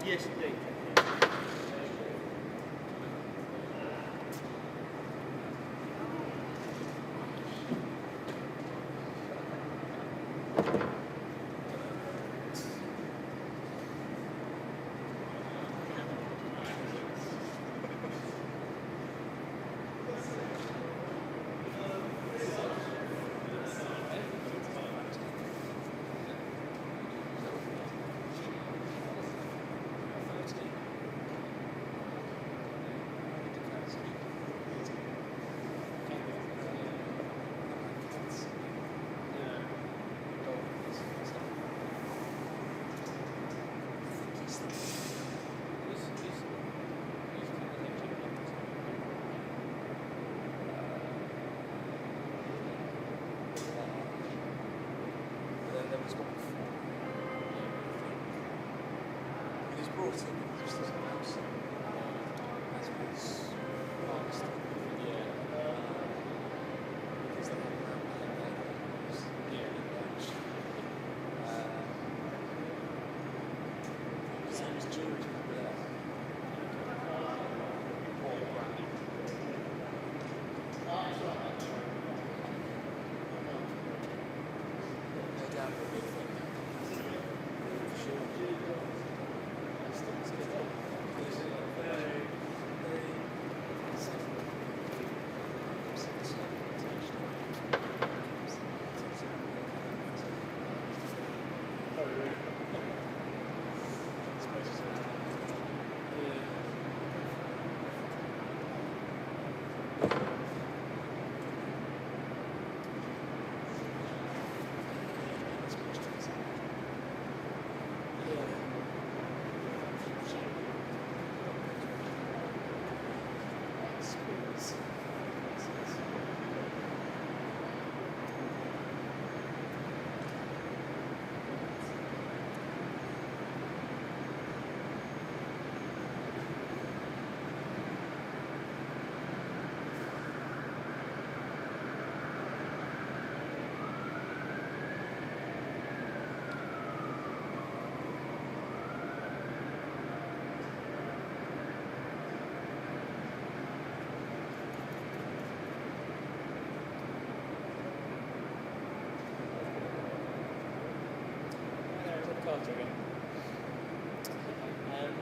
Yes, indeed.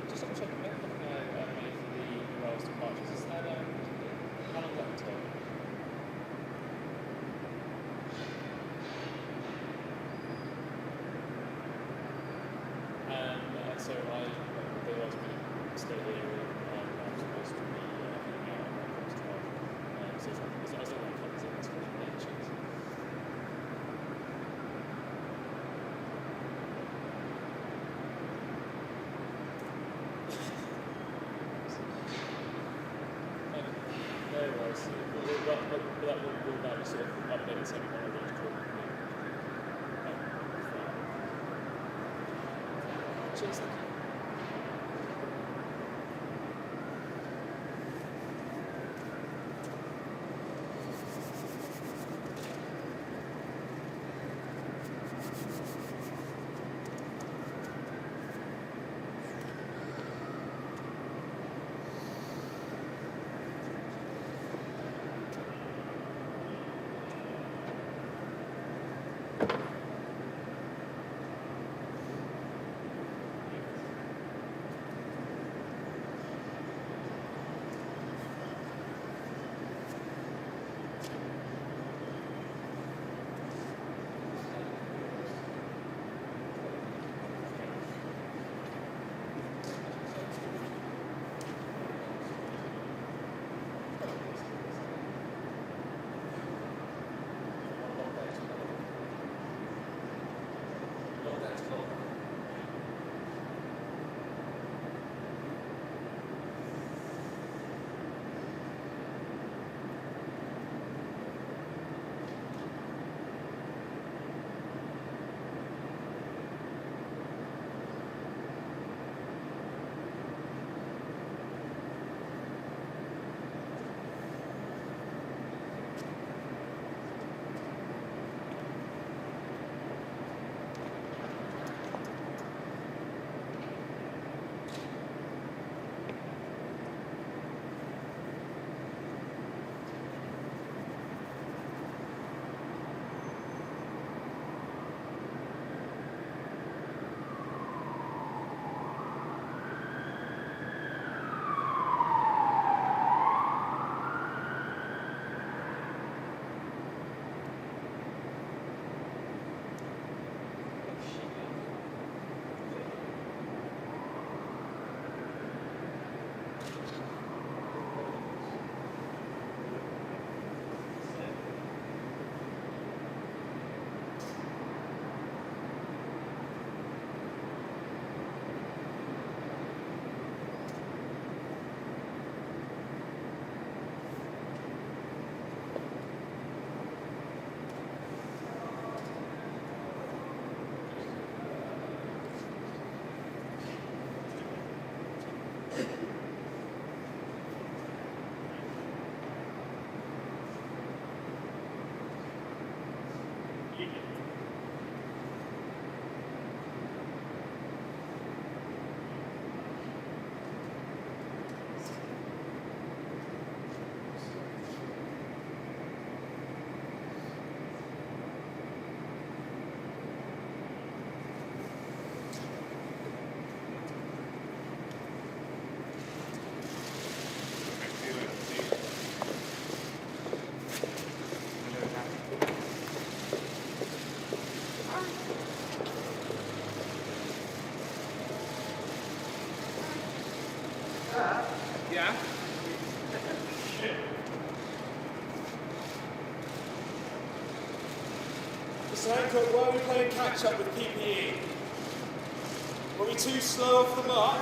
Just double check, the roles departures, is that, how long that take? So I otherwise we stay here I'm supposed to be hanging out at 12. So as long as that comes in, it's kind of nature. No worries. But that will be sort of updated so everyone will be cool. Cheers, thank you. Yeah? Mr. Hancock, why are we playing catch up with PPE? Were we too slow off the mark?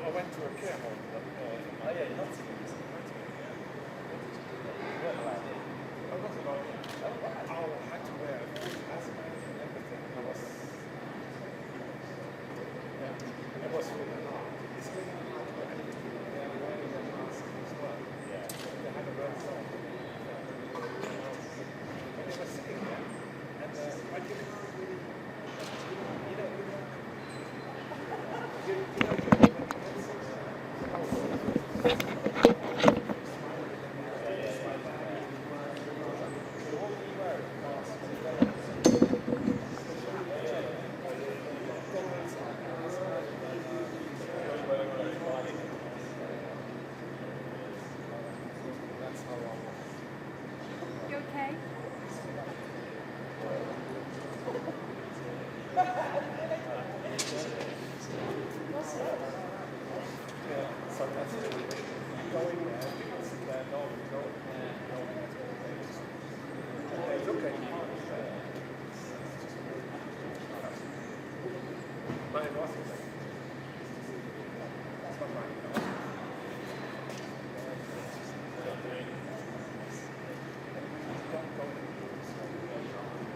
I went to a care home. Oh yeah, you're not seeing this. What about it? I wasn't about it. I had to wear a hazmat and everything. It was really hard. It's really hard for anything. They are wearing their masks as well. Yeah. They had a red zone. And they were sitting there, and I didn't really, You okay? so that's it. Going there, because they're no. They look at you. But it wasn't. It's not right.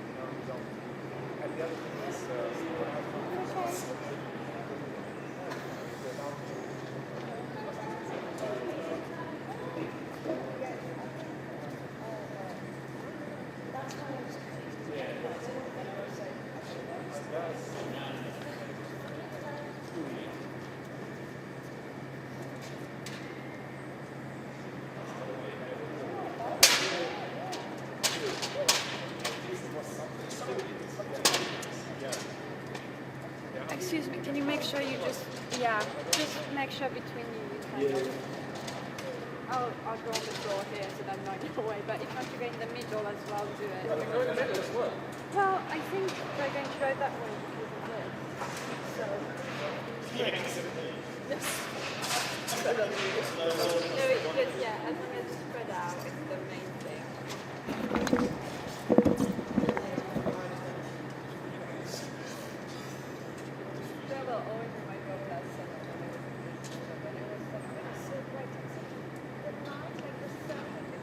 Don't go. And the other thing is, Excuse me, can you make sure you just make sure between you can. I'll go on the floor here so that I'm not in the way, but if you want to go in the middle as well, do it. go in the middle as well. Well, I think we're going to go that way because of this. So. Yes. No, it's good, yeah, as long as it's spread out, it's the main thing. There will always be my broadcast set up when it was so bright and such the light, like the sun, like the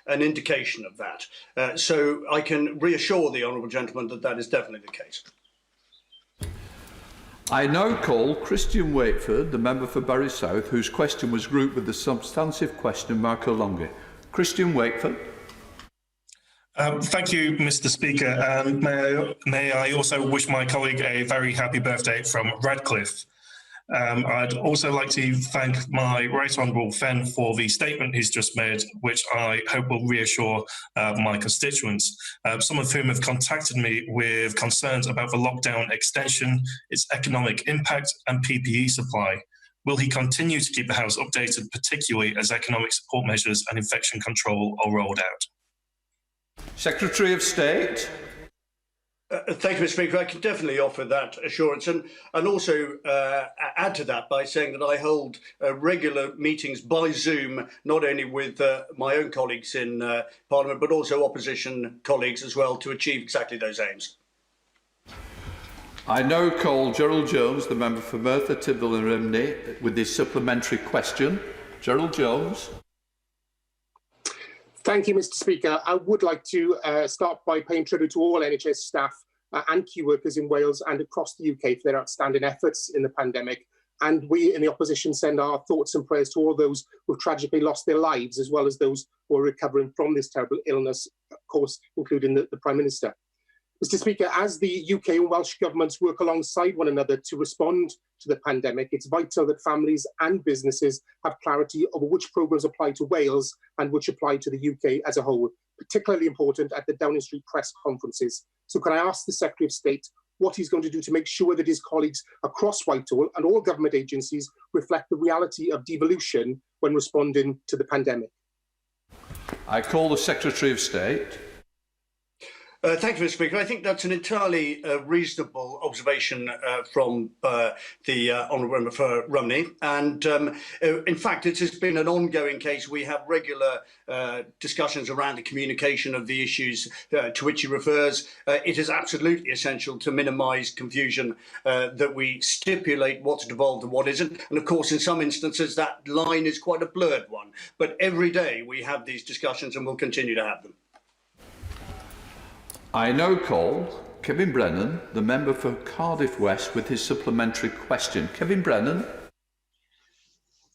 an indication of that. So I can reassure the honourable gentleman that that is definitely the case. I now call Christian Wakeford, the member for Bury South, whose question was grouped with the substantive question of Marco Longi. Christian Wakeford. Thank you, Mr. Speaker. And may I also wish my colleague a very happy birthday from Radcliffe. I'd also like to thank my Right Honourable Fenn for the statement he's just made, which I hope will reassure my constituents, some of whom have contacted me with concerns about the lockdown extension, its economic impact and PPE supply. Will he continue to keep the House updated, particularly as economic support measures and infection control are rolled out? Secretary of State. Thank you, Mr. Speaker. I can definitely offer that assurance and also add to that by saying that I hold regular meetings by Zoom, not only with my own colleagues in Parliament, but also opposition colleagues as well, to achieve exactly those aims. I now call Gerald Jones, the member for Merthyr Tydfil and Rhymney, with his supplementary question. Gerald Jones. Thank you, Mr. Speaker. I would like to start by paying tribute to all NHS staff and key workers in Wales and across the UK for their outstanding efforts in the pandemic. And we in the opposition send our thoughts and prayers to all those who have tragically lost their lives, as well as those who are recovering from this terrible illness, of course, including the Prime Minister. Mr. Speaker, as the UK and Welsh governments work alongside one another to respond to the pandemic, it's vital that families and businesses have clarity over which programmes apply to Wales and which apply to the UK as a whole, particularly important at the Downing Street press conferences. So can I ask the Secretary of State what he's going to do to make sure that his colleagues across Whitehall and all government agencies reflect the reality of devolution when responding to the pandemic? I call the Secretary of State. Thank you, Mr. Speaker. I think that's an entirely reasonable observation from the Honourable Member for Rumney. And in fact, it has been an ongoing case. We have regular discussions around the communication of the issues to which he refers. It is absolutely essential to minimise confusion, that we stipulate what's devolved and what isn't. And of course, in some instances, that line is quite a blurred one. But every day we have these discussions and we'll continue to have them. I now call Kevin Brennan, the member for Cardiff West, with his supplementary question. Kevin Brennan.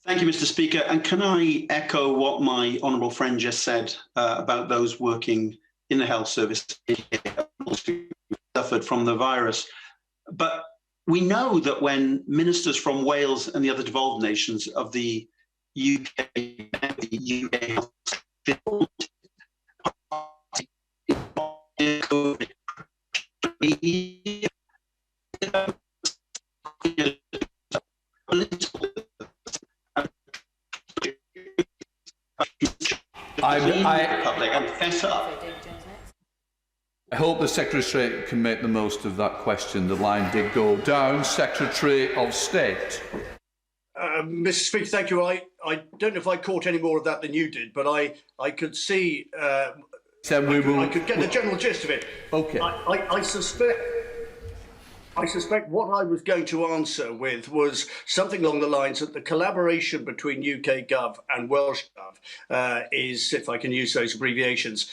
Thank you, Mr. Speaker. And can I echo what my honourable friend just said about those working in the health service who suffered from the virus? But we know that when ministers from Wales and the other devolved nations of the UK, I hope the Secretary can make the most of that question. The line did go down. Secretary of State. Mr. Speaker, thank you. I don't know if I caught any more of that than you did, but I could see. I could get the general gist of it. Okay. I suspect what I was going to answer with was something along the lines that the collaboration between UK Gov and Welsh Gov is, if I can use those abbreviations,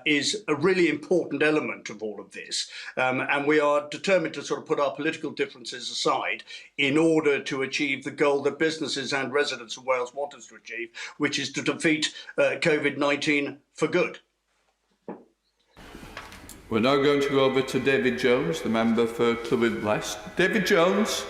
is a really important element of all of this. And we are determined to sort of put our political differences aside in order to achieve the goal that businesses and residents of Wales want us to achieve, which is to defeat COVID-19 for good. We're now going to go over to David Jones, the member for Clwyd West. David Jones.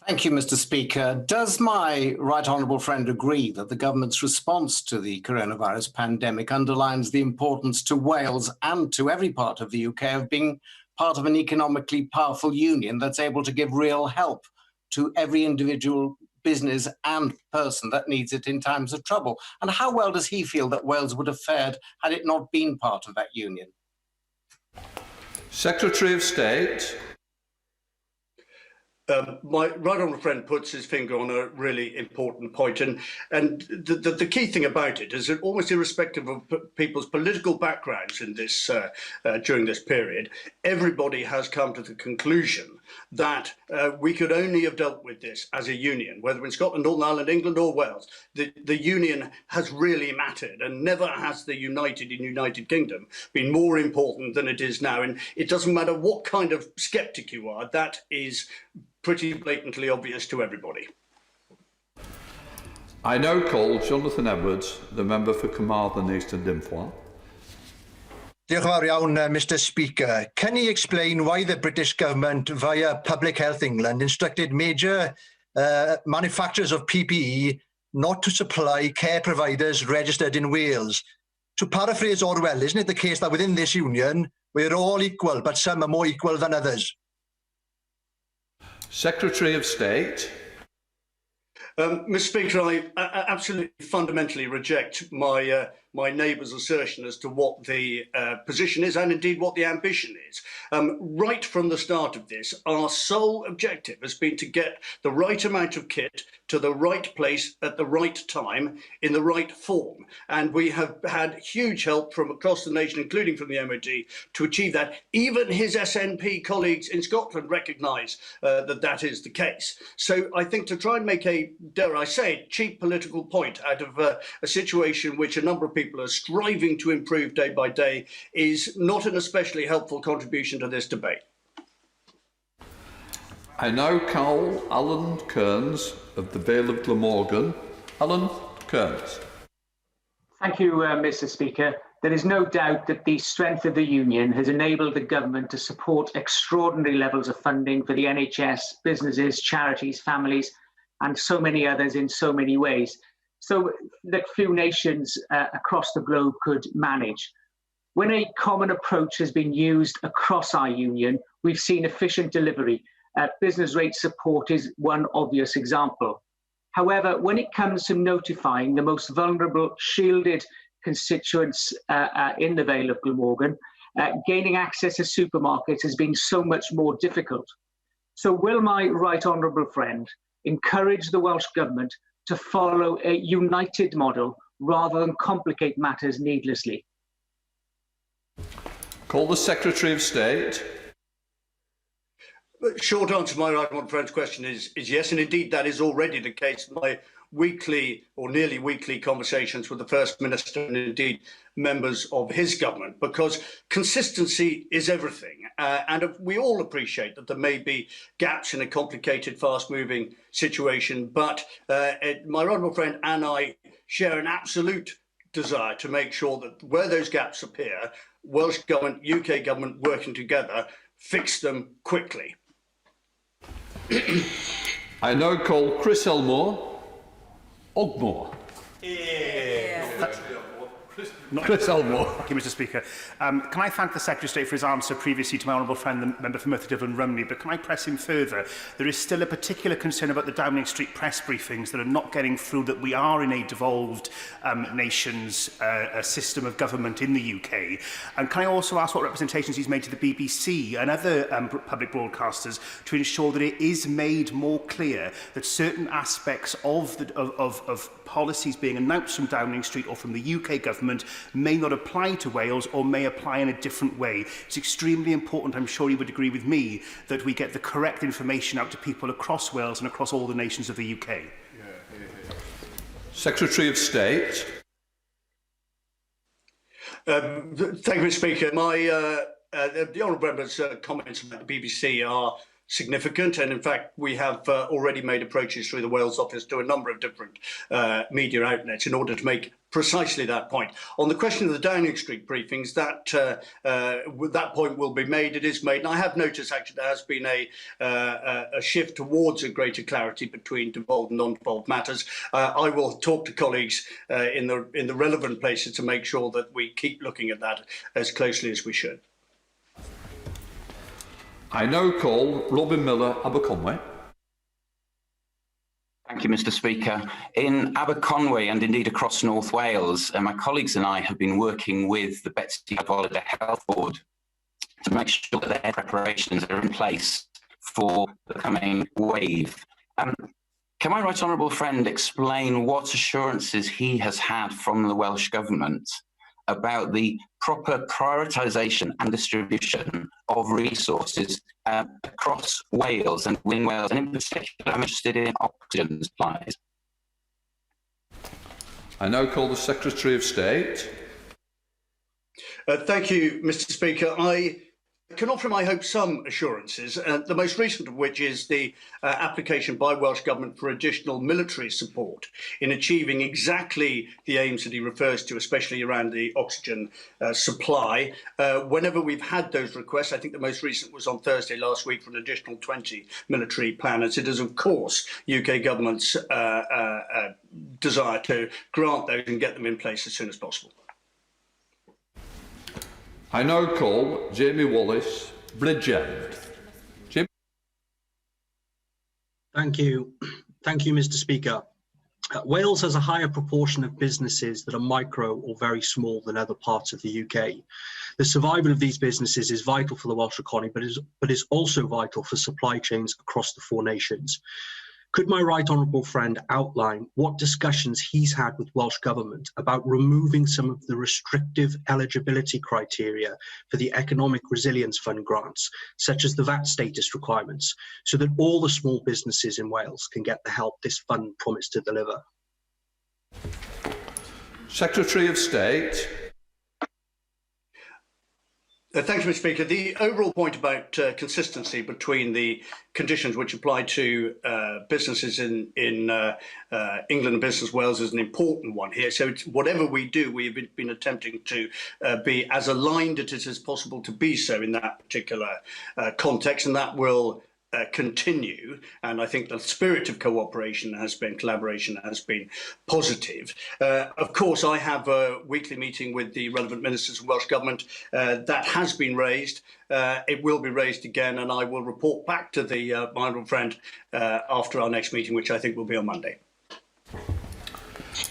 Thank you, Mr. Speaker. Does my right honourable friend agree that the government's response to the coronavirus pandemic underlines the importance to Wales and to every part of the UK of being part of an economically powerful union that's able to give real help to every individual business and person that needs it in times of trouble? And how well does he feel that Wales would have fared had it not been part of that union? Secretary of State. My right honourable friend puts his finger on a really important point, and the key thing about it is that almost irrespective of people's political backgrounds in this during this period, everybody has come to the conclusion that we could only have dealt with this as a union, whether in Scotland, Northern Ireland, England or Wales. The union has really mattered, and never has the United Kingdom been more important than it is now. And it doesn't matter what kind of sceptic you are, that is pretty blatantly obvious to everybody. I now call Jonathan Edwards, the member for Carmarthen East and Dymphna. Diolch yn fawr iawn, Mr Speaker. Can he explain why the British government, via Public Health England, instructed major manufacturers of PPE not to supply care providers registered in Wales? To paraphrase Orwell, isn't it the case that within this union, we're all equal, but some are more equal than others? Secretary of State. Mr Speaker, I absolutely fundamentally reject my neighbour's assertion as to what the position is and indeed what the ambition is. Right from the start of this, our sole objective has been to get the right amount of kit to the right place at the right time in the right form. And we have had huge help from across the nation, including from the MOD, to achieve that. Even his SNP colleagues in Scotland recognise that that is the case. So I think to try and make a, dare I say, cheap political point out of a situation which a number of people are striving to improve day by day is not an especially helpful contribution to this debate. I now call Alan Kearns of the Vale of Glamorgan. Alan Kearns. Thank you, Mr Speaker. There is no doubt that the strength of the union has enabled the government to support extraordinary levels of funding for the NHS, businesses, charities, families, and so many others in so many ways, so that few nations across the globe could manage. When a common approach has been used across our union, we've seen efficient delivery. Business rate support is one obvious example. However, when it comes to notifying the most vulnerable, shielded constituents in the Vale of Glamorgan, gaining access to supermarkets has been so much more difficult. So will my right honourable friend encourage the Welsh Government to follow a united model rather than complicate matters needlessly? Call the Secretary of State. Short answer to my right honourable friend's question is yes, and indeed that is already the case. My weekly or nearly weekly conversations with the First Minister and indeed members of his government, because consistency is everything. And we all appreciate that there may be gaps in a complicated, fast-moving situation, but my honourable friend and I share an absolute desire to make sure that where those gaps appear, Welsh Government, UK Government working together, fix them quickly. I now call Chris Elmore, Ogmore. Chris Elmore. Thank you, Mr Speaker. Can I thank the Secretary of State for his answer previously to my honourable friend, the member for Merthyr and Rumney, but can I press him further? There is still a particular concern about the Downing Street press briefings that are not getting through, that we are in a devolved nation's system of government in the UK. And can I also ask what representations he's made to the BBC and other public broadcasters to ensure that it is made more clear that certain aspects of policies being announced from Downing Street or from the UK government may not apply to Wales or may apply in a different way. It's extremely important, I'm sure you would agree with me, that we get the correct information out to people across Wales and across all the nations of the UK. Secretary of State. Thank you, Mr Speaker. The honourable member's comments about the BBC are significant, and in fact we have already made approaches through the Wales office to a number of different media outlets in order to make precisely that point. On the question of the Downing Street briefings, that point will be made. It is made, and I have noticed actually there has been a shift towards a greater clarity between devolved and non-devolved matters. I will talk to colleagues in the relevant places to make sure that we keep looking at that as closely as we should. I now call Robin Miller, Aberconwy. Thank you, Mr Speaker. In Aberconwy and indeed across North Wales, my colleagues and I have been working with the Betsy Holiday Health Board to make sure that their preparations are in place for the coming wave. Can my right honourable friend explain what assurances he has had from the Welsh Government about the proper prioritisation and distribution of resources across Wales and within Wales, and in particular, I'm interested in oxygen supplies. I now call the Secretary of State. Thank you, Mr. Speaker. I can offer, I hope, some assurances, the most recent of which is the application by Welsh Government for additional military support in achieving exactly the aims that he refers to, especially around the oxygen supply. Whenever we've had those requests, I think the most recent was on Thursday last week for an additional 20 military planners. It is, of course, UK Government's desire to grant those and get them in place as soon as possible. I now call Jamie Wallace, Bridgend. Jim. Thank you, Mr. Speaker. Wales has a higher proportion of businesses that are micro or very small than other parts of the UK. The survival of these businesses is vital for the Welsh economy, but is also vital for supply chains across the four nations. Could my right honourable friend outline what discussions he's had with Welsh Government about removing some of the restrictive eligibility criteria for the Economic Resilience Fund grants, such as the VAT status requirements, so that all the small businesses in Wales can get the help this fund promised to deliver? Secretary of State. Thank you, Mr. Speaker. The overall point about consistency between the conditions which apply to businesses in England and Business Wales is an important one here. So whatever we do, we've been attempting to be as aligned as possible to be so in that particular context, and that will continue, and I think the spirit of collaboration has been positive. Of course, I have a weekly meeting with the relevant ministers of Welsh Government. That has been raised. It will be raised again, and I will report back to the my honourable friend after our next meeting, which I think will be on Monday.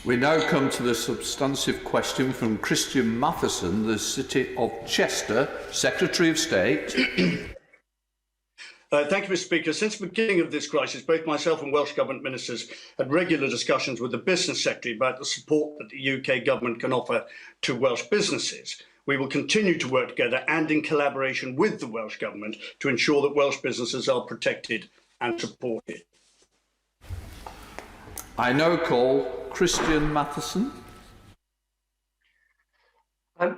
We now come to the substantive question from Christian Matheson, the City of Chester, Secretary of State. Thank you, Mr. Speaker. Since the beginning of this crisis, both myself and Welsh Government ministers had regular discussions with the Business Secretary about the support that the UK Government can offer to Welsh businesses. We will continue to work together and in collaboration with the Welsh Government to ensure that Welsh businesses are protected and supported. I now call Christian Matheson.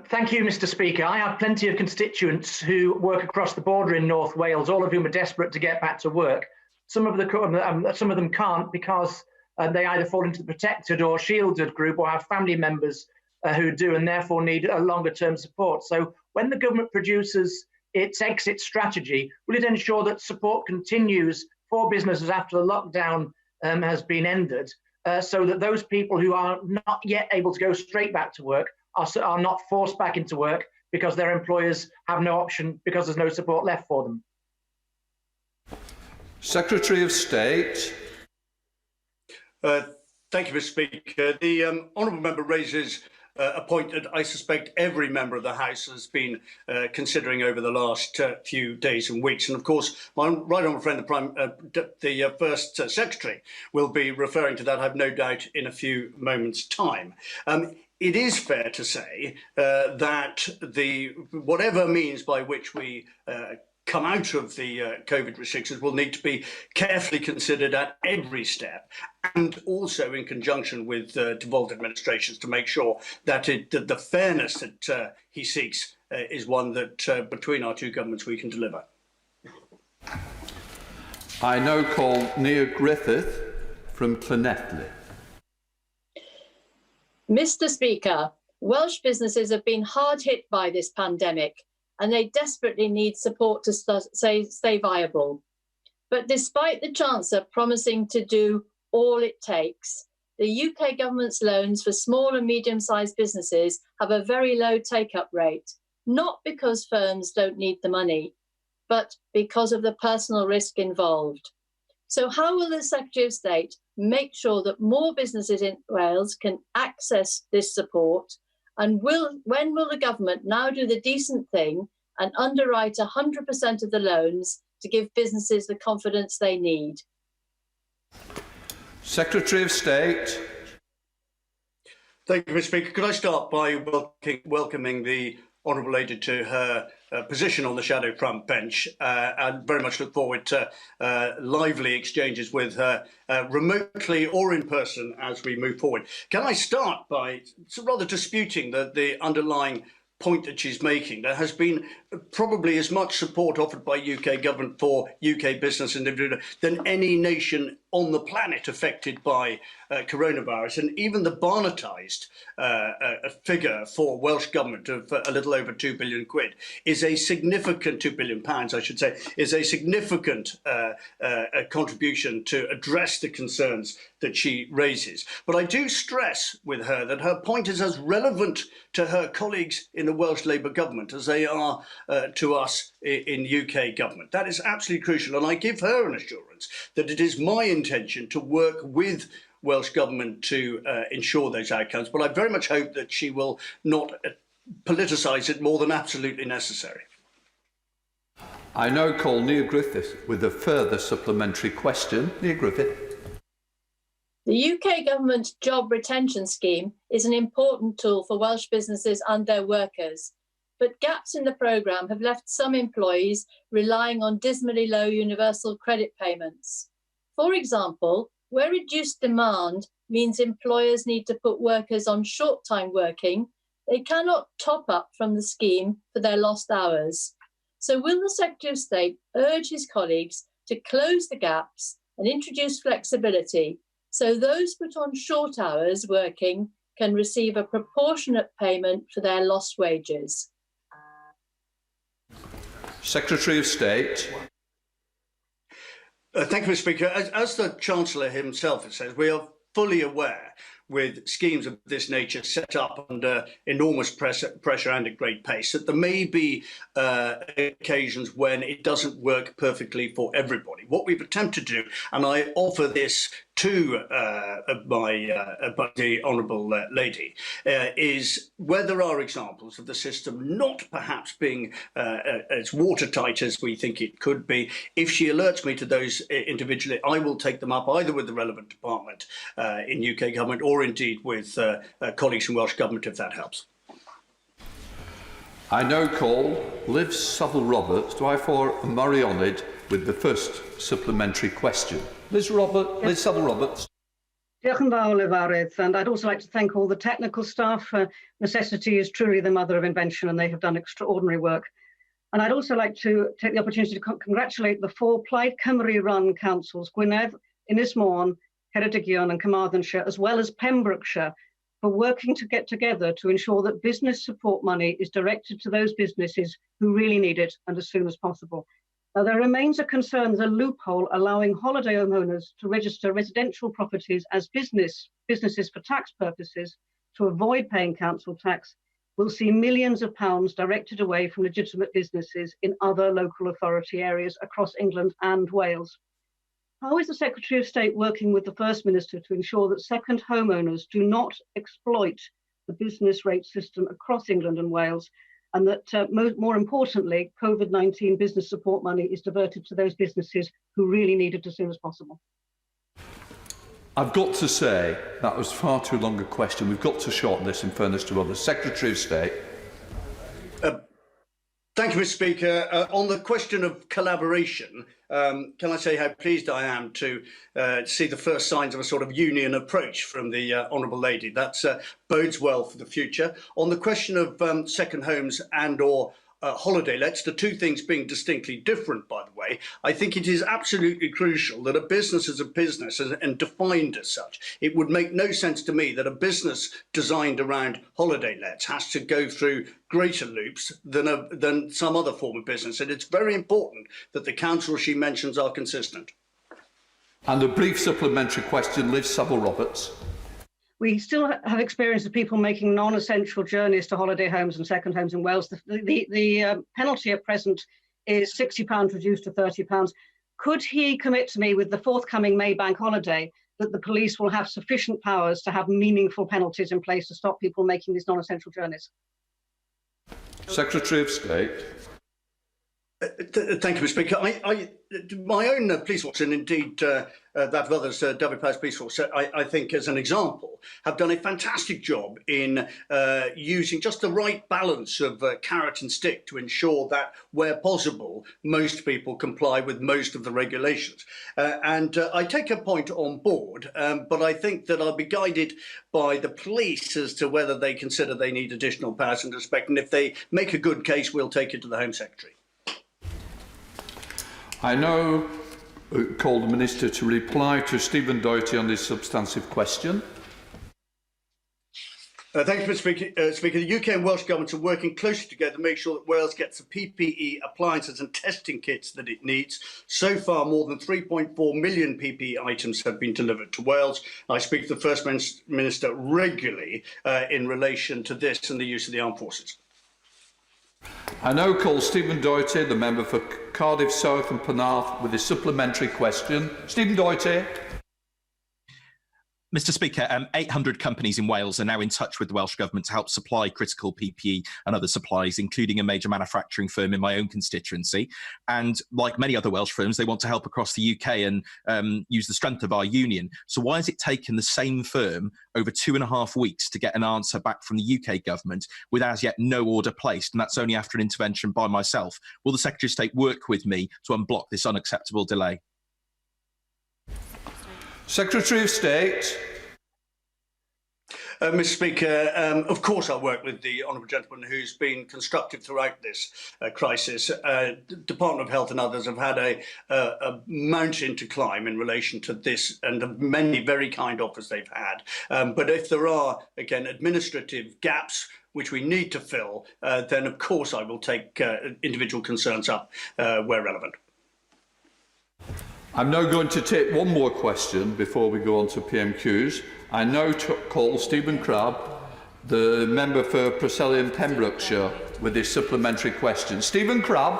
Thank you, Mr. Speaker. I have plenty of constituents who work across the border in North Wales, all of whom are desperate to get back to work. Some of them can't because they either fall into the protected or shielded group or have family members who do and therefore need a longer term support. So when the government produces its exit strategy, will it ensure that support continues for businesses after the lockdown has been ended, so that those people who are not yet able to go straight back to work are not forced back into work because their employers have no option because there's no support left for them? Secretary of State. Thank you, Mr. Speaker. The honourable member raises a point that I suspect every member of the House has been considering over the last few days and weeks. And of course, my right honourable friend, the First Secretary, will be referring to that, I have no doubt, in a few moments' time. It is fair to say that whatever means by which we come out of the COVID restrictions will need to be carefully considered at every step, and also in conjunction with devolved administrations to make sure that the fairness that he seeks is one that between our two governments we can deliver. I now call Neil Griffith from Llanelli. Mr. Speaker, Welsh businesses have been hard hit by this pandemic and they desperately need support to stay viable. But despite the Chancellor promising to do all it takes, the UK government's loans for small and medium-sized businesses have a very low take-up rate, not because firms don't need the money, but because of the personal risk involved. So how will the Secretary of State make sure that more businesses in Wales can access this support? And when will the government now do the decent thing and underwrite 100% of the loans to give businesses the confidence they need? Secretary of State. Thank you, Mr. Speaker. Could I start by welcoming the honourable lady to her position on the shadow front bench, and very much look forward to lively exchanges with her remotely or in person as we move forward. Can I start by rather disputing the underlying point that she's making? There has been probably as much support offered by UK government for UK business and individual than any nation on the planet affected by coronavirus, and even the Barnetised figure for Welsh government of a little over £2 billion is a significant £2 billion, I should say, is a significant contribution to address the concerns that she raises. But I do stress with her that her point is as relevant to her colleagues in the Welsh Labour government as they are to us in UK government. That is absolutely crucial, and I give her an assurance that it is my intention to work with Welsh government to ensure those outcomes, but I very much hope that she will not politicise it more than absolutely necessary. I now call Neil Griffith with a further supplementary question. Neil Griffith. The UK government job retention scheme is an important tool for Welsh businesses and their workers, but gaps in the programme have left some employees relying on dismally low universal credit payments. For example, where reduced demand means employers need to put workers on short-time working, they cannot top up from the scheme for their lost hours. So will the Secretary of State urge his colleagues to close the gaps and introduce flexibility so those put on short hours working can receive a proportionate payment for their lost wages? Secretary of State. Thank you, Mr. Speaker. As the Chancellor himself has said, we are fully aware with schemes of this nature set up under enormous pressure and at great pace that there may be occasions when it doesn't work perfectly for everybody. What we've attempted to do, and I offer this to the Honourable Lady, is where there are examples of the system not perhaps being as watertight as we think it could be, if she alerts me to those individually, I will take them up either with the relevant department in UK government or indeed with colleagues in Welsh Government, if that helps. I now call Liv Saville-Roberts to Marionnid with the first supplementary question. Liv Saville-Roberts. Diolch yn fawr, Lefarydd, and I'd also like to thank all the technical staff. Necessity is truly the mother of invention, and they have done extraordinary work. And I'd also like to take the opportunity to congratulate the 4 Plaid Cymru-run councils, Gwynedd, Ynys Môn, Ceredigion and Carmarthenshire, as well as Pembrokeshire, for working to get together to ensure that business support money is directed to those businesses who really need it and as soon as possible. Now, there remains a concern there's a loophole allowing holiday homeowners to register residential properties as businesses for tax purposes to avoid paying council tax. Will see millions of pounds directed away from legitimate businesses in other local authority areas across England and Wales. How is the Secretary of State working with the First Minister to ensure that second homeowners do not exploit the business rate system across England and Wales, and that, more importantly, COVID-19 business support money is diverted to those businesses who really need it as soon as possible? I've got to say that was far too long a question. We've got to shorten this in fairness to others. Secretary of State. Thank you, Mr. Speaker. On the question of collaboration, can I say how pleased I am to see the first signs of a sort of union approach from the Honourable Lady. That bodes well for the future. On the question of second homes and/or holiday lets, the two things being distinctly different, by the way, I think it is absolutely crucial that a business is a business and defined as such. It would make no sense to me that a business designed around holiday lets has to go through greater loops than some other form of business. And it's very important that the council she mentions are consistent. And a brief supplementary question, Liv Saville-Roberts. We still have experience of people making non-essential journeys to holiday homes and second homes in Wales. The penalty at present is £60 reduced to £30. Could he commit to me with the forthcoming May bank holiday that the police will have sufficient powers to have meaningful penalties in place to stop people making these non-essential journeys? Secretary of State. Thank you, Mr. Speaker. My own police force, and indeed that of others, David Powell's police force, I think as an example, have done a fantastic job in using just the right balance of carrot and stick to ensure that, where possible, most people comply with most of the regulations. And I take a point on board, but I think that I'll be guided by the police as to whether they consider they need additional powers and respect. And if they make a good case, we'll take it to the Home Secretary. I now call the Minister to reply to Stephen Doherty on this substantive question. Thank you, Mr. Speaker. The UK and Welsh governments are working closely together to make sure that Wales gets the PPE appliances and testing kits that it needs. So far, more than 3.4 million PPE items have been delivered to Wales. I speak to the First Minister regularly in relation to this and the use of the armed forces. I now call Stephen Doherty, the member for Cardiff South and Penarth, with a supplementary question. Stephen Doherty. Mr. Speaker, 800 companies in Wales are now in touch with the Welsh Government to help supply critical PPE and other supplies, including a major manufacturing firm in my own constituency. And like many other Welsh firms, they want to help across the UK and use the strength of our union. So why has it taken the same firm over 2.5 weeks to get an answer back from the UK government with as yet no order placed? And that's only after an intervention by myself. Will the Secretary of State work with me to unblock this unacceptable delay? Secretary of State. Mr. Speaker, of course I'll work with the honourable gentleman who's been constructive throughout this crisis. Department of Health and others have had a mountain to climb in relation to this and the many very kind offers they've had. But if there are, again, administrative gaps which we need to fill, then of course I will take individual concerns up where relevant. I'm now going to take one more question before we go on to PMQs. I now call Stephen Crabb, the member for Preseli and Pembrokeshire, with his supplementary question. Stephen Crabb.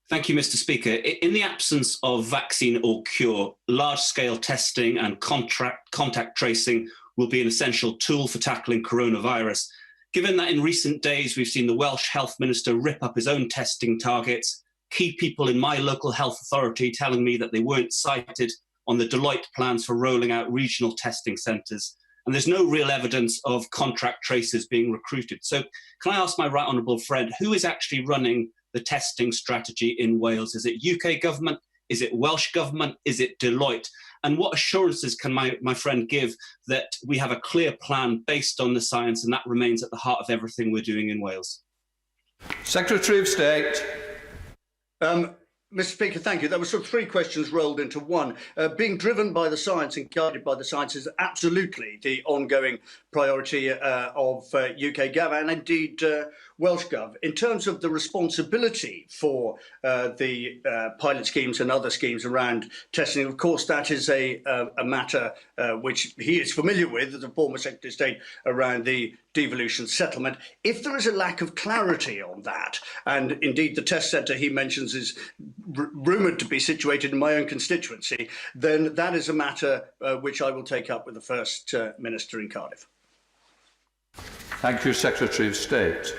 Thank you, Mr. Speaker. In the absence of vaccine or cure, large-scale testing and contact tracing will be an essential tool for tackling coronavirus. Given that in recent days we've seen the Welsh Health Minister rip up his own testing targets, key people in my local health authority telling me that they weren't cited on the Deloitte plans for rolling out regional testing centres. And there's no real evidence of contract tracers being recruited. So can I ask my right honourable friend, who is actually running the testing strategy in Wales? Is it UK government? Is it Welsh government? Is it Deloitte? And what assurances can my friend give that we have a clear plan based on the science and that remains at the heart of everything we're doing in Wales? Secretary of State. Mr. Speaker, thank you. That was sort of three questions rolled into one. Being driven by the science and guided by the science is absolutely the ongoing priority of UK Gov and indeed Welsh Gov. In terms of the responsibility for the pilot schemes and other schemes around testing, of course, that is a matter which he is familiar with as a former Secretary of State around the devolution settlement. If there is a lack of clarity on that, and indeed the test centre he mentions is rumoured to be situated in my own constituency, then that is a matter which I will take up with the First Minister in Cardiff. Thank you, Secretary of State.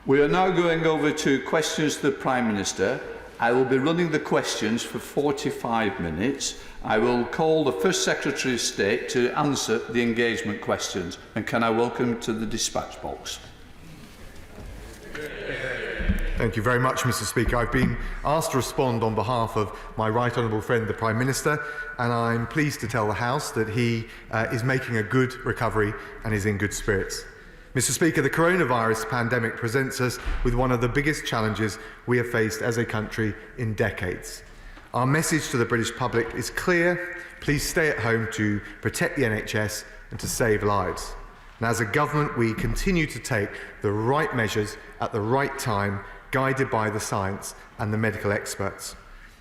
We are now going over to questions to the Prime Minister. I will be running the questions for 45 minutes. I will call the First Secretary of State to answer the engagement questions. And can I welcome to the dispatch box? Thank you very much, Mr. Speaker. I've been asked to respond on behalf of my right honourable friend, the Prime Minister, and I'm pleased to tell the House that he is making a good recovery and is in good spirits. Mr. Speaker, the coronavirus pandemic presents us with one of the biggest challenges we have faced as a country in decades. Our message to the British public is clear. Please stay at home to protect the NHS and to save lives. And as a government, we continue to take the right measures at the right time, guided by the science and the medical experts.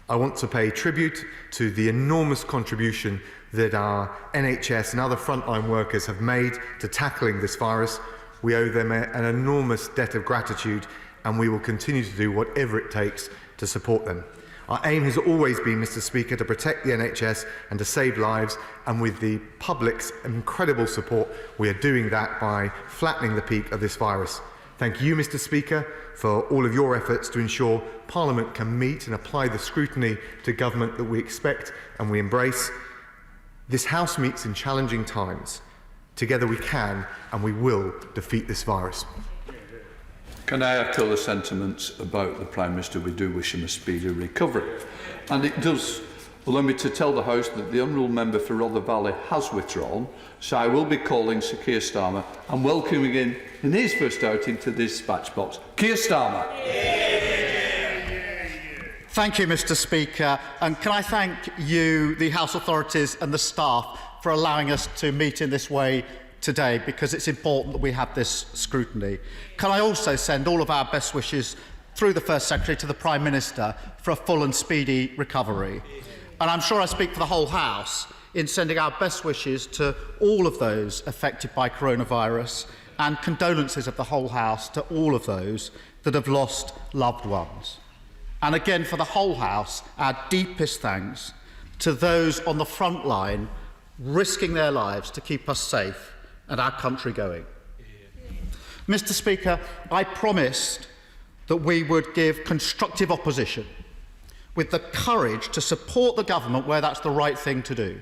I want to pay tribute to the enormous contribution that our NHS and other frontline workers have made to tackling this virus. We owe them an enormous debt of gratitude, and we will continue to do whatever it takes to support them. Our aim has always been, Mr. Speaker, to protect the NHS and to save lives, and with the public's incredible support, we are doing that by flattening the peak of this virus. thank you, Mr. Speaker, for all of your efforts to ensure Parliament can meet and apply the scrutiny to government that we expect and we embrace. This House meets in challenging times. Together we can and we will defeat this virus. Can I echo the sentiments about the Prime Minister? We do wish him a speedy recovery. And it does allow me to tell the House that the Honourable Member for Rother Valley has withdrawn, so I will be calling Sir Keir Starmer and welcoming in his first outing to this dispatch box. Keir Starmer. Thank you, Mr. Speaker. And can I thank you, the House authorities and the staff for allowing us to meet in this way today, because it's important that we have this scrutiny. Can I also send all of our best wishes through the First Secretary to the Prime Minister for a full and speedy recovery. And I'm sure I speak for the whole House in sending our best wishes to all of those affected by coronavirus, and condolences of the whole House to all of those that have lost loved ones. And again, for the whole House, our deepest thanks to those on the front line risking their lives to keep us safe and our country going. Mr. Speaker, I promised that we would give constructive opposition with the courage to support the government where that's the right thing to do.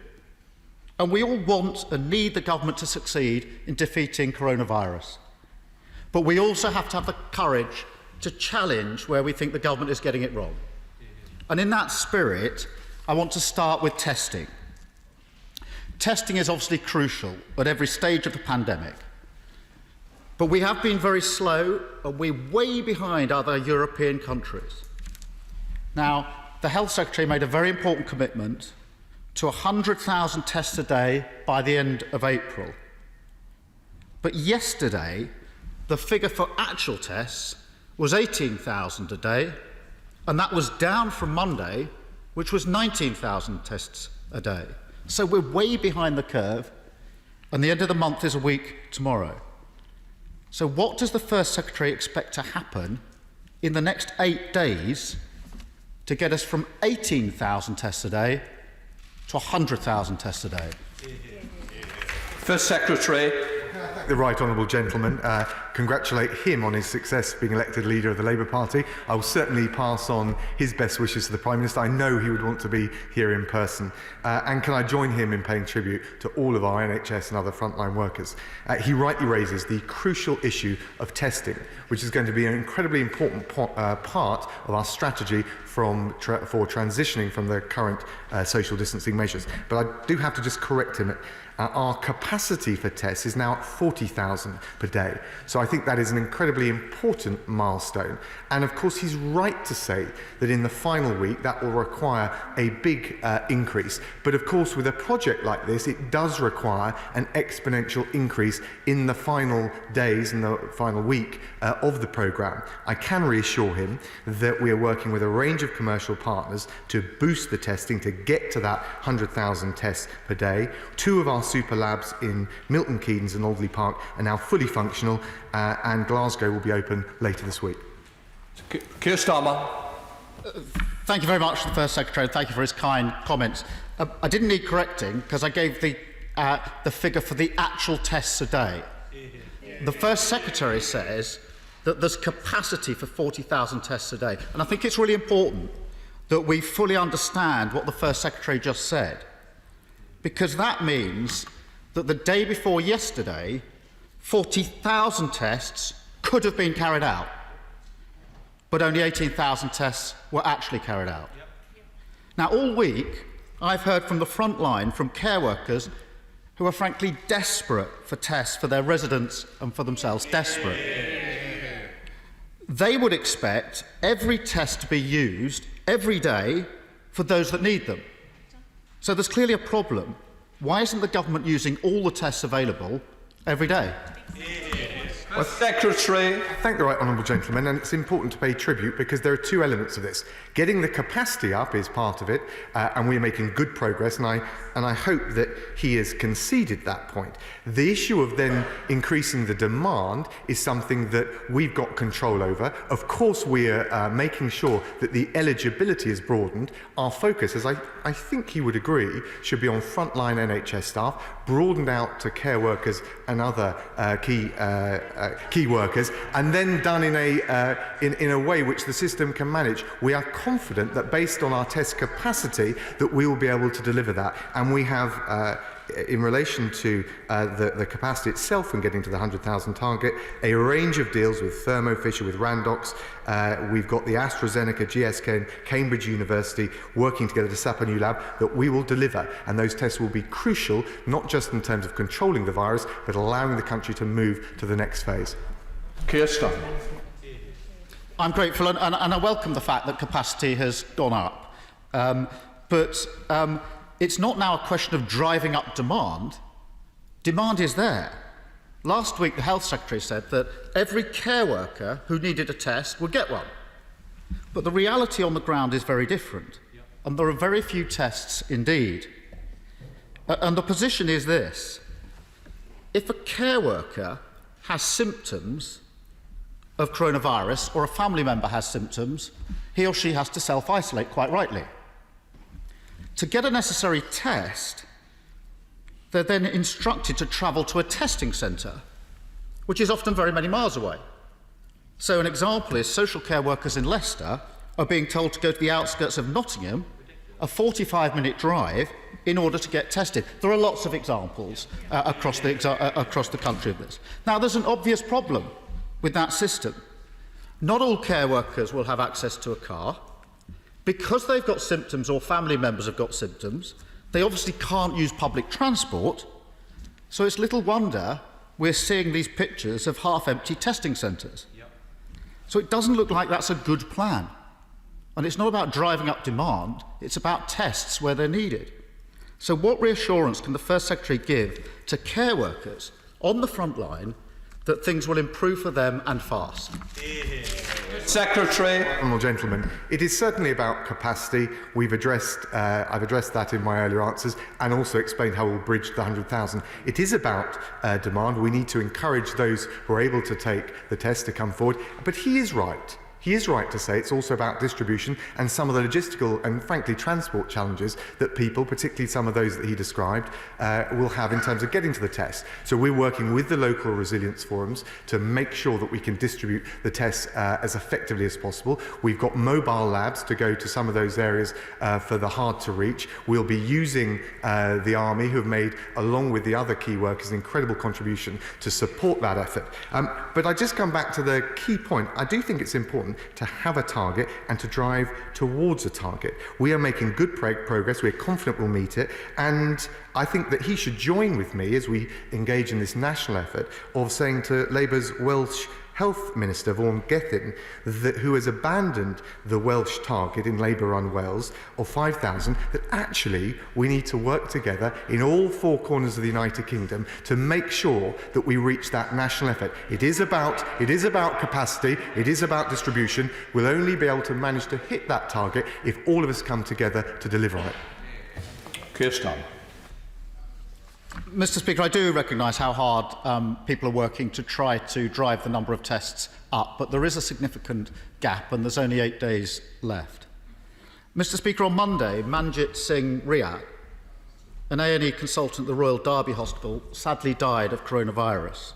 And we all want and need the government to succeed in defeating coronavirus. But we also have to have the courage to challenge where we think the government is getting it wrong. And in that spirit, I want to start with testing. Testing is obviously crucial at every stage of the pandemic. But we have been very slow, and we're way behind other European countries. Now, the Health Secretary made a very important commitment to 100,000 tests a day by the end of April. But yesterday, the figure for actual tests was 18,000 a day, and that was down from Monday, which was 19,000 tests a day. So we're way behind the curve, and the end of the month is a week tomorrow. So what does the First Secretary expect to happen in the next 8 days to get us from 18,000 tests a day to 100,000 tests a day? First Secretary. The right honourable gentleman, congratulate him on his success being elected leader of the Labour Party. I will certainly pass on his best wishes to the Prime Minister. I know he would want to be here in person. And can I join him in paying tribute to all of our NHS and other frontline workers? He rightly raises the crucial issue of testing, which is going to be an incredibly important part of our strategy for transitioning from the current social distancing measures. But I do have to just correct him. Our capacity for tests is now at 40,000 per day. So I think that is an incredibly important milestone. And of course, he's right to say that in the final week, that will require a big increase. But of course, with a project like this, it does require an exponential increase in the final days and the final week of the programme. I can reassure him that we are working with a range of commercial partners to boost the testing to get to that 100,000 tests per day. 2 of our super labs in Milton Keynes and Alderley Park are now fully functional, and Glasgow will be open later this week. Keir Starmer. Thank you very much to the First Secretary, and thank you for his kind comments. I didn't need correcting because I gave the figure for the actual tests a day. The First Secretary says that there's capacity for 40,000 tests a day, and I think it's really important that we fully understand what the First Secretary just said, because that means that the day before yesterday, 40,000 tests could have been carried out, but only 18,000 tests were actually carried out. Now, all week, I've heard from the front line, from care workers who are frankly desperate for tests for their residents and for themselves, desperate. They would expect every test to be used every day for those that need them. So there's clearly a problem. Why isn't the government using all the tests available every day? Well, Secretary. I thank the right honourable gentleman, and it's important to pay tribute because there are 2 elements of this. Getting the capacity up is part of it, and we're making good progress, and I hope that he has conceded that point. The issue of then increasing the demand is something that we've got control over. Of course, we're making sure that the eligibility is broadened. Our focus, as I think he would agree, should be on frontline NHS staff, broadened out to care workers and other key key workers, and then done in a way which the system can manage. We are confident that based on our test capacity that we will be able to deliver that, and we have in relation to the capacity itself and getting to the 100,000 target, a range of deals with Thermo Fisher, with Randox. We've got the AstraZeneca, GSK and Cambridge University working together to set up a new lab that we will deliver. And those tests will be crucial, not just in terms of controlling the virus, but allowing the country to move to the next phase. Keir Starmer. I'm grateful and I welcome the fact that capacity has gone up. But it's not now a question of driving up demand. Demand is there. Last week, the Health Secretary said that every care worker who needed a test would get one. But the reality on the ground is very different. And there are very few tests indeed. And the position is this. If a care worker has symptoms of coronavirus, or a family member has symptoms, he or she has to self-isolate, quite rightly. To get a necessary test, they're then instructed to travel to a testing centre, which is often very many miles away. So an example is social care workers in Leicester are being told to go to the outskirts of Nottingham, a 45-minute drive, in order to get tested. There are lots of examples across the country of this. Now, there's an obvious problem with that system. Not all care workers will have access to a car. Because they've got symptoms or family members have got symptoms, they obviously can't use public transport, so it's little wonder we're seeing these pictures of half-empty testing centres. Yep. So it doesn't look like that's a good plan. And it's not about driving up demand, it's about tests where they're needed. So what reassurance can the First Secretary give to care workers on the front line that things will improve for them and fast? Secretary. Honourable gentleman, it is certainly about capacity. I've addressed that in my earlier answers and also explained how we'll bridge the 100,000. It is about demand. We need to encourage those who are able to take the test to come forward. But he is right. He is right to say it's also about distribution and some of the logistical and, frankly, transport challenges that people, particularly some of those that he described, will have in terms of getting to the test. So we're working with the local resilience forums to make sure that we can distribute the tests as effectively as possible. We've got mobile labs to go to some of those areas for the hard to reach. We'll be using the Army, who have made, along with the other key workers, an incredible contribution to support that effort. But I just come back to the key point. I do think it's important to have a target and to drive towards a target. We are making good progress. We're confident we'll meet it. And I think that he should join with me as we engage in this national effort of saying to Labour's Welsh Health Minister, Vaughan Gething, who has abandoned the Welsh target in Labour-run Wales of 5,000, that actually we need to work together in all four corners of the United Kingdom to make sure that we reach that national effort. It is about capacity, it is about distribution. We'll only be able to manage to hit that target if all of us come together to deliver on it. Keir Starmer. Mr. Speaker, I do recognise how hard people are working to try to drive the number of tests up, but there is a significant gap and there's only 8 days left. Mr. Speaker, on Monday, Manjit Singh Raab, an A&E consultant at the Royal Derby Hospital, sadly died of coronavirus.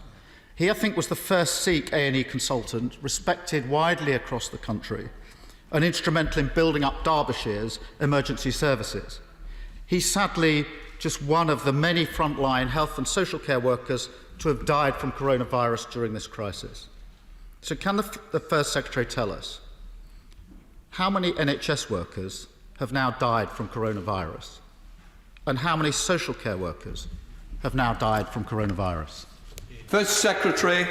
He, I think, was the first Sikh A&E consultant respected widely across the country and instrumental in building up Derbyshire's emergency services. He's sadly just one of the many frontline health and social care workers to have died from coronavirus during this crisis. So can the First Secretary tell us how many NHS workers have now died from coronavirus and how many social care workers have now died from coronavirus? First Secretary.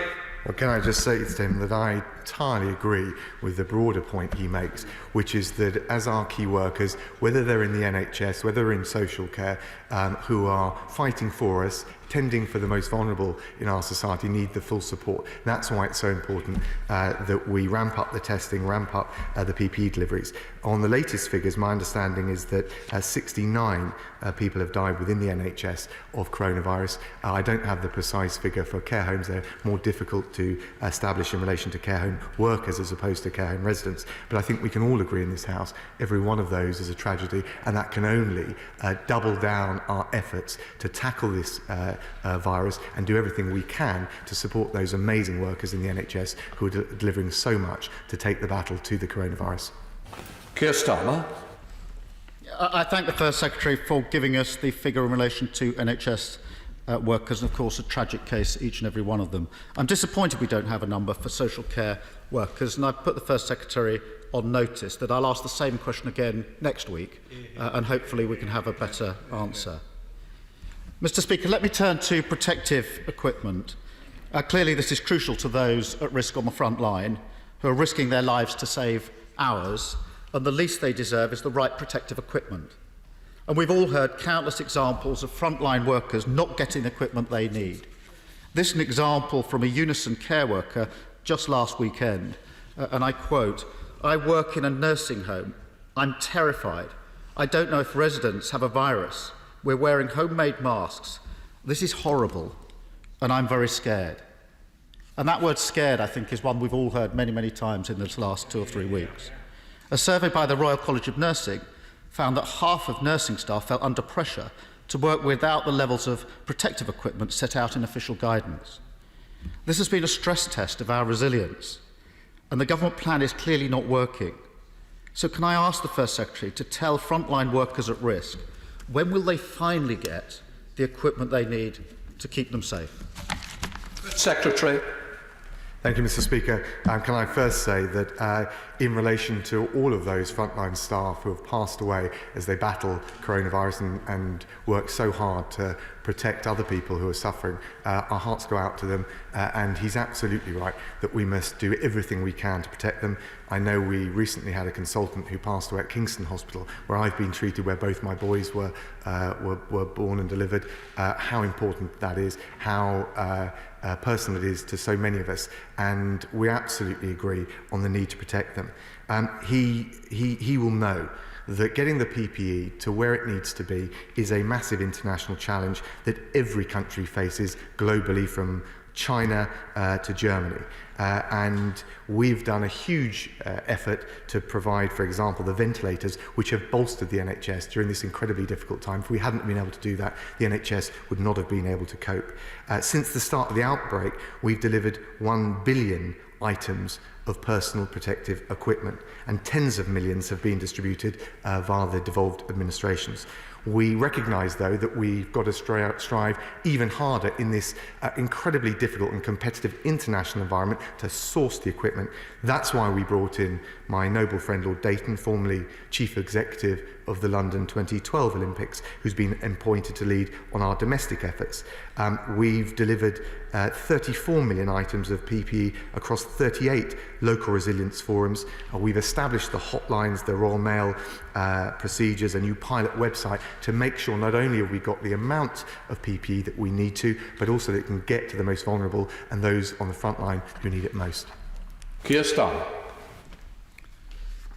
Well, can I just say to him that I entirely agree with the broader point he makes, which is that as our key workers, whether they're in the NHS, whether they're in social care, who are fighting for us, tending for the most vulnerable in our society, need the full support. That's why it's so important that we ramp up the testing, ramp up the PPE deliveries. On the latest figures, my understanding is that 69 people have died within the NHS of coronavirus. I don't have the precise figure for care homes. They're more difficult to establish in relation to care home workers as opposed to care home residents. But I think we can all agree in this House, every one of those is a tragedy, and that can only double down our efforts to tackle this virus and do everything we can to support those amazing workers in the NHS who are delivering so much to take the battle to the coronavirus. Keir Starmer. I thank the First Secretary for giving us the figure in relation to NHS workers, and of course a tragic case, each and every one of them. I'm disappointed we don't have a number for social care workers, and I've put the First Secretary on notice that I'll ask the same question again next week, and hopefully we can have a better answer. Mr. Speaker, let me turn to protective equipment. Clearly this is crucial to those at risk on the front line who are risking their lives to save ours, and the least they deserve is the right protective equipment. And we've all heard countless examples of frontline workers not getting the equipment they need. This is an example from a Unison care worker just last weekend, and I quote, "I work in a nursing home. I'm terrified. I don't know if residents have a virus. We're wearing homemade masks. This is horrible, and I'm very scared." And that word scared, I think, is one we've all heard many, many times in this last 2 or 3 weeks. A survey by the Royal College of Nursing found that half of nursing staff felt under pressure to work without the levels of protective equipment set out in official guidance. This has been a stress test of our resilience, and the government plan is clearly not working. So can I ask the First Secretary to tell frontline workers at risk, when will they finally get the equipment they need to keep them safe? Secretary. Thank you, Mr. Speaker. Can I first say that in relation to all of those frontline staff who have passed away as they battle coronavirus and work so hard to protect other people who are suffering, our hearts go out to them, and he's absolutely right that we must do everything we can to protect them. I know we recently had a consultant who passed away at Kingston Hospital, where I've been treated, where both my boys were born and delivered. How important that is, how personal it is to so many of us, and we absolutely agree on the need to protect them. He will know that getting the PPE to where it needs to be is a massive international challenge that every country faces globally, from China to Germany. And we've done a huge effort to provide, for example, the ventilators, which have bolstered the NHS during this incredibly difficult time. If we hadn't been able to do that, the NHS would not have been able to cope. Since the start of the outbreak, we've delivered 1 billion items of personal protective equipment, and tens of millions have been distributed via the devolved administrations. We recognise, though, that we've got to strive even harder in this incredibly difficult and competitive international environment to source the equipment. That's why we brought in my noble friend Lord Dayton, formerly Chief Executive of the London 2012 Olympics, who's been appointed to lead on our domestic efforts. We've delivered 34 million items of PPE across 38 local resilience forums. We've established the hotlines, the Royal Mail procedures, a new pilot website to make sure not only have we got the amount of PPE that we need to, but also that it can get to the most vulnerable and those on the front line who need it most. Keir Starmer.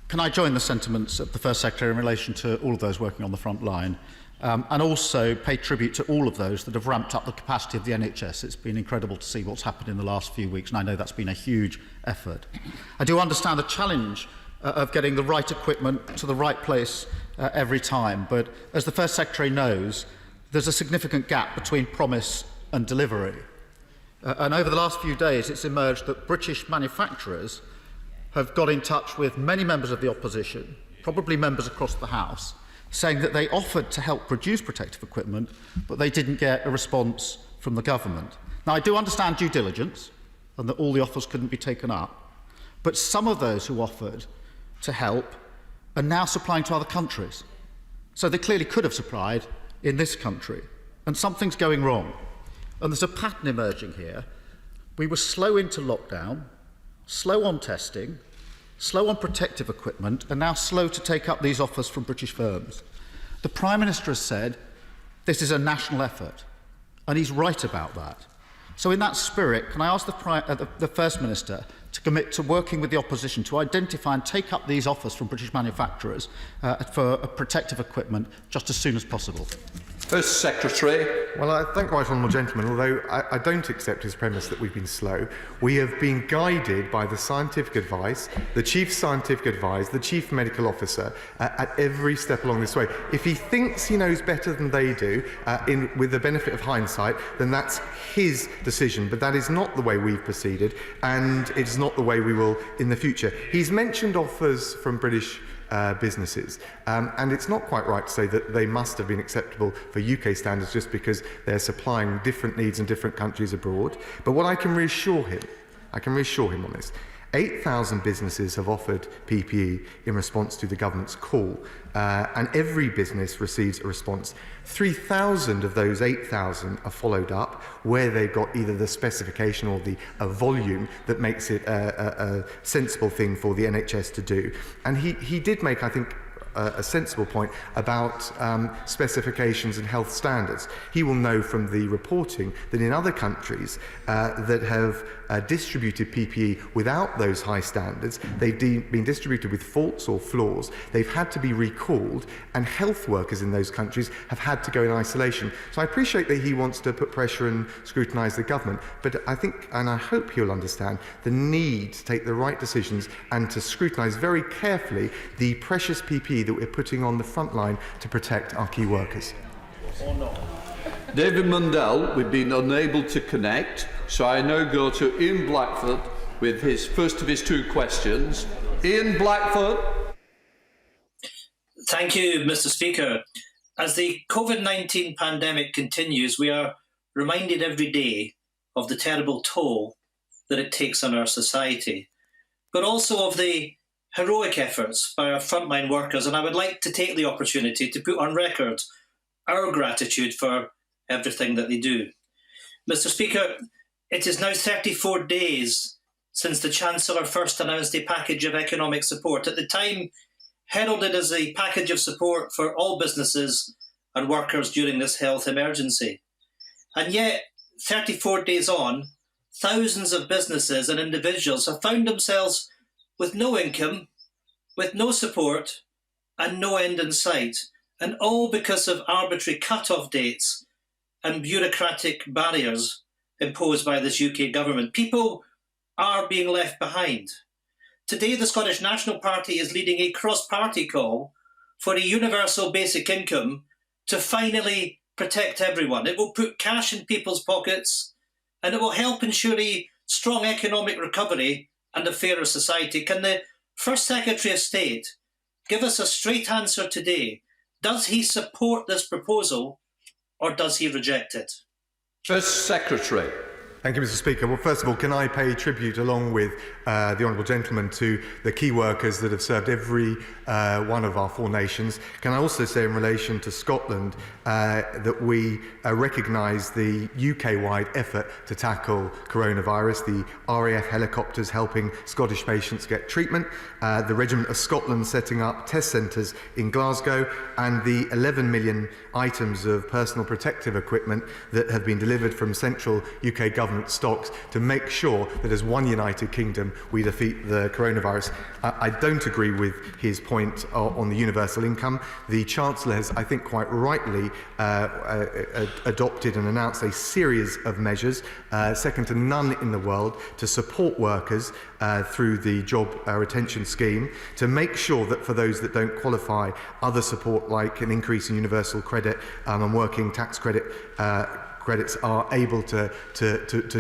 Can I join the sentiments of the First Secretary in relation to all of those working on the front line, and also pay tribute to all of those that have ramped up the capacity of the NHS. It's been incredible to see what's happened in the last few weeks, and I know that's been a huge effort. I do understand the challenge of getting the right equipment to the right place every time, but as the First Secretary knows, there's a significant gap between promise and delivery. And over the last few days, it's emerged that British manufacturers have got in touch with many members of the opposition, probably members across the House, saying that they offered to help produce protective equipment, but they didn't get a response from the government. Now, I do understand due diligence and that all the offers couldn't be taken up, but some of those who offered to help are now supplying to other countries. So they clearly could have supplied in this country, and something's going wrong. And there's a pattern emerging here. We were slow into lockdown, slow on testing, slow on protective equipment, and now slow to take up these offers from British firms. The Prime Minister has said this is a national effort, and he's right about that. So in that spirit, can I ask the First Minister to commit to working with the opposition to identify and take up these offers from British manufacturers for protective equipment just as soon as possible? First Secretary. Well, I thank the right honourable gentleman, although I don't accept his premise that we've been slow. We have been guided by the scientific advice, the chief scientific advice, the chief medical officer at every step along this way. If he thinks he knows better than they do, with the benefit of hindsight, then that's his decision. But that is not the way we've proceeded, and it's not the way we will in the future. He's mentioned offers from British businesses, and it's not quite right to say that they must have been acceptable for UK standards just because they're supplying different needs in different countries abroad. But what I can reassure him on this, 8,000 businesses have offered PPE in response to the government's call, and every business receives a response. 3,000 of those 8,000 are followed up where they've got either the specification or the volume that makes it a sensible thing for the NHS to do. And he did make, I think, a sensible point about specifications and health standards. He will know from the reporting that in other countries that have distributed PPE without those high standards, they've been distributed with faults or flaws, they've had to be recalled, and health workers in those countries have had to go in isolation. So I appreciate that he wants to put pressure and scrutinise the government, but I think, and I hope he'll understand, the need to take the right decisions and to scrutinise very carefully the precious PPE that we're putting on the front line to protect our key workers. David Mundell, we've been unable to connect, so I now go to Ian Blackford with his first of his two questions. Ian Blackford. Thank you, Mr. Speaker. As the COVID-19 pandemic continues, we are reminded every day of the terrible toll that it takes on our society, but also of the heroic efforts by our frontline workers, and I would like to take the opportunity to put on record our gratitude for everything that they do. Mr. Speaker, it is now 34 days since the Chancellor first announced a package of economic support, at the time heralded as a package of support for all businesses and workers during this health emergency. And yet, 34 days on, thousands of businesses and individuals have found themselves with no income, with no support, and no end in sight, and all because of arbitrary cut-off dates and bureaucratic barriers imposed by this UK government. People are being left behind. Today, the Scottish National Party is leading a cross-party call for a universal basic income to finally protect everyone. It will put cash in people's pockets, and it will help ensure a strong economic recovery and a fairer society. Can the First Secretary of State give us a straight answer today? Does he support this proposal or does he reject it? First Secretary. Thank you, Mr. Speaker. Well, first of all, can I pay tribute, along with the honourable gentleman, to the key workers that have served every one of our four nations. Can I also say, in relation to Scotland, that we recognise the UK-wide effort to tackle coronavirus, the RAF helicopters helping Scottish patients get treatment, the Regiment of Scotland setting up test centres in Glasgow, and the 11 million items of personal protective equipment that have been delivered from central UK government stocks to make sure that as one United Kingdom we defeat the coronavirus. I don't agree with his point on the universal income. The Chancellor has, I think quite rightly, adopted and announced a series of measures, second to none in the world, to support workers through the job retention scheme, to make sure that for those that don't qualify, other support like an increase in universal credit and working tax credits are able to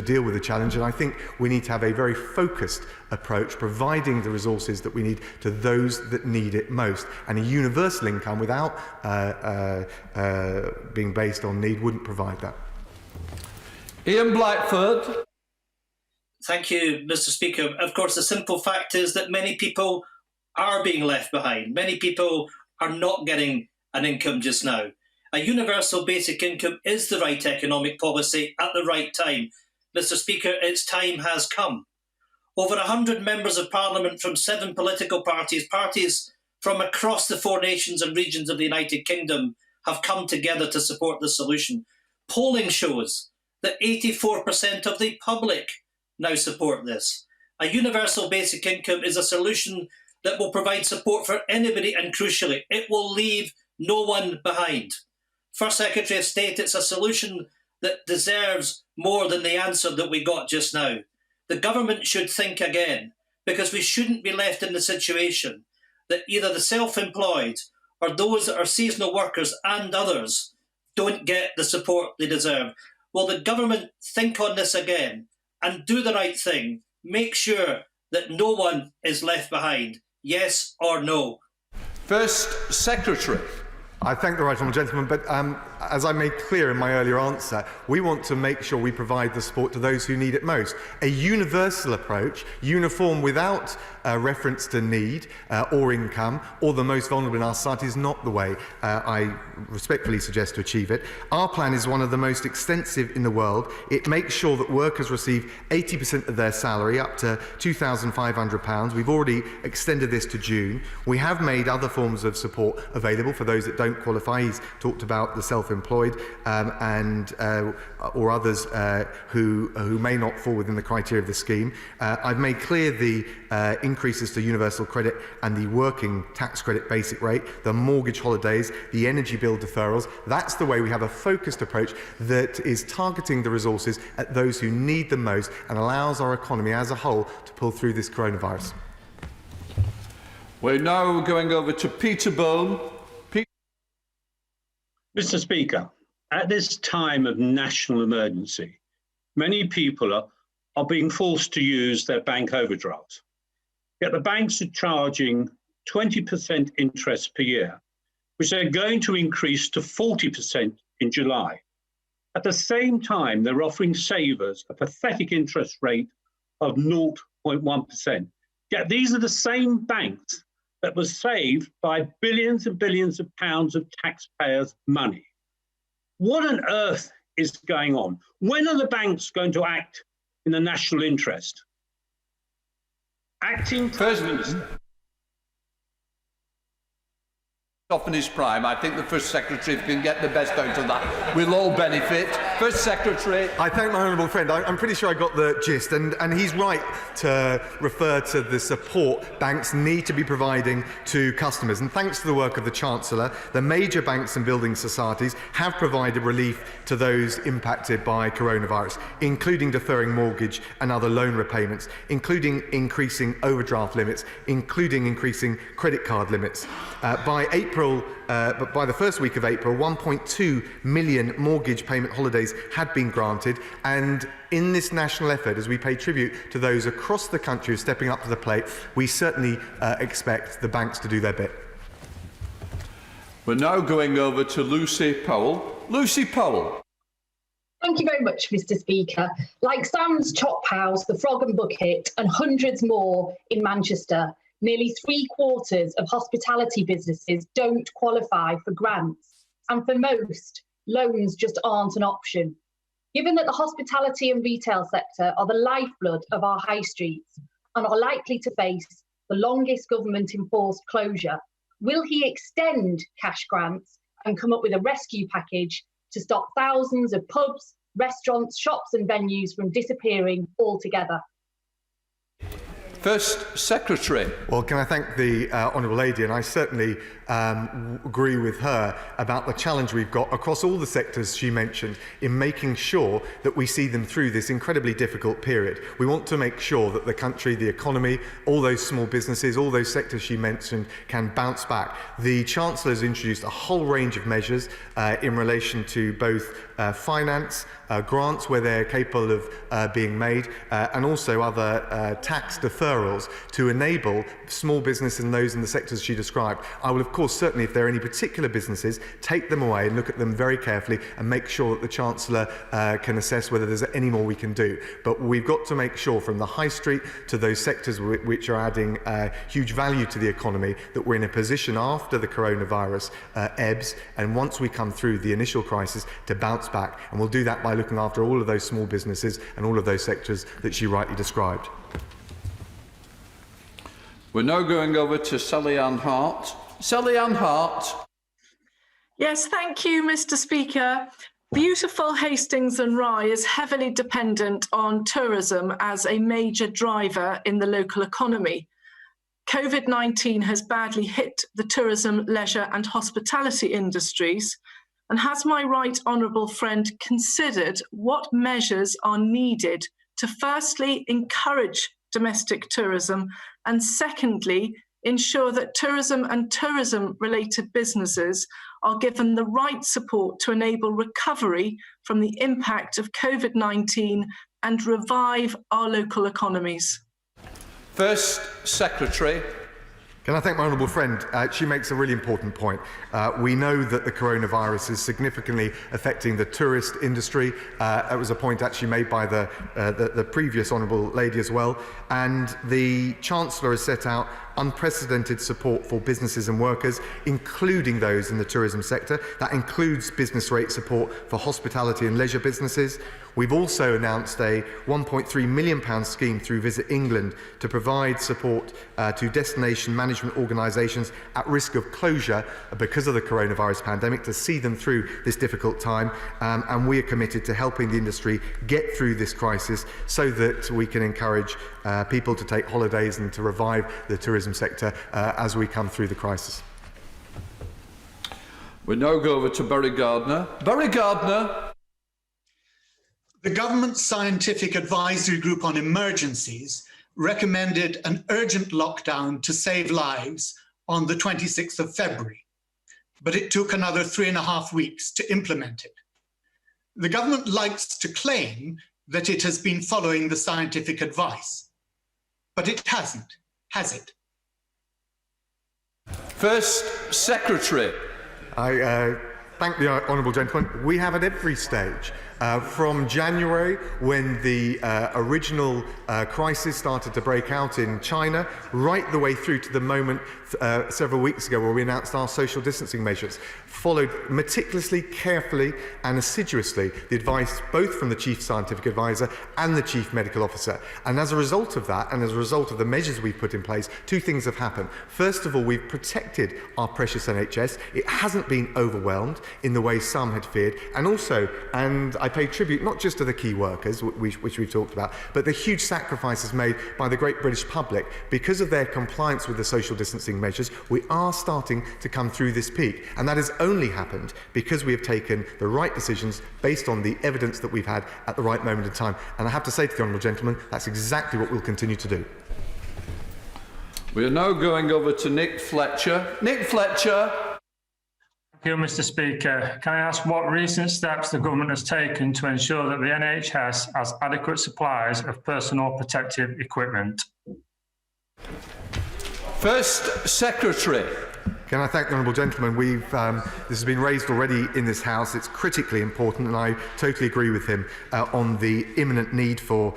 deal with the challenge. And I think we need to have a very focused approach, providing the resources that we need to those that need it most. And a universal income without being based on need wouldn't provide that. Ian Blackford. Thank you, Mr. Speaker. Of course, the simple fact is that many people are being left behind. Many people are not getting an income just now. A universal basic income is the right economic policy at the right time. Mr. Speaker, its time has come. Over 100 members of Parliament from 7 political parties, parties from across the 4 nations and regions of the United Kingdom, have come together to support the solution. Polling shows that 84% of the public now support this. A universal basic income is a solution that will provide support for anybody, and crucially, it will leave no one behind. First Secretary of State, it's a solution that deserves more than the answer that we got just now. The government should think again, because we shouldn't be left in the situation that either the self-employed or those that are seasonal workers and others don't get the support they deserve. Will the government think on this again and do the right thing? Make sure that no one is left behind. Yes or no? First Secretary. I thank the right honourable gentleman, but as I made clear in my earlier answer, we want to make sure we provide the support to those who need it most. A universal approach, uniform without reference to need or income or the most vulnerable in our society is not the way I respectfully suggest to achieve it. Our plan is one of the most extensive in the world. It makes sure that workers receive 80% of their salary, up to £2,500. We've already extended this to June. We have made other forms of support available for those that don't qualify. He's talked about the self-employed or others who may not fall within the criteria of the scheme. I've made clear the increases to universal credit and the working tax credit basic rate, the mortgage holidays, the energy bill deferrals. That's the way we have a focused approach that is targeting the resources at those who need them most and allows our economy as a whole to pull through this coronavirus. We're now going over to Peterborough. Mr. Speaker, at this time of national emergency, many people are being forced to use their bank overdrafts. Yet the banks are charging 20% interest per year, which they're going to increase to 40% in July. At the same time, they're offering savers a pathetic interest rate of 0.1%. Yet these are the same banks that were saved by billions and billions of pounds of taxpayers' money. What on earth is going on? When are the banks going to act in the national interest? Acting Prime Minister. Off in his prime. I think the First Secretary can get the best out of that. We'll all benefit. First Secretary. I thank my honourable friend. I'm pretty sure I got the gist, and he's right to refer to the support banks need to be providing to customers. And thanks to the work of the Chancellor, the major banks and building societies have provided relief to those impacted by coronavirus, including deferring mortgage and other loan repayments, including increasing overdraft limits, including increasing credit card limits. By the first week of April, 1.2 million mortgage payment holidays had been granted, and in this national effort, as we pay tribute to those across the country who are stepping up to the plate, we certainly expect the banks to do their bit. We're now going over to Lucy Powell. Lucy Powell. Thank you very much, Mr. Speaker. Like Sam's Chop House, the Frog and Bucket, and hundreds more in Manchester, nearly 3/4 of hospitality businesses don't qualify for grants, and for most, loans just aren't an option. Given that the hospitality and retail sector are the lifeblood of our high streets and are likely to face the longest government-enforced closure, will he extend cash grants and come up with a rescue package to stop thousands of pubs, restaurants, shops and venues from disappearing altogether? First Secretary. Well, can I thank the Honourable Lady, and I certainly agree with her about the challenge we've got across all the sectors she mentioned in making sure that we see them through this incredibly difficult period. We want to make sure that the country, the economy, all those small businesses, all those sectors she mentioned can bounce back. The Chancellor has introduced a whole range of measures in relation to both finance, grants where they're capable of being made, and also other tax deferrals to enable small business and those in the sectors she described. I will, of course, certainly, if there are any particular businesses, take them away and look at them very carefully and make sure that the Chancellor can assess whether there's any more we can do. But we've got to make sure, from the high street to those sectors which are adding huge value to the economy, that we're in a position after the coronavirus ebbs, and once we come through the initial crisis, to bounce back. And we'll do that by looking after all of those small businesses and all of those sectors that she rightly described. We're now going over to Sally Ann Hart. Sally Ann Hart. Yes, thank you, Mr. Speaker. Beautiful Hastings and Rye is heavily dependent on tourism as a major driver in the local economy. COVID-19 has badly hit the tourism, leisure and hospitality industries, And has my right honourable friend considered what measures are needed to firstly encourage domestic tourism and secondly ensure that tourism and tourism-related businesses are given the right support to enable recovery from the impact of COVID-19 and revive our local economies? First Secretary. Can I thank my honourable friend? She makes a really important point. We know that the coronavirus is significantly affecting the tourist industry. That was a point actually made by the previous honourable lady as well. And the Chancellor has set out unprecedented support for businesses and workers, including those in the tourism sector. That includes business rate support for hospitality and leisure businesses. We've also announced a £1.3 million scheme through Visit England to provide support to destination management organisations at risk of closure because of the coronavirus pandemic to see them through this difficult time. And we are committed to helping the industry get through this crisis so that we can encourage people to take holidays and to revive the tourism sector as we come through the crisis. We now go over to Barry Gardner. Barry Gardner. The Government Scientific Advisory Group on Emergencies recommended an urgent lockdown to save lives on the 26th of February, but it took another 3.5 weeks to implement it. The government likes to claim that it has been following the scientific advice, but it hasn't, has it? First Secretary. I thank the honourable gentleman. We have at every stage, from January when the original crisis started to break out in China, right the way through to the moment several weeks ago where we announced our social distancing measures, followed meticulously, carefully and assiduously the advice both from the Chief Scientific Advisor and the Chief Medical Officer. And as a result of that, and as a result of the measures we've put in place, two things have happened. First of all, we've protected our precious NHS. It hasn't been overwhelmed in the way some had feared. And also, and I pay tribute not just to the key workers, which we've talked about, but the huge sacrifices made by the great British public because of their compliance with the social distancing measures. We are starting to come through this peak, and that has only happened because we have taken the right decisions based on the evidence that we've had at the right moment in time. And I have to say to the honourable gentleman, that's exactly what we'll continue to do. We are now going over to Nick Fletcher. Nick Fletcher. Thank you, Mr. Speaker. Can I ask what recent steps the government has taken to ensure that the NHS has adequate supplies of personal protective equipment? First Secretary. Can I thank the honourable gentleman? This has been raised already in this House. It's critically important, and I totally agree with him on the imminent need for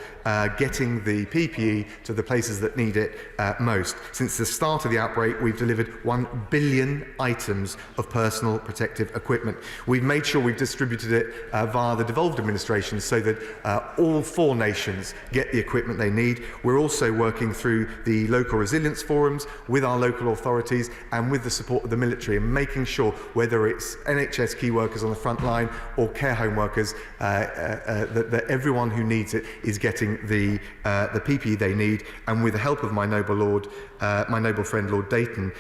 getting the PPE to the places that need it most. Since the start of the outbreak, we've delivered 1 billion items of personal protective equipment. We've made sure we've distributed it via the devolved administration so that all 4 nations get the equipment they need. We're also working through the local resilience forums with our local authorities and with the support of the military, and making sure whether it's NHS key workers on the front line or care home workers that everyone who needs it is getting the PPE they need. And with the help of my noble friend Lord Dayton,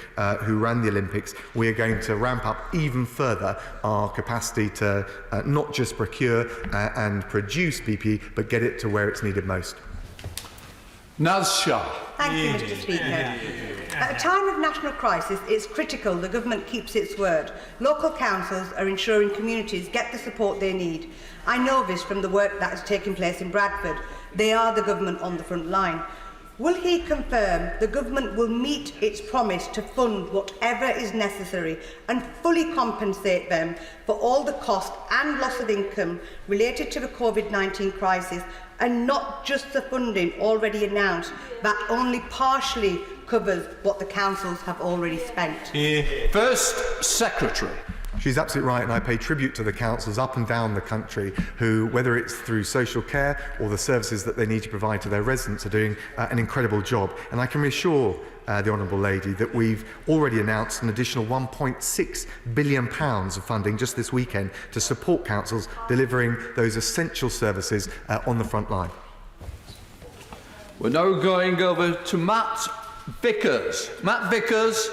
who ran the Olympics, we are going to ramp up even further our capacity to not just procure and produce PPE, but get it to where it's needed most. Naz Shah. Thank you, Mr. Speaker. At a time of national crisis, it's critical the government keeps its word. Local councils are ensuring communities get the support they need. I know this from the work that has taken place in Bradford. They are the government on the front line. Will he confirm the government will meet its promise to fund whatever is necessary and fully compensate them for all the cost and loss of income related to the COVID-19 crisis, and not just the funding already announced that only partially covers what the councils have already spent? First Secretary. She's absolutely right, and I pay tribute to the councils up and down the country who, whether it's through social care or the services that they need to provide to their residents, are doing an incredible job. And I can reassure the Honourable Lady that we've already announced an additional £1.6 billion of funding just this weekend to support councils delivering those essential services on the front line. We're now going over to Matt Vickers. Matt Vickers.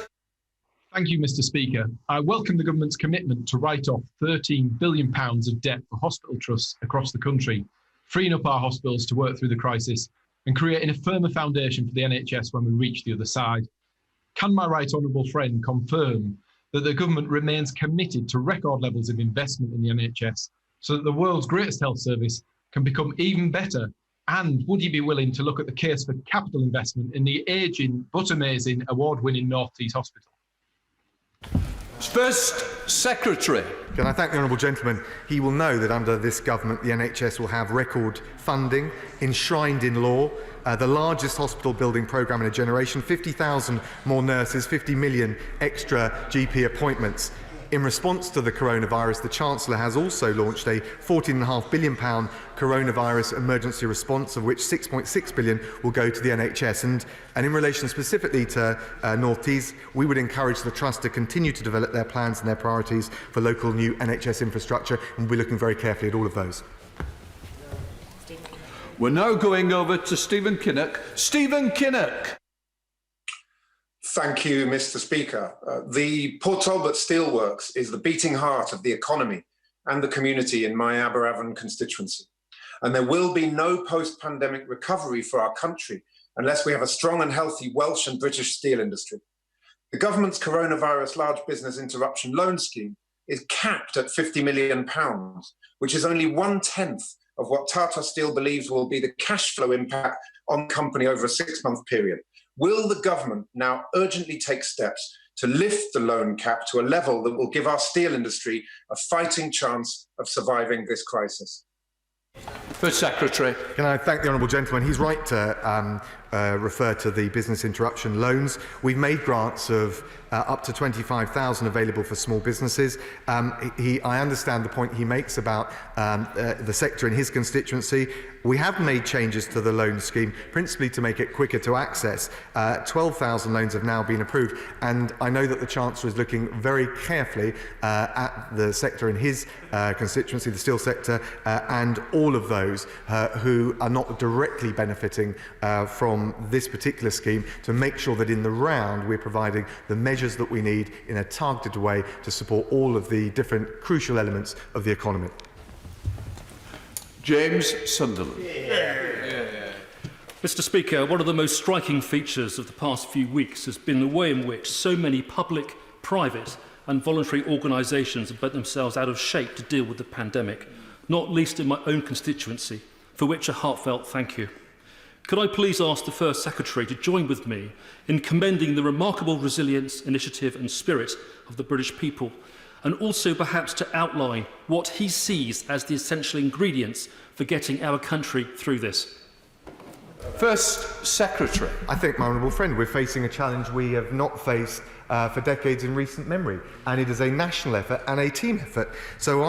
Thank you, Mr. Speaker. I welcome the government's commitment to write off £13 billion of debt for hospital trusts across the country, freeing up our hospitals to work through the crisis and creating a firmer foundation for the NHS when we reach the other side. Can my right honourable friend confirm that the government remains committed to record levels of investment in the NHS so that the world's greatest health service can become even better? And would you be willing to look at the case for capital investment in the ageing but amazing award-winning North East Hospital? First Secretary. Can I thank the honourable gentleman? He will know that under this government, the NHS will have record funding enshrined in law, the largest hospital building programme in a generation, 50,000 more nurses, 50 million extra GP appointments. In response to the coronavirus, the Chancellor has also launched a £14.5 billion coronavirus emergency response, of which £6.6 billion will go to the NHS. And in relation specifically to North East, we would encourage the Trust to continue to develop their plans and their priorities for local new NHS infrastructure, and we're looking very carefully at all of those. We're now going over to Stephen Kinnock. Stephen Kinnock. Thank you, Mr. Speaker. The Port Talbot Steelworks is the beating heart of the economy and the community in my Aberavon constituency. And there will be no post-pandemic recovery for our country unless we have a strong and healthy Welsh and British steel industry. The government's coronavirus large business interruption loan scheme is capped at £50 million, which is only 1/10 of what Tata Steel believes will be the cash flow impact on the company over a 6-month period. Will the government now urgently take steps to lift the loan cap to a level that will give our steel industry a fighting chance of surviving this crisis? First Secretary. Can I thank the honourable gentleman? He's right to refer to the business interruption loans. We've made grants of up to 25,000 available for small businesses. I understand the point he makes about the sector in his constituency. We have made changes to the loan scheme, principally to make it quicker to access. 12,000 loans have now been approved, and I know that the Chancellor is looking very carefully at the sector in his constituency, the steel sector, and all of those who are not directly benefiting from this particular scheme, to make sure that in the round we're providing the measures that we need in a targeted way to support all of the different crucial elements of the economy. James Sunderland. Mr. Speaker, one of the most striking features of the past few weeks has been the way in which so many public, private and voluntary organisations have put themselves out of shape to deal with the pandemic, not least in my own constituency, for which a heartfelt thank you. Could I please ask the First Secretary to join with me in commending the remarkable resilience, initiative and spirit of the British people, and also perhaps to outline what he sees as the essential ingredients for getting our country through this? First Secretary. I think, my honourable friend, we're facing a challenge we have not faced for decades in recent memory, and it is a national effort and a team effort. So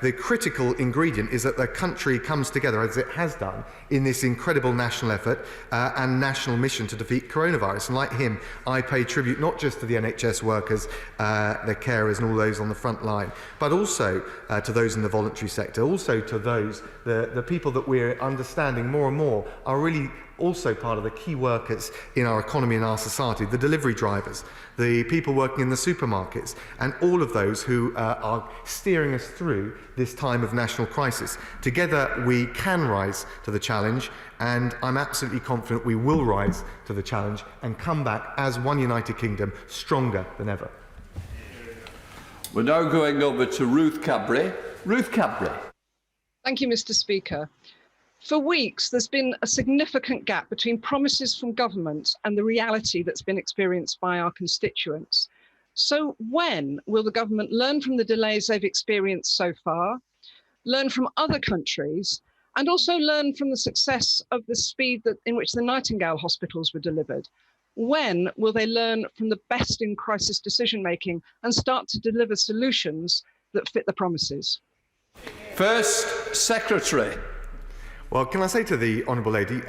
the critical ingredient is that the country comes together, as it has done, in this incredible national effort and national mission to defeat coronavirus. And like him, I pay tribute not just to the NHS workers, their carers and all those on the front line, but also to those in the voluntary sector, also to those, the people that we're understanding more and more are really also part of the key workers in our economy and our society, the delivery drivers, the people working in the supermarkets, and all of those who are steering us through this time of national crisis. Together we can rise to the challenge, and I'm absolutely confident we will rise to the challenge and come back as one United Kingdom, stronger than ever. We're now going over to Ruth Cadbury. Ruth Cadbury. Thank you, Mr. Speaker. For weeks, there's been a significant gap between promises from government and the reality that's been experienced by our constituents. So when will the government learn from the delays they've experienced so far, learn from other countries, and also learn from the success of the speed in which the Nightingale hospitals were delivered? When will they learn from the best in crisis decision-making and start to deliver solutions that fit the promises? First Secretary. Well, can I say to the honourable lady,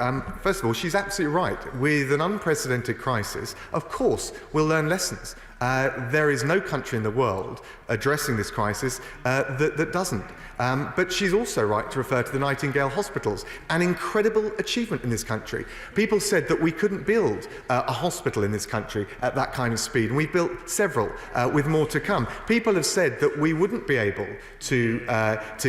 first of all, she's absolutely right. With an unprecedented crisis, of course, we'll learn lessons. There is no country in the world addressing this crisis that doesn't. But she's also right to refer to the Nightingale hospitals, an incredible achievement in this country. People said that we couldn't build a hospital in this country at that kind of speed, and we've built several with more to come. People have said that we wouldn't be able to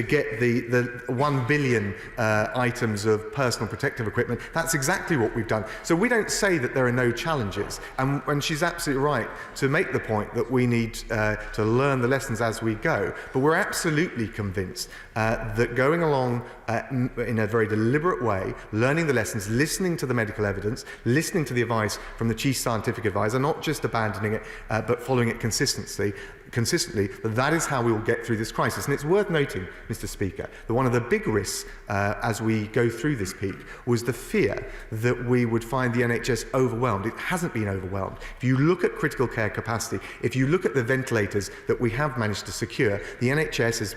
get the 1 billion items of personal protective equipment. That's exactly what we've done. So we don't say that there are no challenges, and she's absolutely right to make the point that we need to learn the lessons as we go. But we're absolutely convinced that going along in a very deliberate way, learning the lessons, listening to the medical evidence, listening to the advice from the chief scientific advisor, not just abandoning it, but following it consistently, that is how we will get through this crisis. And it's worth noting, Mr. Speaker, that one of the big risks as we go through this peak was the fear that we would find the NHS overwhelmed. It hasn't been overwhelmed. If you look at critical care capacity, if you look at the ventilators that we have managed to secure, the NHS has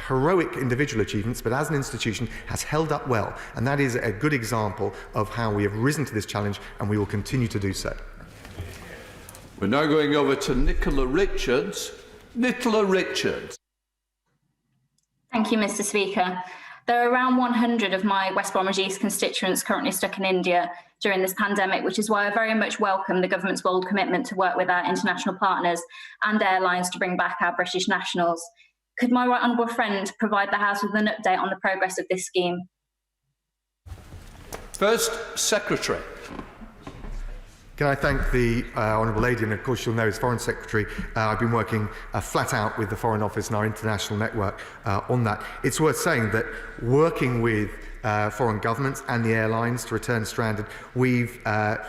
heroic individual achievements, but as an institution has held up well. And that is a good example of how we have risen to this challenge, and we will continue to do so. We're now going over to Nicola Richards. Nicola Richards. Thank you, Mr. Speaker. There are around 100 of my West Bromwich East constituents currently stuck in India during this pandemic, which is why I very much welcome the government's bold commitment to work with our international partners and airlines to bring back our British nationals. Could my right honourable friend provide the House with an update on the progress of this scheme? First Secretary. Can I thank the Honourable Lady, and of course you'll know as Foreign Secretary, I've been working flat out with the Foreign Office and our international network on that. It's worth saying that working with foreign governments and the airlines to return stranded, we've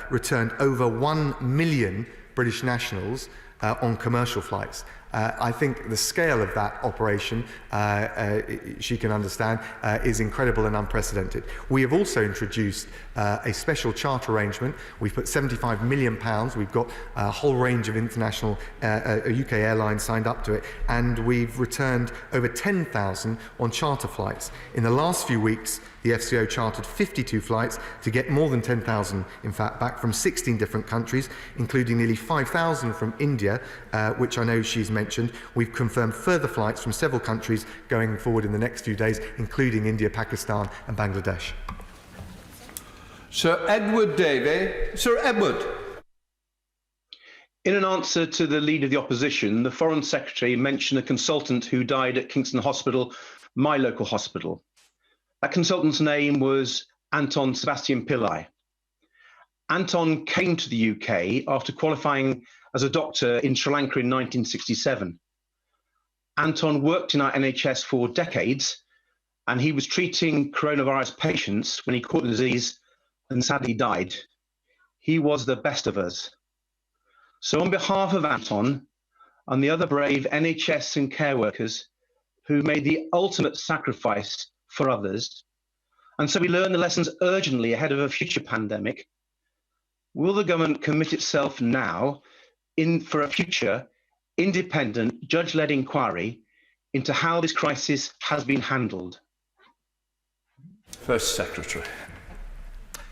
returned over 1 million British nationals on commercial flights. I think the scale of that operation, she can understand, is incredible and unprecedented. We have also introduced a special charter arrangement. We've put £75 million. We've got a whole range of international UK airlines signed up to it, and we've returned over 10,000 on charter flights. In the last few weeks, the FCO chartered 52 flights to get more than 10,000, in fact, back from 16 different countries, including nearly 5,000 from India, which I know she's mentioned. We've confirmed further flights from several countries going forward in the next few days, including India, Pakistan and Bangladesh. Sir Edward Davey. Sir Edward. In an answer to the Leader of the Opposition, the Foreign Secretary mentioned a consultant who died at Kingston Hospital, my local hospital. That consultant's name was Anton Sebastian Pillai. Anton came to the UK after qualifying as a doctor in Sri Lanka in 1967. Anton worked in our NHS for decades, and he was treating coronavirus patients when he caught the disease and sadly died. He was the best of us. So on behalf of Anton and the other brave NHS and care workers who made the ultimate sacrifice for others, and so we learn the lessons urgently ahead of a future pandemic, will the government commit itself now for a future independent judge-led inquiry into how this crisis has been handled? First Secretary.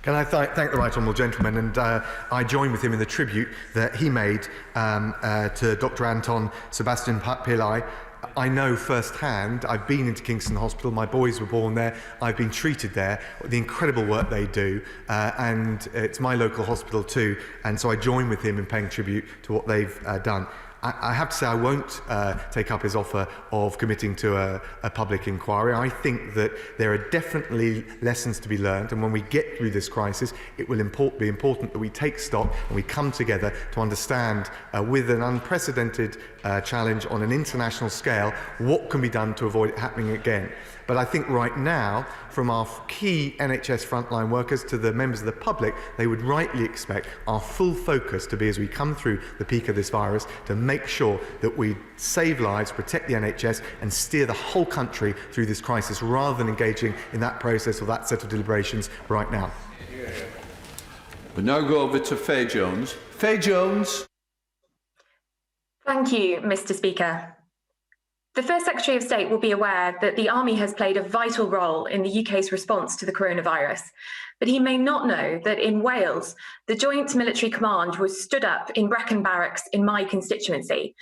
Can I thank the right honourable gentleman, and I join with him in the tribute that he made to Dr. Anton Sebastian Pillai. I know firsthand, I've been into Kingston Hospital, my boys were born there, I've been treated there, the incredible work they do, and it's my local hospital too, and so I join with him in paying tribute to what they've done. I have to say I won't take up his offer of committing to a public inquiry. I think that there are definitely lessons to be learned, and when we get through this crisis, it will be important that we take stock and we come together to understand, with an unprecedented challenge on an international scale, what can be done to avoid it happening again. But I think right now, from our key NHS frontline workers to the members of the public, they would rightly expect our full focus to be, as we come through the peak of this virus, to make sure that we save lives, protect the NHS and steer the whole country through this crisis, rather than engaging in that process or that set of deliberations right now. We now go over to Faye Jones. Faye Jones. Thank you, Mr. Speaker. The First Secretary of State will be aware that the Army has played a vital role in the UK's response to the coronavirus, but he may not know that in Wales, the Joint Military Command was stood up in Brecon Barracks in my constituency.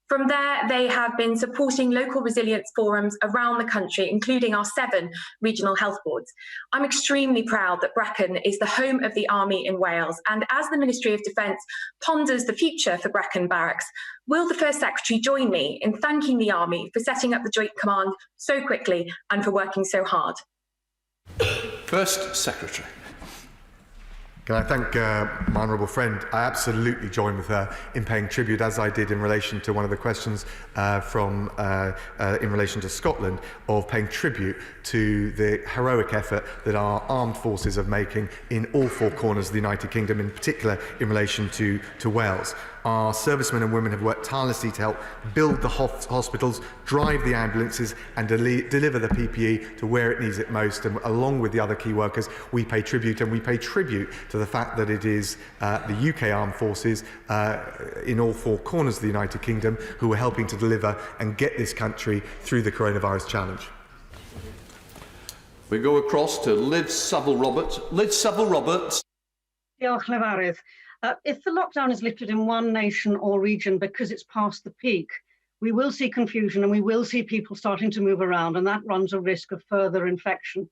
From there, they have been supporting local resilience forums around the country, including our 7 regional health boards. I'm extremely proud that Brecon is the home of the Army in Wales, and as the Ministry of Defence ponders the future for Brecon Barracks, will the First Secretary join me in thanking the Army for setting up the Joint Command so quickly and for working so hard? First Secretary. Can I thank my honourable friend? I absolutely join with her in paying tribute, as I did in relation to one of the questions in relation to Scotland, of paying tribute to the heroic effort that our armed forces are making in all 4 corners of the United Kingdom, in particular in relation to Wales. Our servicemen and women have worked tirelessly to help build the hospitals, drive the ambulances and deliver the PPE to where it needs it most. And along with the other key workers, we pay tribute, and we pay tribute to the fact that it is the UK Armed Forces in all 4 corners of the United Kingdom who are helping to deliver and get this country through the coronavirus challenge. We go across to Liv Saville-Roberts. Liv Saville-Roberts. Diolch, Llefarydd. If the lockdown is lifted in one nation or region because it's past the peak, we will see confusion and we will see people starting to move around, and that runs a risk of further infection.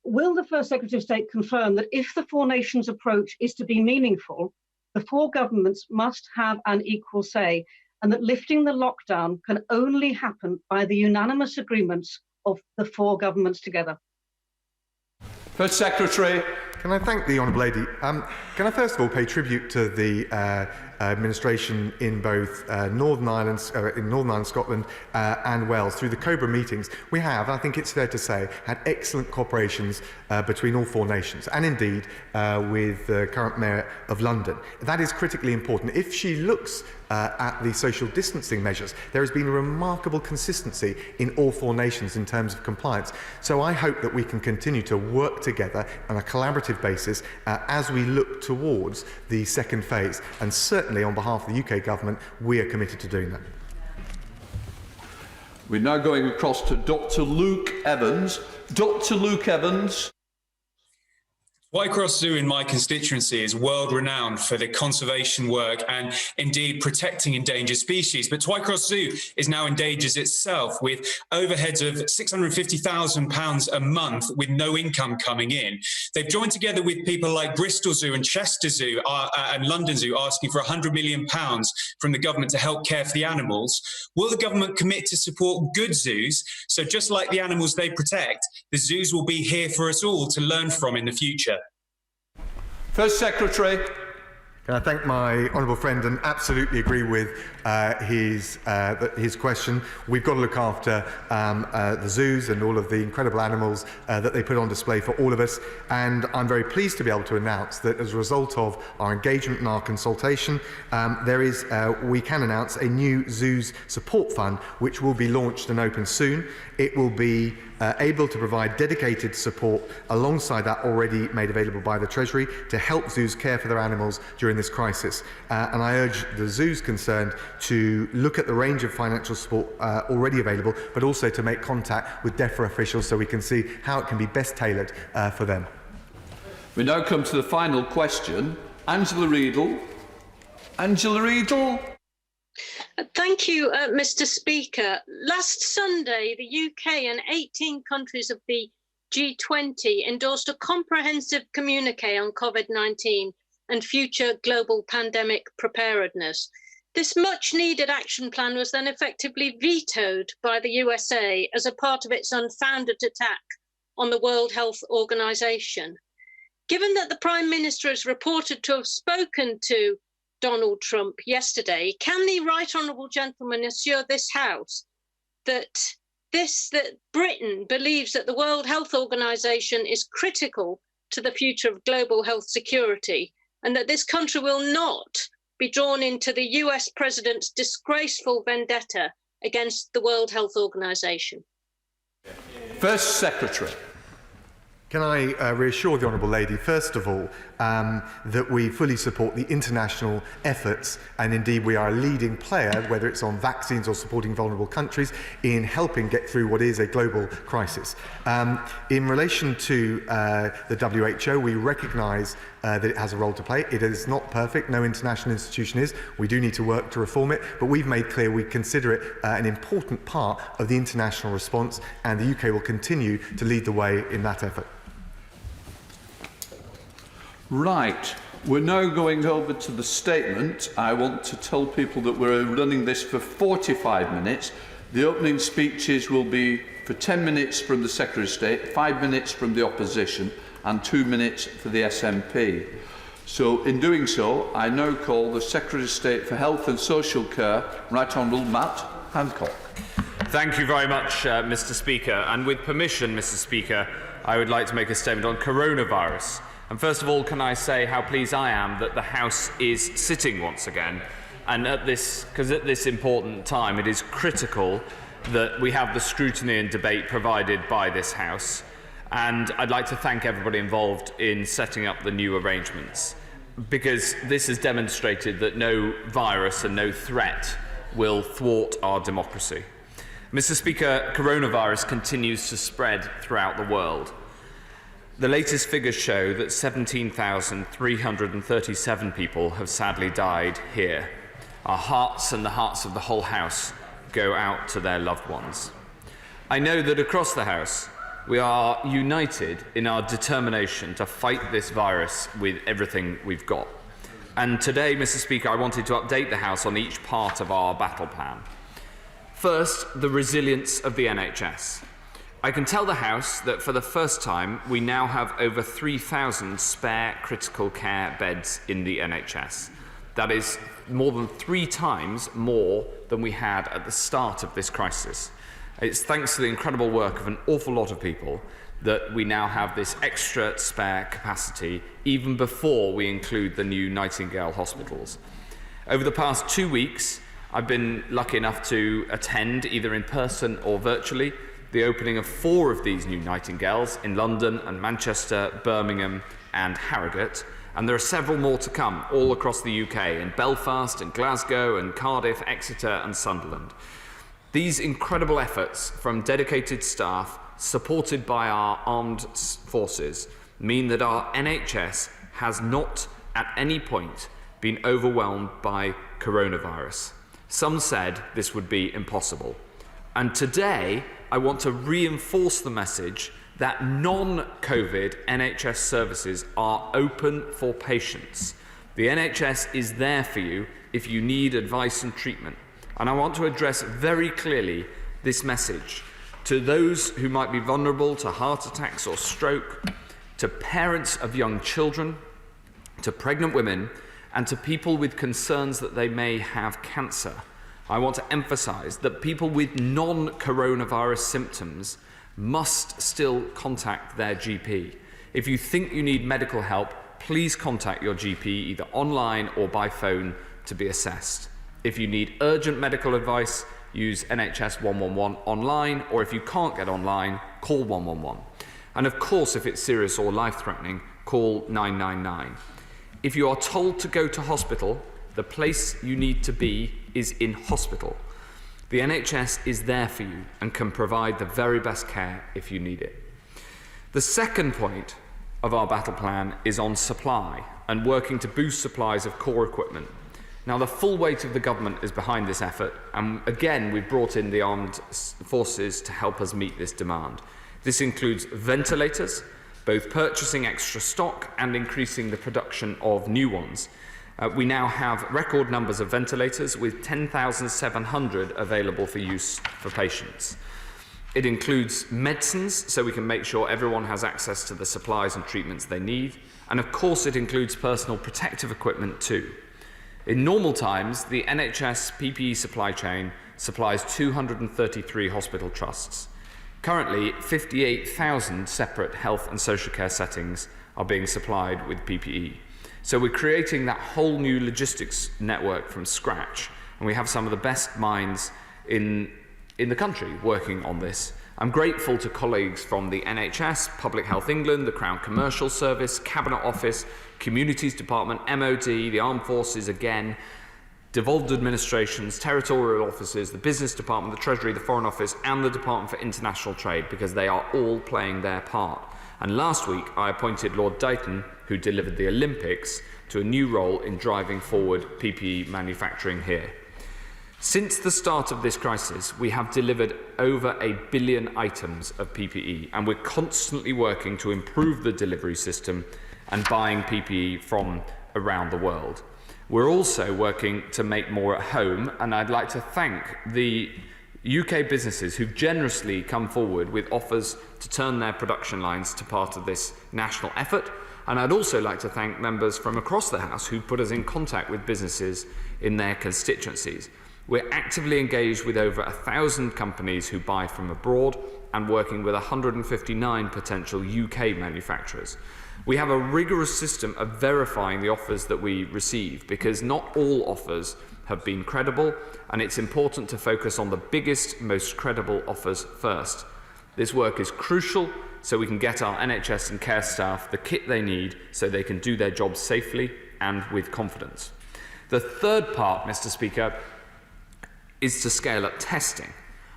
Will the First Secretary of State confirm that if the 4 nations approach is to be meaningful, the 4 governments must have an equal say, and that lifting the lockdown can only happen by the unanimous agreements of the 4 governments together? First Secretary. Can I thank the honourable lady? Can I first of all pay tribute to the administration in both Northern Ireland, Scotland and Wales through the COBRA meetings. We have, I think it's fair to say, had excellent cooperations between all 4 nations, and indeed with the current Mayor of London. That is critically important. If she looks at the social distancing measures, there has been a remarkable consistency in all 4 nations in terms of compliance. So I hope that we can continue to work together on a collaborative basis as we look towards the second phase. And certainly on behalf of the UK government, we are committed to doing that. We're now going across to Dr. Luke Evans. Dr. Luke Evans. Whitecross Zoo in my constituency is world renowned for the conservation work and indeed protecting endangered species. But Whitecross Zoo is now endangered itself with overheads of £650,000 a month with no income coming in. They've joined together with people like Bristol Zoo and Chester Zoo and London Zoo asking for £100 million from the government to help care for the animals. Will the government commit to support good zoos? So just like the animals they protect, the zoos will be here for us all to learn from in the future. First Secretary. Can I thank my honourable friend and absolutely agree with his question. We've got to look after the zoos and all of the incredible animals that they put on display for all of us. And I'm very pleased to be able to announce that as a result of our engagement and our consultation, we can announce a new zoos support fund, which will be launched and open soon. It will be able to provide dedicated support alongside that already made available by the Treasury to help zoos care for their animals during this crisis. And I urge the zoos concerned to look at the range of financial support already available, but also to make contact with DEFRA officials so we can see how it can be best tailored for them. We now come to the final question. Angela Riedel. Angela Riedel. Thank you, Mr. Speaker. Last Sunday, the UK and 18 countries of the G20 endorsed a comprehensive communique on COVID-19 and future global pandemic preparedness. This much-needed action plan was then effectively vetoed by the USA as a part of its unfounded attack on the World Health Organization. Given that the Prime Minister is reported to have spoken to Donald Trump yesterday, can the right honourable gentleman assure this House that Britain believes that the World Health Organization is critical to the future of global health security, and that this country will not be drawn into the US President's disgraceful vendetta against the World Health Organization? First Secretary. Can I reassure the honourable lady, first of all, that we fully support the international efforts, and indeed we are a leading player, whether it's on vaccines or supporting vulnerable countries, in helping get through what is a global crisis. In relation to the WHO, we recognise that it has a role to play. It is not perfect, no international institution is. We do need to work to reform it, but we've made clear we consider it an important part of the international response, and the UK will continue to lead the way in that effort. Right, we're now going over to the statement. I want to tell people that we're running this for 45 minutes. The opening speeches will be for 10 minutes from the Secretary of State, 5 minutes from the Opposition, and 2 minutes for the SNP. So, in doing so, I now call the Secretary of State for Health and Social Care, Right Honourable Matt Hancock. Thank you very much, Mr. Speaker. And with permission, Mr. Speaker, I would like to make a statement on coronavirus. And first of all, can I say how pleased I am that the House is sitting once again. And because at this important time, it is critical that we have the scrutiny and debate provided by this House. And I'd like to thank everybody involved in setting up the new arrangements, because this has demonstrated that no virus and no threat will thwart our democracy. Mr. Speaker, coronavirus continues to spread throughout the world. The latest figures show that 17,337 people have sadly died here. Our hearts and the hearts of the whole House go out to their loved ones. I know that across the House, we are united in our determination to fight this virus with everything we've got. And today, Mr. Speaker, I wanted to update the House on each part of our battle plan. First, the resilience of the NHS. I can tell the House that for the first time, we now have over 3,000 spare critical care beds in the NHS. That is more than 3 times more than we had at the start of this crisis. It's thanks to the incredible work of an awful lot of people that we now have this extra spare capacity, even before we include the new Nightingale hospitals. Over the past 2 weeks, I've been lucky enough to attend, either in person or virtually, the opening of 4 of these new Nightingales in London and Manchester, Birmingham and Harrogate. And there are several more to come all across the UK, in Belfast and Glasgow and Cardiff, Exeter and Sunderland. These incredible efforts from dedicated staff, supported by our armed forces, mean that our NHS has not at any point been overwhelmed by coronavirus. Some said this would be impossible. And today, I want to reinforce the message that non-COVID NHS services are open for patients. The NHS is there for you if you need advice and treatment. And I want to address very clearly this message to those who might be vulnerable to heart attacks or stroke, to parents of young children, to pregnant women, and to people with concerns that they may have cancer. I want to emphasise that people with non-coronavirus symptoms must still contact their GP. If you think you need medical help, please contact your GP either online or by phone to be assessed. If you need urgent medical advice, use NHS 111 online, or if you can't get online, call 111. And of course, if it's serious or life-threatening, call 999. If you are told to go to hospital, the place you need to be is in hospital. The NHS is there for you and can provide the very best care if you need it. The second point of our battle plan is on supply and working to boost supplies of core equipment. Now, the full weight of the government is behind this effort, and again, we've brought in the armed forces to help us meet this demand. This includes ventilators, both purchasing extra stock and increasing the production of new ones. We now have record numbers of ventilators, with 10,700 available for use for patients. It includes medicines, so we can make sure everyone has access to the supplies and treatments they need. And of course, it includes personal protective equipment too. In normal times, the NHS PPE supply chain supplies 233 hospital trusts. Currently, 58,000 separate health and social care settings are being supplied with PPE. So we're creating that whole new logistics network from scratch, and we have some of the best minds in the country working on this. I'm grateful to colleagues from the NHS, Public Health England, the Crown Commercial Service, Cabinet Office, Communities Department, MOD, the Armed Forces again, devolved administrations, territorial offices, the Business Department, the Treasury, the Foreign Office, and the Department for International Trade, because they are all playing their part. And last week, I appointed Lord Dighton, who delivered the Olympics, to a new role in driving forward PPE manufacturing here. Since the start of this crisis, we have delivered over 1 billion items of PPE, and we're constantly working to improve the delivery system and buying PPE from around the world. We're also working to make more at home, and I'd like to thank the UK businesses who've generously come forward with offers to turn their production lines to part of this national effort. And I'd also like to thank members from across the House who put us in contact with businesses in their constituencies. We're actively engaged with over 1,000 companies who buy from abroad and working with 159 potential UK manufacturers. We have a rigorous system of verifying the offers that we receive, because not all offers have been credible, and it's important to focus on the biggest, most credible offers first. This work is crucial so we can get our NHS and care staff the kit they need so they can do their jobs safely and with confidence. The third part, Mr. Speaker, is to scale up testing.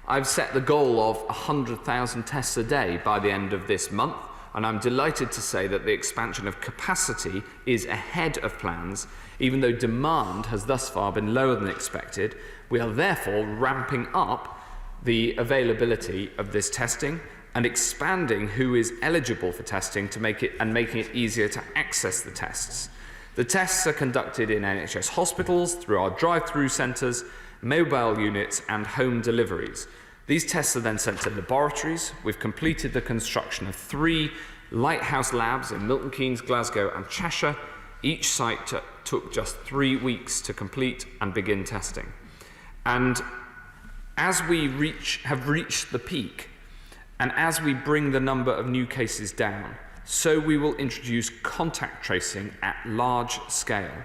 I've set the goal of 100,000 tests a day by the end of this month, and I'm delighted to say that the expansion of capacity is ahead of plans. Even though demand has thus far been lower than expected, we are therefore ramping up the availability of this testing and expanding who is eligible for testing to making it easier to access the tests. The tests are conducted in NHS hospitals, through our drive-through centres, mobile units and home deliveries. These tests are then sent to laboratories. We've completed the construction of 3 lighthouse labs in Milton Keynes, Glasgow and Cheshire. Each site took just 3 weeks to complete and begin testing. And as we have reached the peak, and as we bring the number of new cases down, so we will introduce contact tracing at large scale.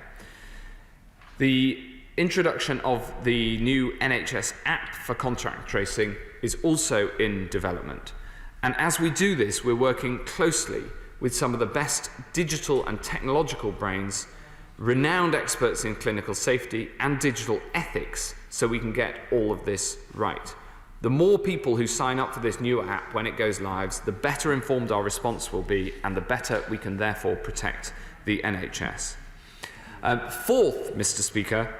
The introduction of the new NHS app for contact tracing is also in development. And as we do this, we're working closely with some of the best digital and technological brains, renowned experts in clinical safety and digital ethics, so we can get all of this right. The more people who sign up for this new app when it goes live, the better informed our response will be, and the better we can therefore protect the NHS. Fourth, Mr. Speaker,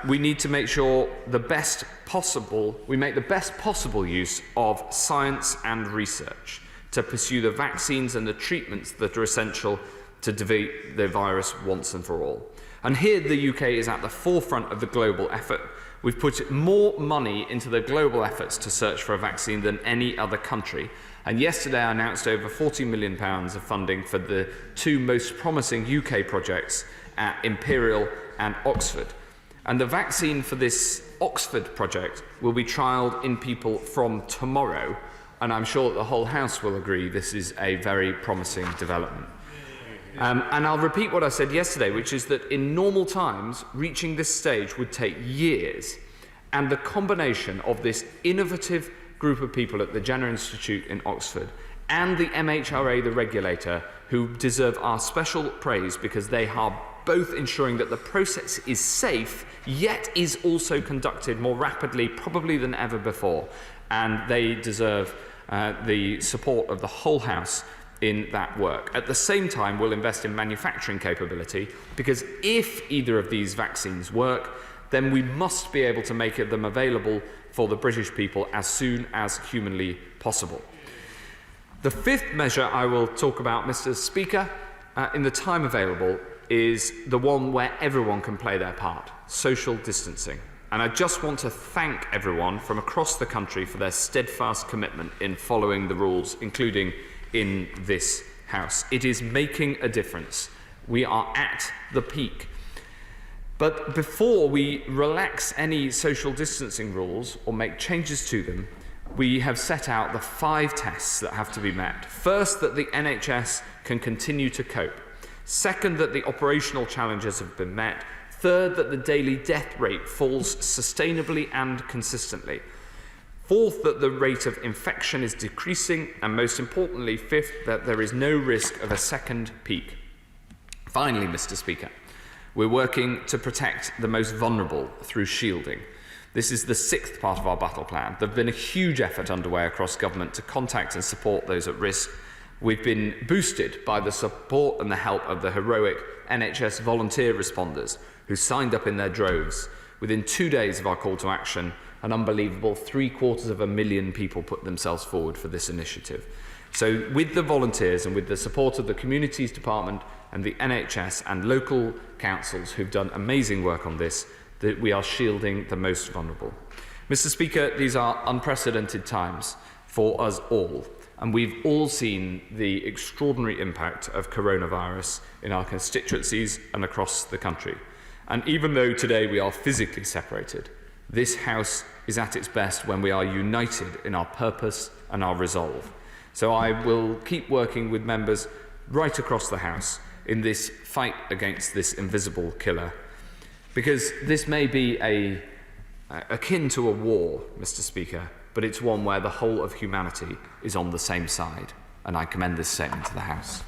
we need to make sure we make the best possible use of science and research to pursue the vaccines and the treatments that are essential to defeat the virus once and for all. And here the UK is at the forefront of the global effort. We've put more money into the global efforts to search for a vaccine than any other country. And yesterday I announced over £40 million of funding for the 2 most promising UK projects at Imperial and Oxford. And the vaccine for this Oxford project will be trialled in people from tomorrow, and I'm sure that the whole House will agree this is a very promising development. And I'll repeat what I said yesterday, which is that in normal times, reaching this stage would take years, and the combination of this innovative group of people at the Jenner Institute in Oxford and the MHRA, the regulator, who deserve our special praise because they are both ensuring that the process is safe, yet is also conducted more rapidly, probably than ever before. And they deserve the support of the whole House in that work. At the same time, we'll invest in manufacturing capability, because if either of these vaccines work, then we must be able to make them available for the British people as soon as humanly possible. The fifth measure I will talk about, Mr. Speaker, in the time available, is the one where everyone can play their part: social distancing. And I just want to thank everyone from across the country for their steadfast commitment in following the rules, including in this House. It is making a difference. We are at the peak. But before we relax any social distancing rules or make changes to them, we have set out the 5 tests that have to be met. First, that the NHS can continue to cope. Second, that the operational challenges have been met. Third, that the daily death rate falls sustainably and consistently. Fourth, that the rate of infection is decreasing. And most importantly, fifth, that there is no risk of a second peak. Finally, Mr. Speaker, we're working to protect the most vulnerable through shielding. This is the sixth part of our battle plan. There have been a huge effort underway across government to contact and support those at risk. We've been boosted by the support and the help of the heroic NHS volunteer responders who signed up in their droves. Within 2 days of our call to action, an unbelievable 750,000 people put themselves forward for this initiative. So with the volunteers and with the support of the Communities Department and the NHS and local councils who've done amazing work on this, that we are shielding the most vulnerable. Mr. Speaker, these are unprecedented times for us all, and we've all seen the extraordinary impact of coronavirus in our constituencies and across the country. And even though today we are physically separated, this House is at its best when we are united in our purpose and our resolve. So I will keep working with members right across the House in this fight against this invisible killer, because this may be akin to a war, Mr. Speaker, but it's one where the whole of humanity is on the same side, and I commend this statement to the House.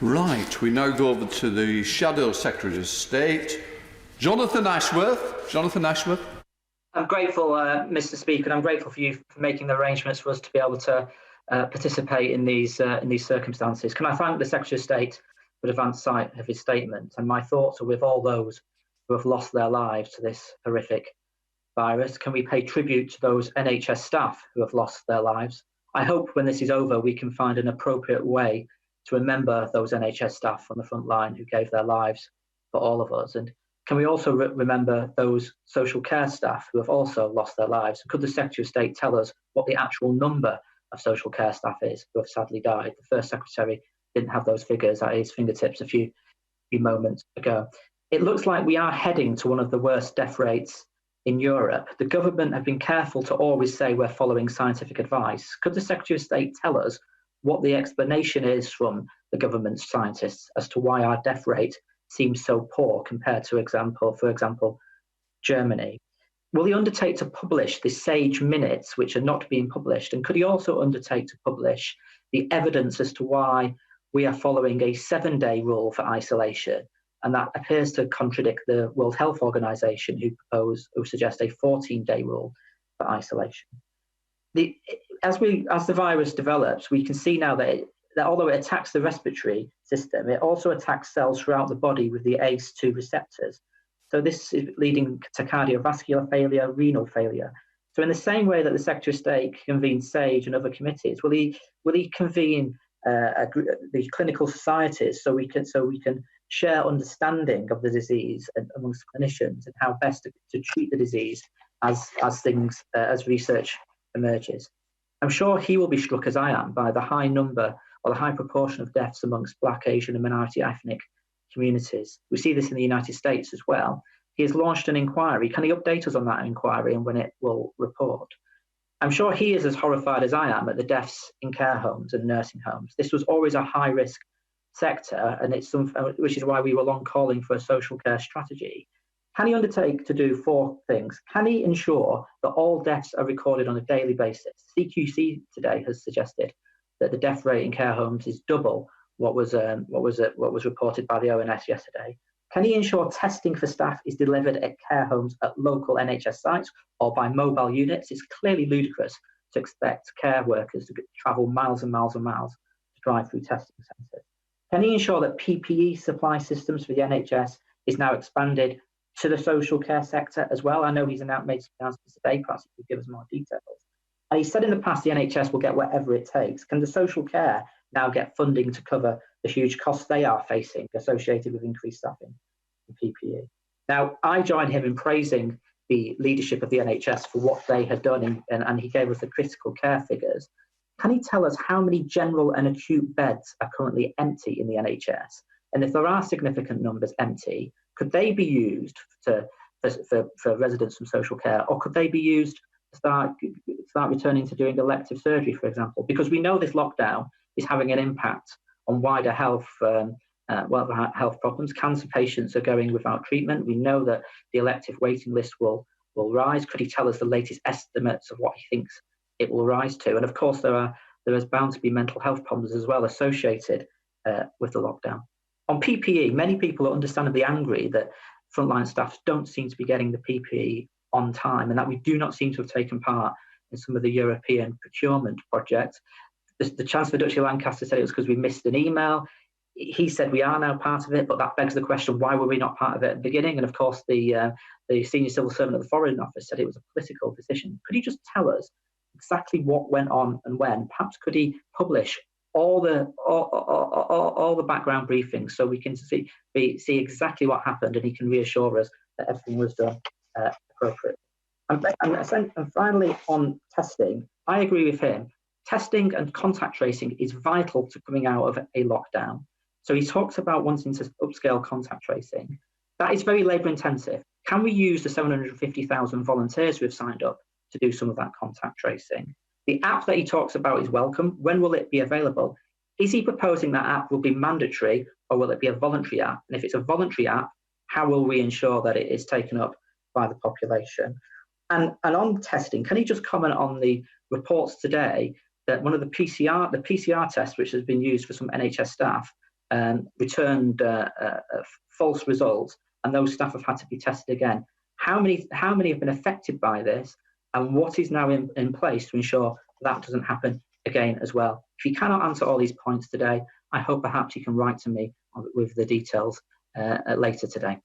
Right, we now go over to the Shadow Secretary of State, Jonathan Ashworth. Jonathan Ashworth. I'm grateful, Mr. Speaker, and I'm grateful for you for making the arrangements for us to be able to participate in these circumstances. Can I thank the Secretary of State for the advanced sight of his statement? And my thoughts are with all those who have lost their lives to this horrific virus. Can we pay tribute to those NHS staff who have lost their lives? I hope when this is over, we can find an appropriate way to remember those NHS staff on the front line who gave their lives for all of us. And can we also remember those social care staff who have also lost their lives? Could the Secretary of State tell us what the actual number of social care staff is who have sadly died? The First Secretary didn't have those figures at his fingertips a few moments ago. It looks like we are heading to one of the worst death rates in Europe. The government have been careful to always say we're following scientific advice. Could the Secretary of State tell us what the explanation is from the government's scientists as to why our death rate seems so poor compared to, for example, Germany? Will he undertake to publish the SAGE minutes, which are not being published? And could he also undertake to publish the evidence as to why we are following a 7-day rule for isolation? And that appears to contradict the World Health Organization, who suggest a 14-day rule for isolation. As the virus develops, we can see now that although it attacks the respiratory system, it also attacks cells throughout the body with the ACE2 receptors. So this is leading to cardiovascular failure, renal failure. So in the same way that the Secretary of State convenes SAGE and other committees, will he convene the clinical societies so we can share understanding of the disease amongst clinicians and how best to treat the disease as research emerges? I'm sure he will be struck, as I am, by the high number or the high proportion of deaths amongst Black, Asian and minority ethnic communities. We see this in the United States as well. He has launched an inquiry. Can he update us on that inquiry and when it will report? I'm sure he is as horrified as I am at the deaths in care homes and nursing homes. This was always a high-risk sector, and which is why we were long calling for a social care strategy. Can he undertake to do 4 things? Can he ensure that all deaths are recorded on a daily basis? CQC today has suggested that the death rate in care homes is double what was reported by the ONS yesterday. Can he ensure testing for staff is delivered at care homes at local NHS sites or by mobile units? It's clearly ludicrous to expect care workers to travel miles and miles and miles to drive through testing centres. Can he ensure that PPE supply systems for the NHS is now expanded to the social care sector as well? I know he's made some announcements today, perhaps he could give us more details. And he said in the past the NHS will get whatever it takes. Can the social care now get funding to cover the huge costs they are facing associated with increased staffing and PPE? Now, I join him in praising the leadership of the NHS for what they had done, and he gave us the critical care figures. Can he tell us how many general and acute beds are currently empty in the NHS? And if there are significant numbers empty, could they be used for residents from social care, or could they be used to start returning to doing elective surgery, for example? Because we know this lockdown is having an impact on wider health problems. Cancer patients are going without treatment. We know that the elective waiting list will will rise? Could he tell us the latest estimates of what he thinks it will rise to? And of course, there is bound to be mental health problems as well associated with the lockdown. On PPE, many people are understandably angry that frontline staff don't seem to be getting the PPE on time and that we do not seem to have taken part in some of the European procurement projects. The Chancellor Duchy of Lancaster said it was because we missed an email. He said we are now part of it, but that begs the question, why were we not part of it at the beginning? And of course, the senior civil servant at the Foreign Office said it was a political decision. Could he just tell us exactly what went on and when? Perhaps could he publish all the background briefings so we can see exactly what happened, and he can reassure us that everything was done appropriately. And finally, on testing, I agree with him. Testing and contact tracing is vital to coming out of a lockdown. So he talks about wanting to upscale contact tracing. That is very labour intensive. Can we use the 750,000 volunteers we've signed up to do some of that contact tracing? The app that he talks about is welcome. When will it be available? Is he proposing that app will be mandatory or will it be a voluntary app? And if it's a voluntary app, how will we ensure that it is taken up by the population? And on testing, can he just comment on the reports today that one of the PCR test, which has been used for some NHS staff, returned false results, and those staff have had to be tested again. How many have been affected by this, and what is now in place to ensure that doesn't happen again as well? If you cannot answer all these points today, I hope perhaps you can write to me with the details later today.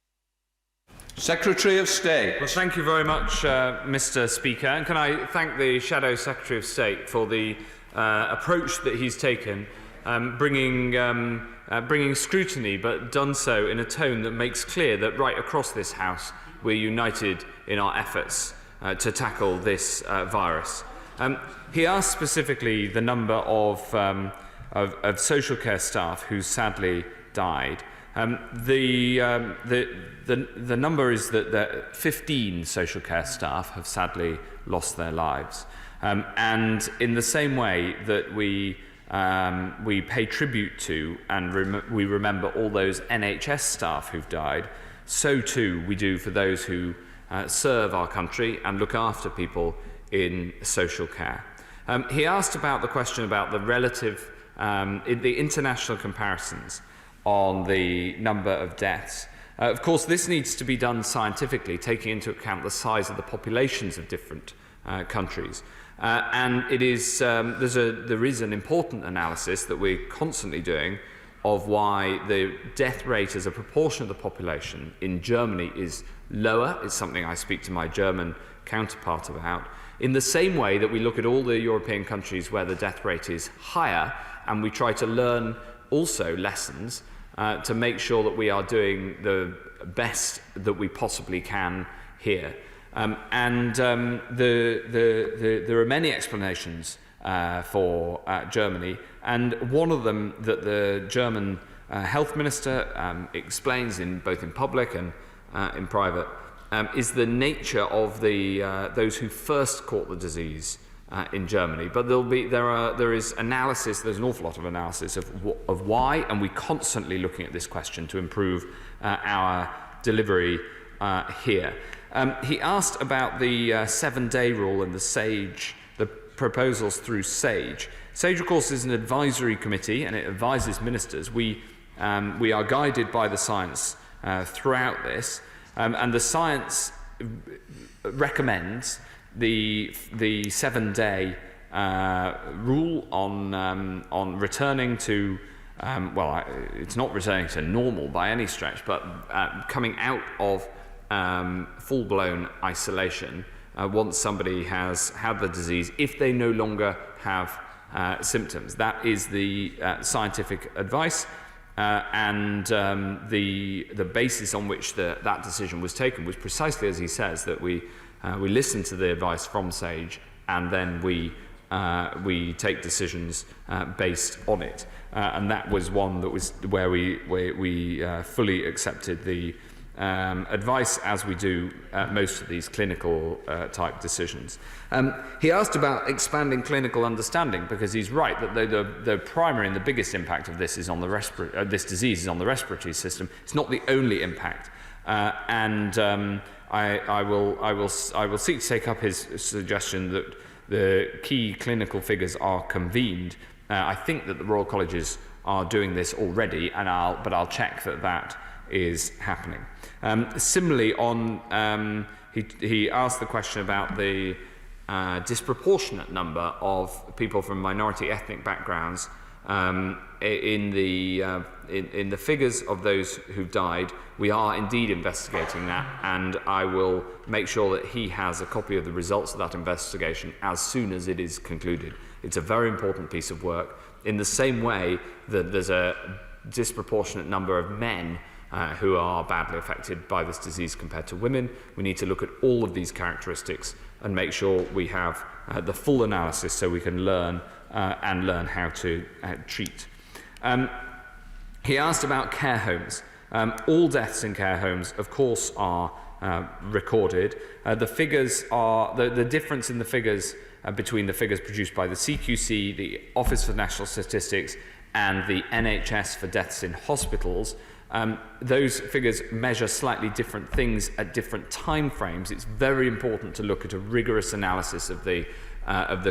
Secretary of State. Well, thank you very much, Mr. Speaker. And can I thank the Shadow Secretary of State for the approach that he's taken, bringing scrutiny, but done so in a tone that makes clear that right across this House we're united in our efforts to tackle this virus. He asked specifically the number of social care staff who sadly died. The number is that 15 social care staff have sadly lost their lives. And in the same way that we pay tribute to and we remember all those NHS staff who've died, so too we do for those who serve our country and look after people in social care. He asked about the question about the relative, the international comparisons on the number of deaths. Of course, this needs to be done scientifically, taking into account the size of the populations of different countries. And it is, there is an important analysis that we're constantly doing of why the death rate as a proportion of the population in Germany is lower. It's something I speak to my German counterpart about. In the same way that we look at all the European countries where the death rate is higher, and we try to learn also lessons to make sure that we are doing the best that we possibly can here. There are many explanations for Germany, and one of them that the German health minister explains both in public and in private is the nature of those who first caught the disease in Germany. But there is analysis. There's an awful lot of analysis of why, and we're constantly looking at this question to improve our delivery here. He asked about the 7-day rule and the proposals through SAGE. SAGE, of course, is an advisory committee, and it advises ministers. We are guided by the science throughout this, and the science recommends the 7-day rule on returning to, it's not returning to normal by any stretch, but coming out of full-blown isolation once somebody has had the disease, if they no longer have symptoms. That is the scientific advice, and the basis on which that decision was taken was precisely as he says, that we listen to the advice from SAGE, and then we take decisions based on it. And that was one that was where we fully accepted the advice, as we do most of these clinical type decisions. He asked about expanding clinical understanding, because he's right that the primary and the biggest impact of this is on this disease is on the respiratory system. It's not the only impact, and I will seek to take up his suggestion that the key clinical figures are convened. I think that the Royal Colleges are doing this already, and I'll check that is happening. Similarly, he asked the question about the disproportionate number of people from minority ethnic backgrounds in the figures of those who've died. We are indeed investigating that, and I will make sure that he has a copy of the results of that investigation as soon as it is concluded. It's a very important piece of work. In the same way that there's a disproportionate number of men who are badly affected by this disease compared to women, we need to look at all of these characteristics and make sure we have the full analysis so we can learn how to treat. He asked about care homes. All deaths in care homes, of course, are recorded. The figures are the difference in the figures between the figures produced by the CQC, the Office for National Statistics, and the NHS for deaths in hospitals. Those figures measure slightly different things at different time frames. It's very important to look at a rigorous analysis of the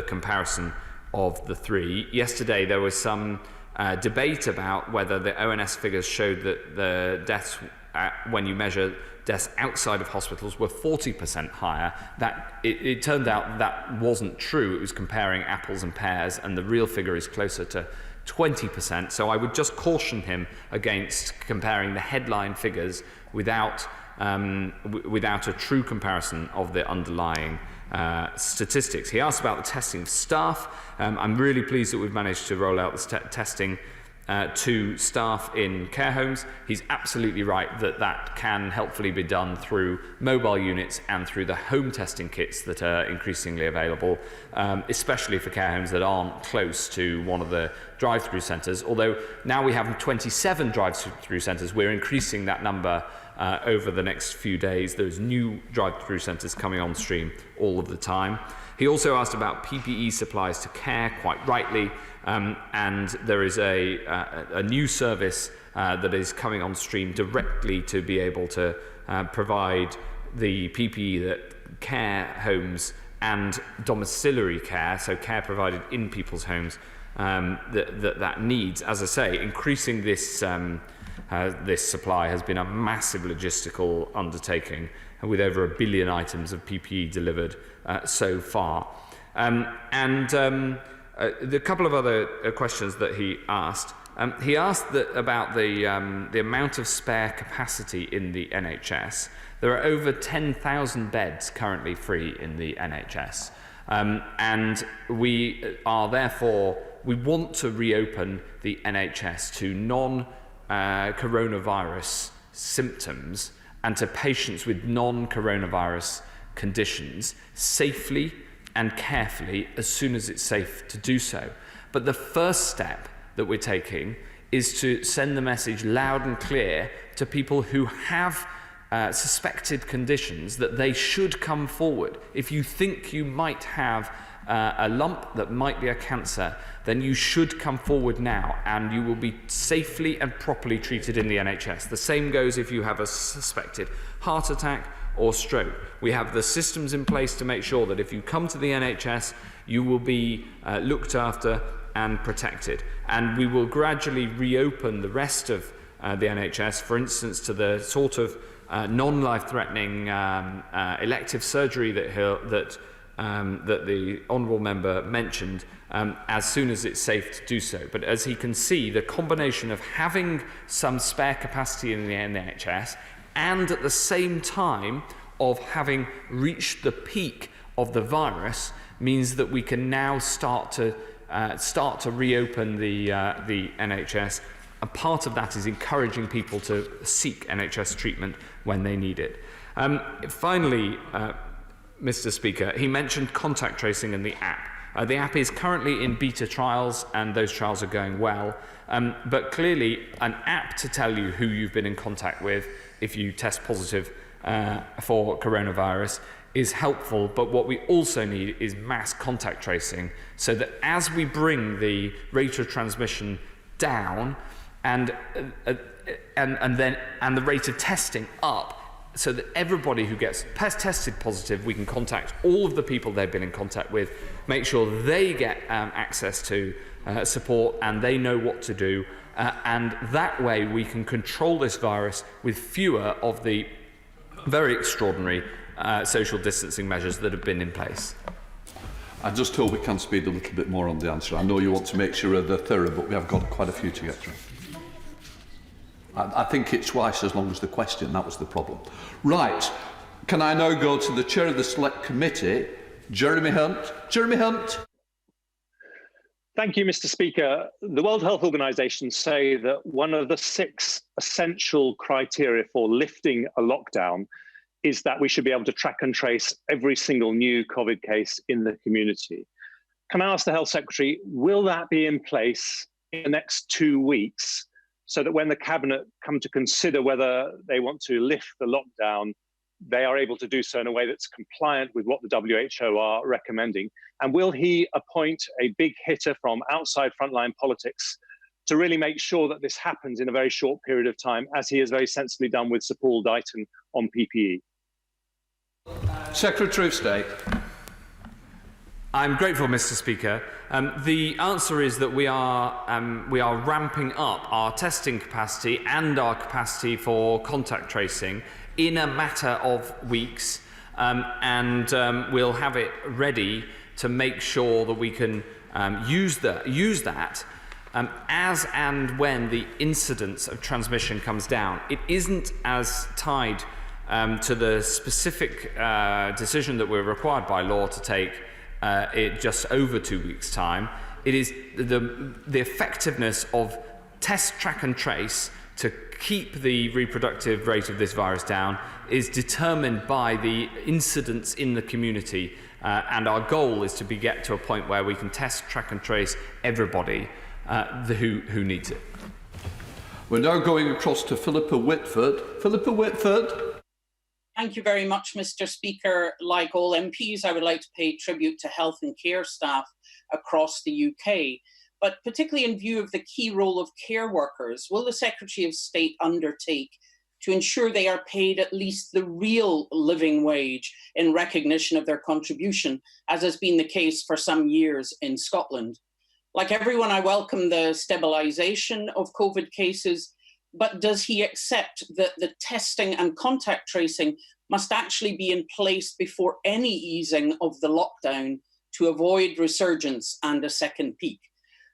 comparison of the three. Yesterday there was some debate about whether the ONS figures showed that the deaths, when you measure deaths outside of hospitals, were 40% higher. It turned out that wasn't true. It was comparing apples and pears, and the real figure is closer to 20%. So I would just caution him against comparing the headline figures without a true comparison of the underlying statistics. He asked about the testing of staff. I'm really pleased that we've managed to roll out this testing to staff in care homes. He's absolutely right that can helpfully be done through mobile units and through the home testing kits that are increasingly available, especially for care homes that aren't close to one of the drive-through centres. Although now we have 27 drive-through centres, we're increasing that number over the next few days. There's new drive-through centres coming on stream all of the time. He also asked about PPE supplies to care, quite rightly, and there is a new service that is coming on stream directly to be able to provide the PPE that care homes and domiciliary care, so care provided in people's homes, that needs. As I say, increasing this supply has been a massive logistical undertaking, with over 1 billion items of PPE delivered so far. The couple of other questions that he asked. He asked about the amount of spare capacity in the NHS. There are over 10,000 beds currently free in the NHS. And we want to reopen the NHS to non-coronavirus symptoms and to patients with non-coronavirus conditions safely and carefully as soon as it's safe to do so. But the first step that we're taking is to send the message loud and clear to people who have suspected conditions that they should come forward. If you think you might have a lump that might be a cancer, then you should come forward now and you will be safely and properly treated in the NHS. The same goes if you have a suspected heart attack or stroke. We have the systems in place to make sure that if you come to the NHS, you will be looked after and protected. And we will gradually reopen the rest of the NHS, for instance, to the sort of non-life-threatening elective surgery that the Honourable Member mentioned, as soon as it's safe to do so. But as he can see, the combination of having some spare capacity in the NHS and at the same time of having reached the peak of the virus means that we can now start to reopen the NHS. And part of that is encouraging people to seek NHS treatment when they need it. Finally, Mr. Speaker, he mentioned contact tracing and the app. The app is currently in beta trials, and those trials are going well. But clearly, an app to tell you who you've been in contact with if you test positive for coronavirus is helpful. But what we also need is mass contact tracing, so that as we bring the rate of transmission down and the rate of testing up, so that everybody who gets tested positive, we can contact all of the people they've been in contact with, make sure they get access to support and they know what to do. And that way we can control this virus with fewer of the very extraordinary social distancing measures that have been in place. I just hope we can speed a little bit more on the answer. I know you want to make sure they're thorough, but we have got quite a few to get through. I think it's twice as long as the question. That was the problem. Right. Can I now go to the chair of the Select Committee, Jeremy Hunt? Jeremy Hunt. Thank you, Mr. Speaker. The World Health Organization say that one of the 6 essential criteria for lifting a lockdown is that we should be able to track and trace every single new COVID case in the community. Can I ask the Health Secretary, will that be in place in the next 2 weeks, so that when the Cabinet come to consider whether they want to lift the lockdown, they are able to do so in a way that's compliant with what the WHO are recommending? And will he appoint a big hitter from outside frontline politics to really make sure that this happens in a very short period of time, as he has very sensibly done with Sir Paul Dighton on PPE? Secretary of State. I'm grateful, Mr. Speaker. The answer is that we are ramping up our testing capacity and our capacity for contact tracing in a matter of weeks, and we'll have it ready to make sure that we can use that as and when the incidence of transmission comes down. It isn't as tied to the specific decision that we're required by law to take it just over 2 weeks' time. It is the effectiveness of test, track and trace to keep the reproductive rate of this virus down is determined by the incidence in the community, and our goal is to get to a point where we can test, track and trace everybody who needs it. We're now going across to Philippa Whitford. Philippa Whitford. Thank you very much, Mr. Speaker. Like all MPs, I would like to pay tribute to health and care staff across the UK, but particularly in view of the key role of care workers, will the Secretary of State undertake to ensure they are paid at least the real living wage in recognition of their contribution, as has been the case for some years in Scotland? Like everyone, I welcome the stabilisation of COVID cases, but does he accept that the testing and contact tracing must actually be in place before any easing of the lockdown to avoid resurgence and a second peak?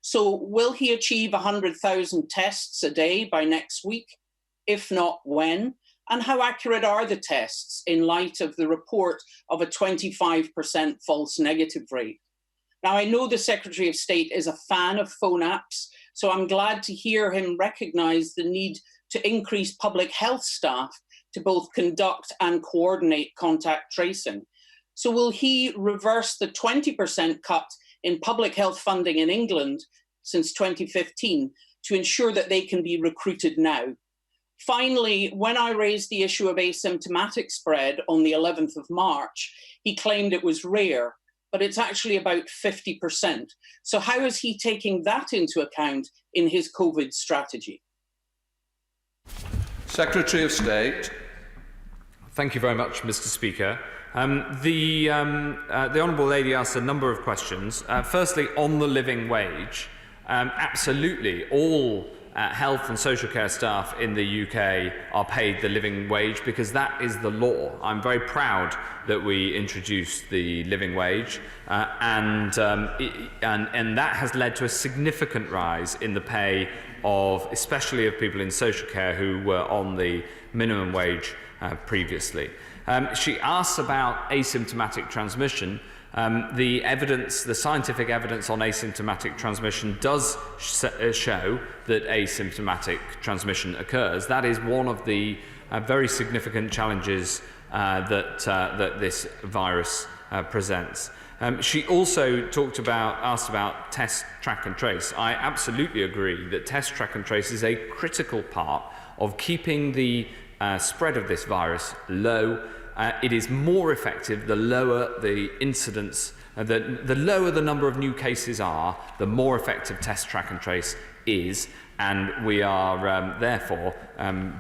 So will he achieve 100,000 tests a day by next week? If not, when? And how accurate are the tests in light of the report of a 25% false negative rate? Now, I know the Secretary of State is a fan of phone apps, so I'm glad to hear him recognise the need to increase public health staff to both conduct and coordinate contact tracing. So will he reverse the 20% cut in public health funding in England since 2015 to ensure that they can be recruited now? Finally, when I raised the issue of asymptomatic spread on the 11th of March, he claimed it was rare, but it's actually about 50%. So how is he taking that into account in his COVID strategy? Secretary of State. Thank you very much, Mr. Speaker. The Honourable Lady asked a number of questions. Firstly, on the living wage, absolutely all health and social care staff in the UK are paid the living wage because that is the law. I'm very proud that we introduced the living wage, and that has led to a significant rise in the pay of, especially of people in social care who were on the minimum wage previously. She asks about asymptomatic transmission. The evidence, the scientific evidence on asymptomatic transmission does show that asymptomatic transmission occurs. That is one of the very significant challenges that this virus presents. She also asked about test, track and trace. I absolutely agree that test, track and trace is a critical part of keeping the spread of this virus low. It is more effective the lower the incidence The lower the number of new cases are, the more effective test, track and trace is, and we are therefore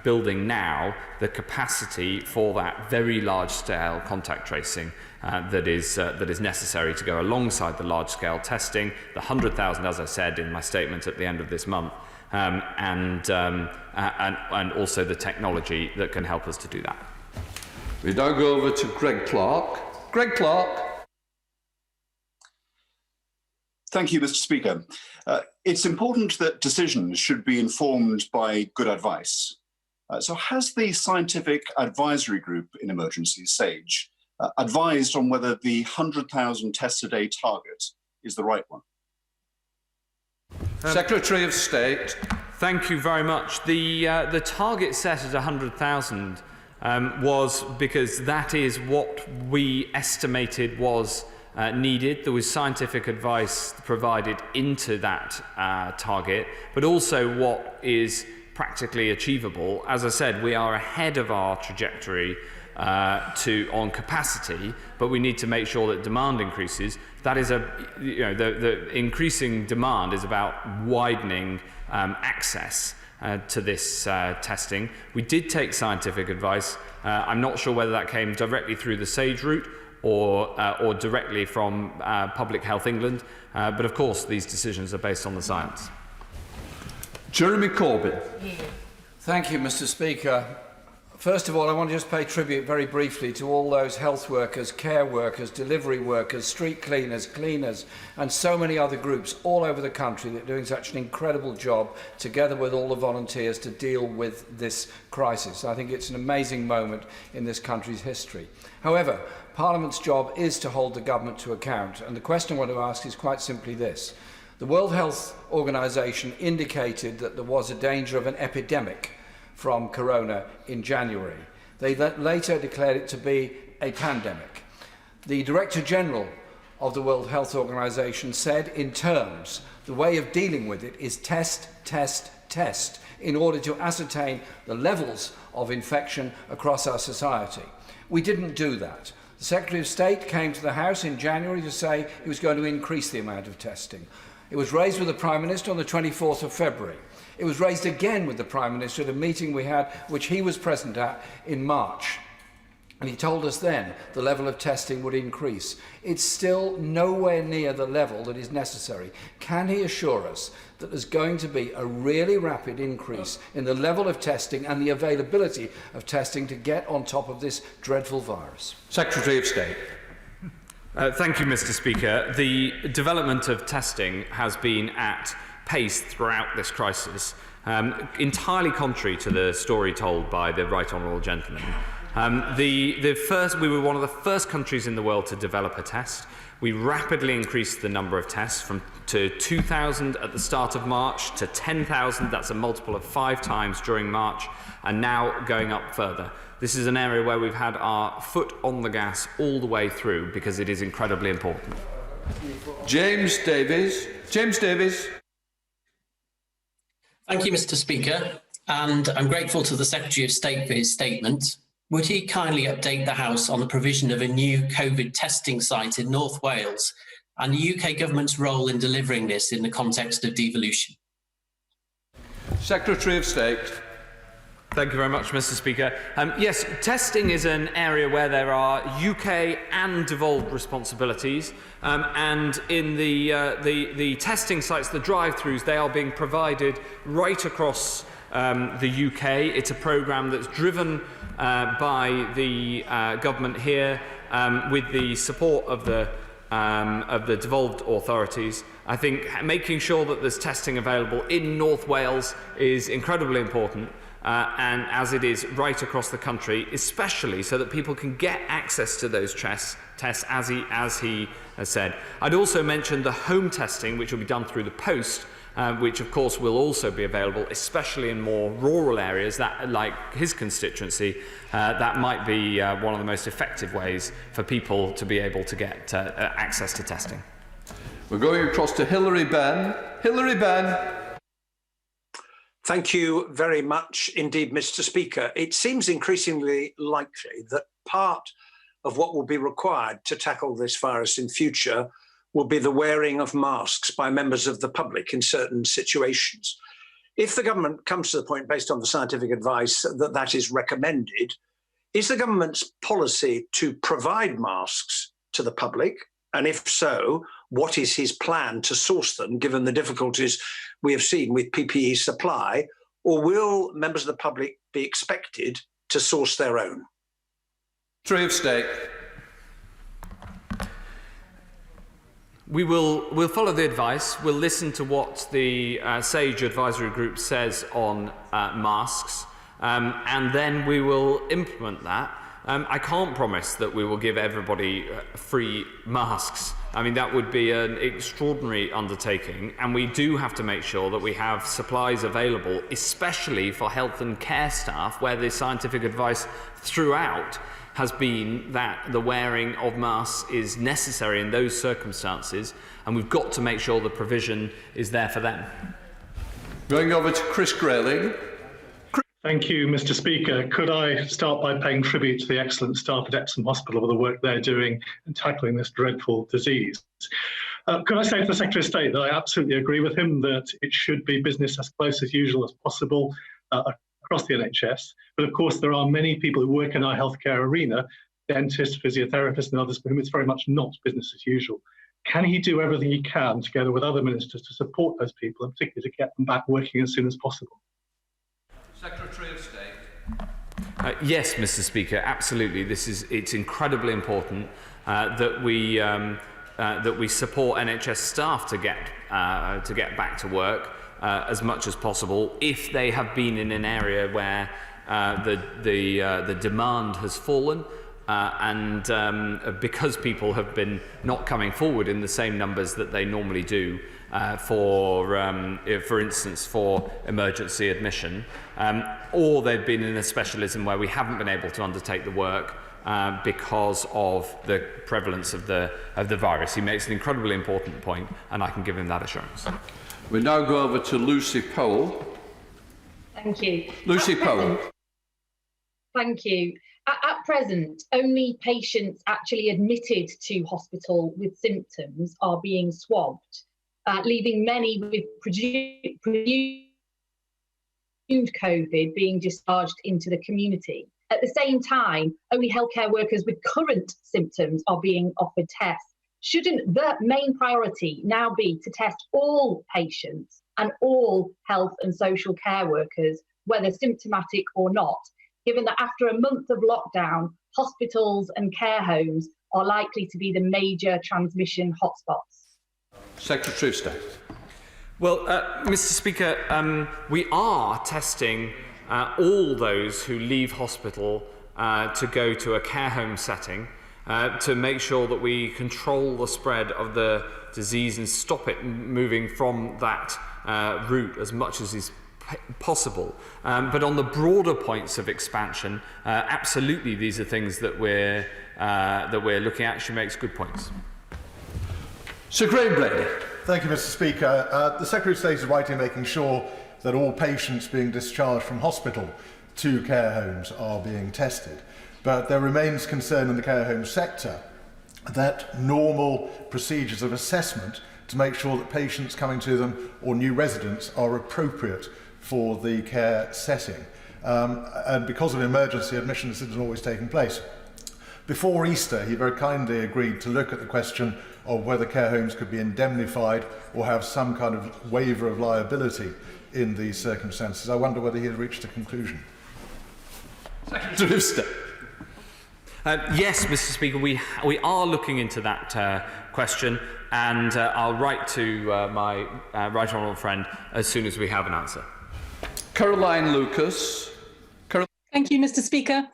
building now the capacity for that very large-scale contact tracing that is necessary to go alongside the large-scale testing, the 100,000, as I said in my statement at the end of this month, and also the technology that can help us to do that. We now go over to Greg Clark. Greg Clark. Thank you, Mr. Speaker. It's important that decisions should be informed by good advice. So has the Scientific Advisory Group in Emergencies, SAGE, advised on whether the 100,000 tests a day target is the right one? Secretary of State. Thank you very much. The target set at 100,000 was because that is what we estimated was needed. There was scientific advice provided into that target, but also what is practically achievable. As I said, we are ahead of our trajectory on capacity, but we need to make sure that demand increases. That is the increasing demand is about widening access to this testing. We did take scientific advice. I'm not sure whether that came directly through the SAGE route or directly from Public Health England, but of course these decisions are based on the science. Jeremy Corbyn. Thank you, Mr. Speaker. First of all, I want to just pay tribute very briefly to all those health workers, care workers, delivery workers, street cleaners, and so many other groups all over the country that are doing such an incredible job together with all the volunteers to deal with this crisis. I think it's an amazing moment in this country's history. However, Parliament's job is to hold the government to account, and the question I want to ask is quite simply this. The World Health Organization indicated that there was a danger of an epidemic from corona in January. They later declared it to be a pandemic. The Director General of the World Health Organization said in terms, the way of dealing with it is test, test, test, in order to ascertain the levels of infection across our society. We didn't do that. The Secretary of State came to the House in January to say he was going to increase the amount of testing. It was raised with the Prime Minister on the 24th of February. It was raised again with the Prime Minister at a meeting we had, which he was present at in March. And he told us then the level of testing would increase. It's still nowhere near the level that is necessary. Can he assure us that there's going to be a really rapid increase in the level of testing and the availability of testing to get on top of this dreadful virus? Secretary of State. Thank you, Mr. Speaker. The development of testing has been at pace throughout this crisis, entirely contrary to the story told by the Right Honourable Gentleman. We were one of the first countries in the world to develop a test. We rapidly increased the number of tests to 2,000 at the start of March to 10,000. That's a multiple of 5 times during March, and now going up further. This is an area where we've had our foot on the gas all the way through because it is incredibly important. James Davies. James Davies. Thank you, Mr. Speaker, and I'm grateful to the Secretary of State for his statement. Would he kindly update the House on the provision of a new COVID testing site in North Wales and the UK government's role in delivering this in the context of devolution? Secretary of State. Thank you very much, Mr. Speaker. Yes, testing is an area where there are UK and devolved responsibilities, and in the testing sites, the drive-throughs, they are being provided right across the UK. It's a programme that's driven by the government here with the support of the devolved authorities. I think making sure that there's testing available in North Wales is incredibly important. And as it is right across the country, especially so that people can get access to those tests as he has said. I'd also mention the home testing, which will be done through the post, which of course will also be available, especially in more rural areas, that, like his constituency, that might be one of the most effective ways for people to be able to get access to testing. We're going across to Hilary Benn. Hilary Benn. Thank you very much indeed, Mr. Speaker. It seems increasingly likely that part of what will be required to tackle this virus in future will be the wearing of masks by members of the public in certain situations. If the government comes to the point, based on the scientific advice, that that is recommended, is the government's policy to provide masks to the public? And if so, what is his plan to source them, given the difficulties we have seen with PPE supply? Or will members of the public be expected to source their own? Secretary of State. We'll follow the advice. We'll listen to what the SAGE advisory group says on masks, and then we will implement that. I can't promise that we will give everybody free masks. I mean, that would be an extraordinary undertaking, and we do have to make sure that we have supplies available, especially for health and care staff, where the scientific advice throughout has been that the wearing of masks is necessary in those circumstances, and we've got to make sure the provision is there for them. Going over to Chris Grayling. Thank you, Mr. Speaker. Could I start by paying tribute to the excellent staff at Epsom Hospital for the work they're doing in tackling this dreadful disease? Could I say to the Secretary of State that I absolutely agree with him that it should be business as close as usual as possible across the NHS. But of course, there are many people who work in our healthcare arena, dentists, physiotherapists and others, for whom it's very much not business as usual. Can he do everything he can, together with other ministers, to support those people, and particularly to get them back working as soon as possible? Secretary of State. Yes, Mr. Speaker, absolutely. It's incredibly important that we support NHS staff to get back to work as much as possible if they have been in an area where the demand has fallen. And because people have been not coming forward in the same numbers that they normally do for instance, for emergency admission, or they've been in a specialism where we haven't been able to undertake the work because of the prevalence of the virus. He makes an incredibly important point, and I can give him that assurance. We now go over to Lucy Powell. Thank you. Lucy Powell. Thank you. At present, only patients actually admitted to hospital with symptoms are being swabbed, leaving many with presumed COVID being discharged into the community. At the same time, only healthcare workers with current symptoms are being offered tests. Shouldn't the main priority now be to test all patients and all health and social care workers, whether symptomatic or not, given that after a month of lockdown, hospitals and care homes are likely to be the major transmission hotspots? Secretary of State. Well, Mr. Speaker, we are testing all those who leave hospital to go to a care home setting to make sure that we control the spread of the disease and stop it moving from that route as much as is possible. But on the broader points of expansion, absolutely these are things that we're looking at. She makes good points. Sir Graham Brady. Thank you, Mr. Speaker. The Secretary of State is right in making sure that all patients being discharged from hospital to care homes are being tested. But there remains concern in the care home sector that normal procedures of assessment to make sure that patients coming to them or new residents are appropriate for the care setting. And because of emergency admission, this isn't always taking place. Before Easter, he very kindly agreed to look at the question of whether care homes could be indemnified or have some kind of waiver of liability in these circumstances. I wonder whether he has reached a conclusion. Secretary of State. Yes, Mr. Speaker, we are looking into that question, and I'll write to my right honourable friend as soon as we have an answer. Caroline Lucas. Thank you, Mr. Speaker.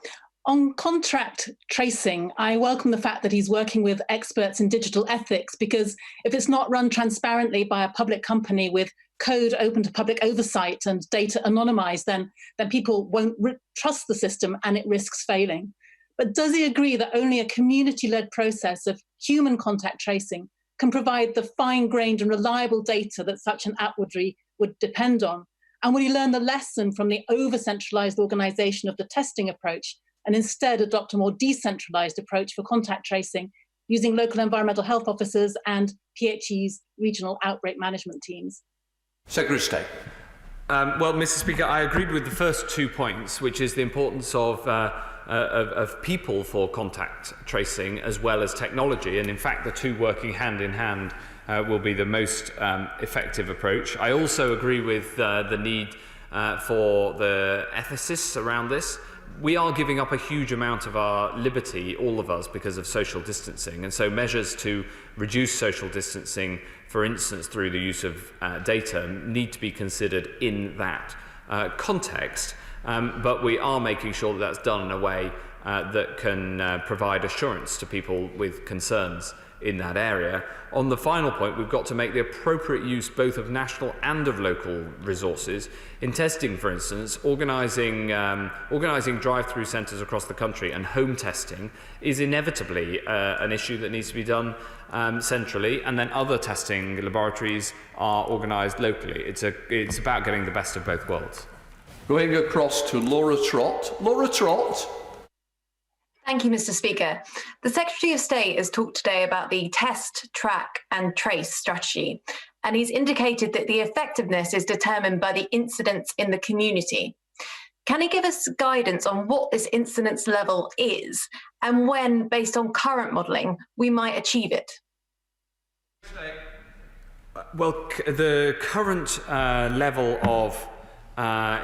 On contract tracing, I welcome the fact that he's working with experts in digital ethics, because if it's not run transparently by a public company with code open to public oversight and data anonymised, then people won't trust the system and it risks failing. But does he agree that only a community-led process of human contact tracing can provide the fine-grained and reliable data that such an app would depend on? And will he learn the lesson from the over-centralised organisation of the testing approach and instead adopt a more decentralised approach for contact tracing using local environmental health officers and PHE's regional outbreak management teams? Secretary of State. Well, Mr. Speaker, I agreed with the first 2 points, which is the importance of people for contact tracing as well as technology. And in fact, the two working hand in hand will be the most effective approach. I also agree with the need for the ethicists around this. We are giving up a huge amount of our liberty, all of us, because of social distancing. And so measures to reduce social distancing, for instance, through the use of data, need to be considered in that context. But we are making sure that that's done in a way that can provide assurance to people with concerns in that area. On the final point, we've got to make the appropriate use both of national and of local resources. In testing, for instance, organising drive-through centres across the country and home testing is inevitably an issue that needs to be done centrally, and then other testing laboratories are organised locally. It's about getting the best of both worlds. Going across to Laura Trott. Laura Trott. Thank you, Mr. Speaker. The Secretary of State has talked today about the test, track and trace strategy, and he's indicated that the effectiveness is determined by the incidence in the community. Can he give us guidance on what this incidence level is and when, based on current modelling, we might achieve it? Well, the current level of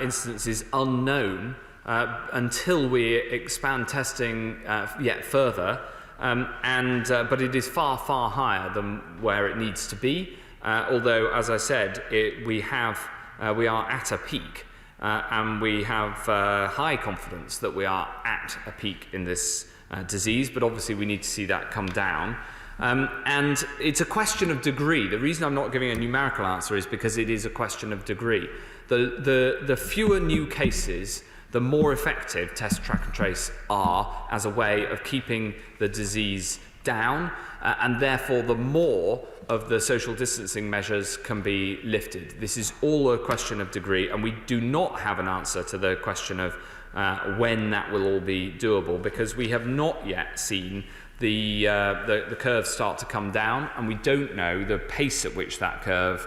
incidence is unknown until we expand testing yet further, but it is far, far higher than where it needs to be. Although, as I said, we are at a peak, and we have high confidence that we are at a peak in this disease. But obviously, we need to see that come down. And it's a question of degree. The reason I'm not giving a numerical answer is because it is a question of degree. The fewer new cases, the more effective test, track and trace are as a way of keeping the disease down, and therefore the more of the social distancing measures can be lifted. This is all a question of degree, and we do not have an answer to the question of when that will all be doable, because we have not yet seen the curve start to come down, and we don't know the pace at which that curve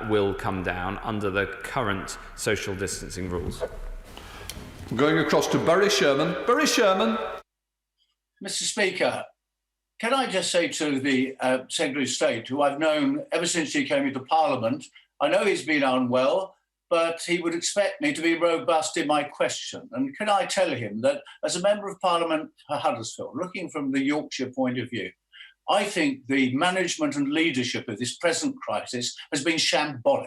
will come down under the current social distancing rules. Going across to Barry Sherman. Barry Sherman. Mr. Speaker, can I just say to the Secretary of State, who I've known ever since he came into Parliament, I know he's been unwell, but he would expect me to be robust in my question. And can I tell him that as a Member of Parliament for Huddersfield, looking from the Yorkshire point of view, I think the management and leadership of this present crisis has been shambolic.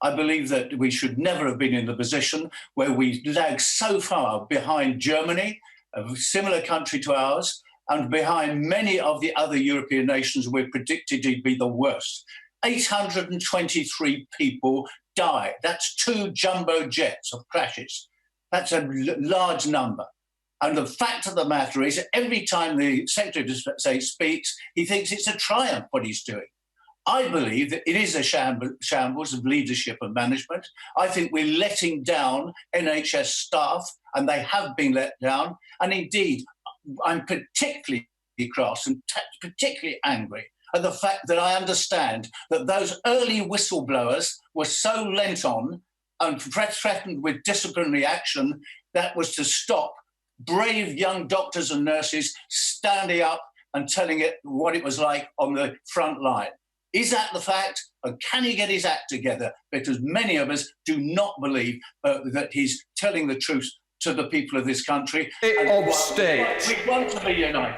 I believe that we should never have been in the position where we lag so far behind Germany, a similar country to ours, and behind many of the other European nations we're predicted to be the worst. 823 people died. That's 2 jumbo jets of crashes. That's a large number. And the fact of the matter is, every time the Secretary of State speaks, he thinks it's a triumph what he's doing. I believe that it is a shambles of leadership and management. I think we're letting down NHS staff, and they have been let down. And indeed, I'm particularly cross and particularly angry at the fact that I understand that those early whistleblowers were so lent on and threatened with disciplinary action that was to stop brave young doctors and nurses standing up and telling it what it was like on the front line. Is that the fact? And can he get his act together? Because many of us do not believe that he's telling the truth to the people of this country. Of State. We want to be united.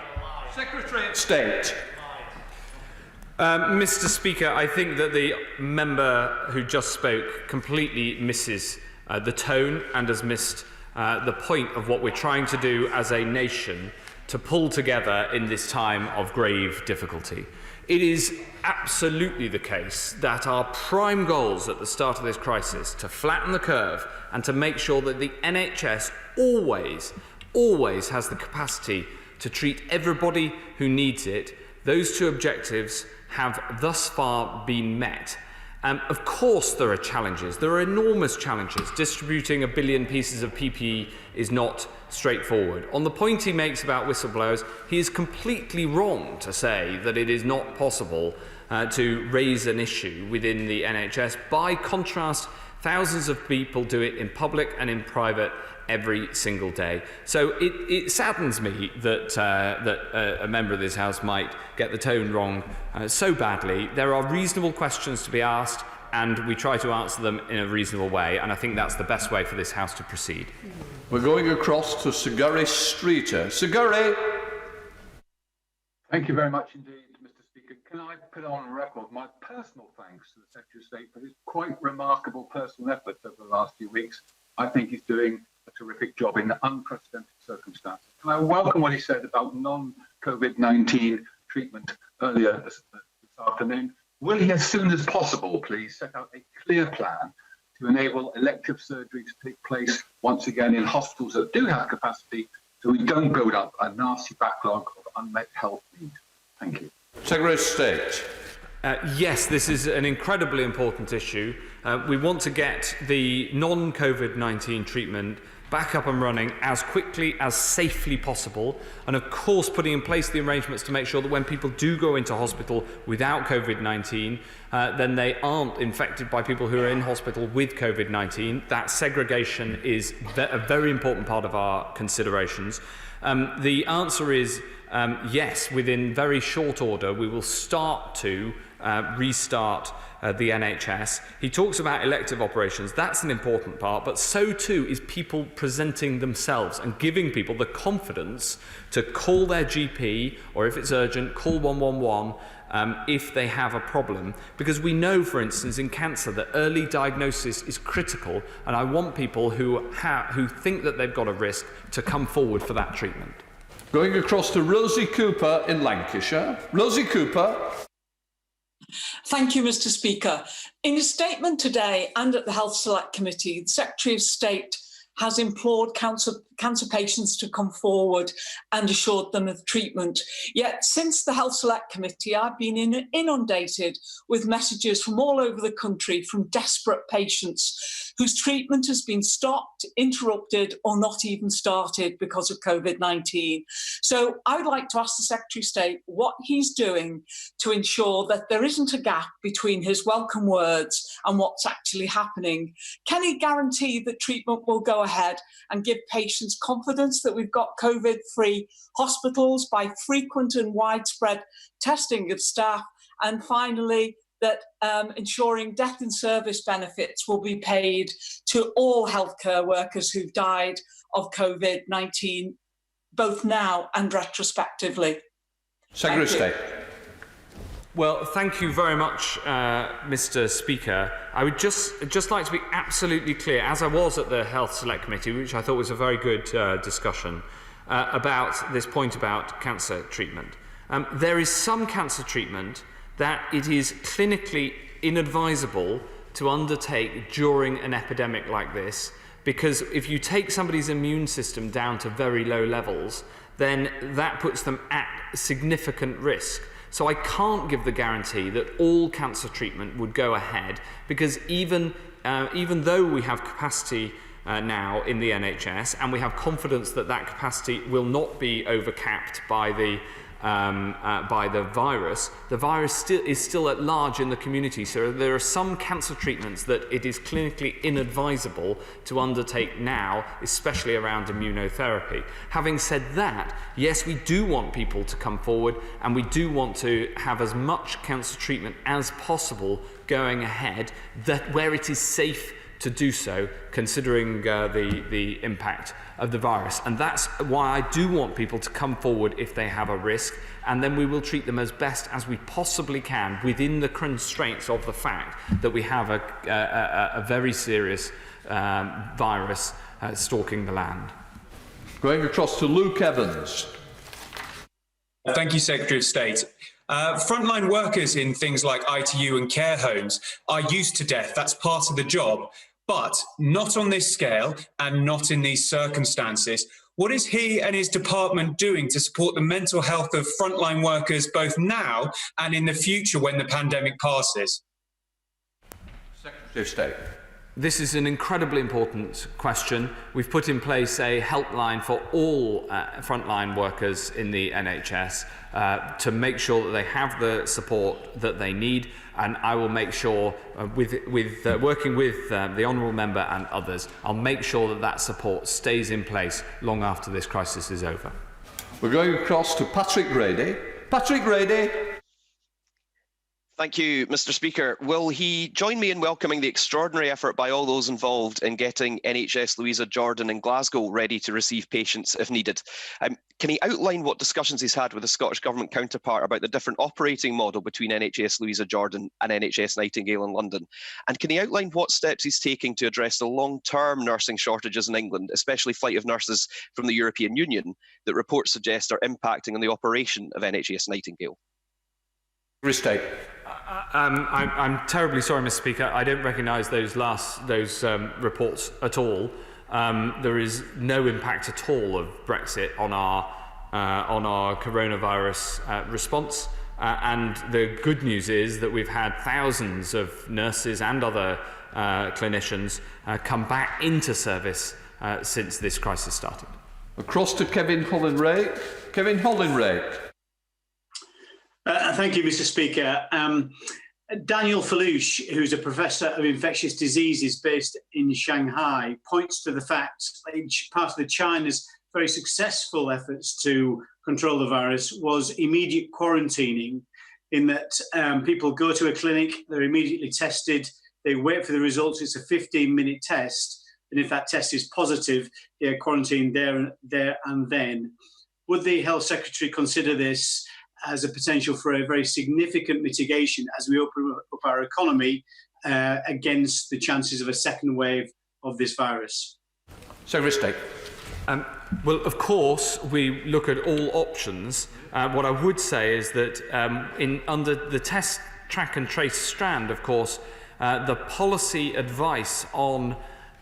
Secretary of State. Mr. Speaker, I think that the member who just spoke completely misses the tone and has missed the point of what we're trying to do as a nation to pull together in this time of grave difficulty. It is absolutely the case that our prime goals at the start of this crisis, to flatten the curve and to make sure that the NHS always has the capacity to treat everybody who needs it, those 2 objectives have thus far been met. Of course there are challenges. There are enormous challenges. Distributing 1 billion pieces of PPE is not straightforward. On the point he makes about whistleblowers, he is completely wrong to say that it is not possible to raise an issue within the NHS. By contrast, thousands of people do it in public and in private every single day. So it saddens me that a member of this House might get the tone wrong so badly. There are reasonable questions to be asked, and we try to answer them in a reasonable way, and I think that's the best way for this House to proceed. We're going across to Sigurri Streeter. Sigurri! Thank you very much indeed, Mr. Speaker. Can I put on record my personal thanks to the Secretary of State for his quite remarkable personal efforts over the last few weeks. I think he's doing a terrific job in unprecedented circumstances. And I welcome what he said about non-COVID-19 treatment earlier this afternoon. Will he, as soon as possible, please set out a clear plan to enable elective surgery to take place once again in hospitals that do have capacity, so we don't build up a nasty backlog of unmet health needs? Thank you. Secretary of State. Yes, this is an incredibly important issue. We want to get the non-COVID-19 treatment back up and running as quickly, as safely possible, and of course putting in place the arrangements to make sure that when people do go into hospital without COVID-19, then they aren't infected by people who are in hospital with COVID-19. That segregation is a very important part of our considerations. The answer is yes, within very short order, we will start to restart the NHS. He talks about elective operations. That's an important part, but so too is people presenting themselves and giving people the confidence to call their GP, or if it's urgent, call 111 if they have a problem. Because we know, for instance, in cancer that early diagnosis is critical, and I want people who think that they've got a risk to come forward for that treatment. Going across to Rosie Cooper in Lancashire. Rosie Cooper. Thank you, Mr. Speaker. In a statement today and at the Health Select Committee, the Secretary of State has implored cancer patients to come forward and assured them of treatment. Yet since the Health Select Committee, I've been inundated with messages from all over the country from desperate patients whose treatment has been stopped, interrupted, or not even started because of COVID-19. So I would like to ask the Secretary of State what he's doing to ensure that there isn't a gap between his welcome words and what's actually happening. Can he guarantee that treatment will go ahead and give patients confidence that we've got COVID-free hospitals by frequent and widespread testing of staff? And finally, that ensuring death in service benefits will be paid to all healthcare workers who've died of COVID-19, both now and retrospectively. Secretary of State. Well, thank you very much, Mr. Speaker. I would just like to be absolutely clear, as I was at the Health Select Committee, which I thought was a very good discussion, about this point about cancer treatment. There is some cancer treatment that it is clinically inadvisable to undertake during an epidemic like this, because if you take somebody's immune system down to very low levels, then that puts them at significant risk. So I can't give the guarantee that all cancer treatment would go ahead, because even though we have capacity now in the NHS, and we have confidence that that capacity will not be overcapped by the virus, the virus is still at large in the community. So there are some cancer treatments that it is clinically inadvisable to undertake now, especially around immunotherapy. Having said that, yes, we do want people to come forward, and we do want to have as much cancer treatment as possible going ahead, that where it is safe to do so, considering the impact of the virus. And that's why I do want people to come forward if they have a risk, and then we will treat them as best as we possibly can within the constraints of the fact that we have a very serious virus stalking the land. Going across to Luke Evans. Thank you, Secretary of State. Frontline workers in things like ITU and care homes are used to death. That's part of the job, but not on this scale and not in these circumstances. What is he and his department doing to support the mental health of frontline workers both now and in the future when the pandemic passes? Secretary of State. This is an incredibly important question. We've put in place a helpline for all frontline workers in the NHS to make sure that they have the support that they need, and I will make sure, working with the Honourable Member and others, I'll make sure that that support stays in place long after this crisis is over. We're going across to Patrick Grady. Patrick Grady. Thank you, Mr. Speaker. Will he join me in welcoming the extraordinary effort by all those involved in getting NHS Louisa Jordan in Glasgow ready to receive patients if needed? Can he outline what discussions he's had with the Scottish Government counterpart about the different operating model between NHS Louisa Jordan and NHS Nightingale in London? And can he outline what steps he's taking to address the long-term nursing shortages in England, especially flight of nurses from the European Union, that reports suggest are impacting on the operation of NHS Nightingale? Restate. I'm terribly sorry, Mr. Speaker. I don't recognise those reports at all. There is no impact at all of Brexit on our coronavirus response. And the good news is that we've had thousands of nurses and other clinicians come back into service since this crisis started. Across to Kevin Hollinray. Kevin Hollinray. Thank you, Mr. Speaker. Daniel Falouche, who's a professor of infectious diseases based in Shanghai, points to the fact that part of China's very successful efforts to control the virus was immediate quarantining, in that people go to a clinic, they're immediately tested, they wait for the results, it's a 15-minute test, and if that test is positive, they're quarantined there and then. Would the Health Secretary consider this as a potential for a very significant mitigation as we open up our economy against the chances of a second wave of this virus? Secretary of State. Well, of course, we look at all options. What I would say is that under the test, track and trace strand, of course, the policy advice on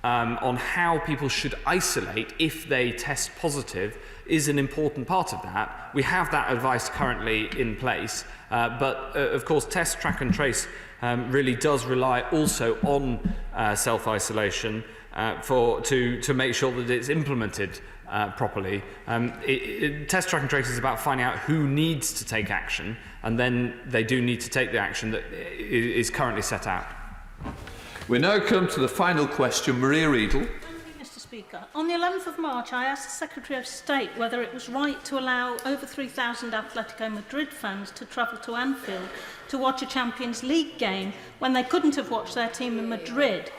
how people should isolate if they test positive is an important part of that. We have that advice currently in place, but of course test, track and trace really does rely also on self-isolation to make sure that it's implemented properly. Test, track and trace is about finding out who needs to take action, and then they do need to take the action that is currently set out. We now come to the final question. Maria Riedel. Mr. Speaker, on the 11th of March, I asked the Secretary of State whether it was right to allow over 3,000 Atletico Madrid fans to travel to Anfield to watch a Champions League game when they couldn't have watched their team in Madrid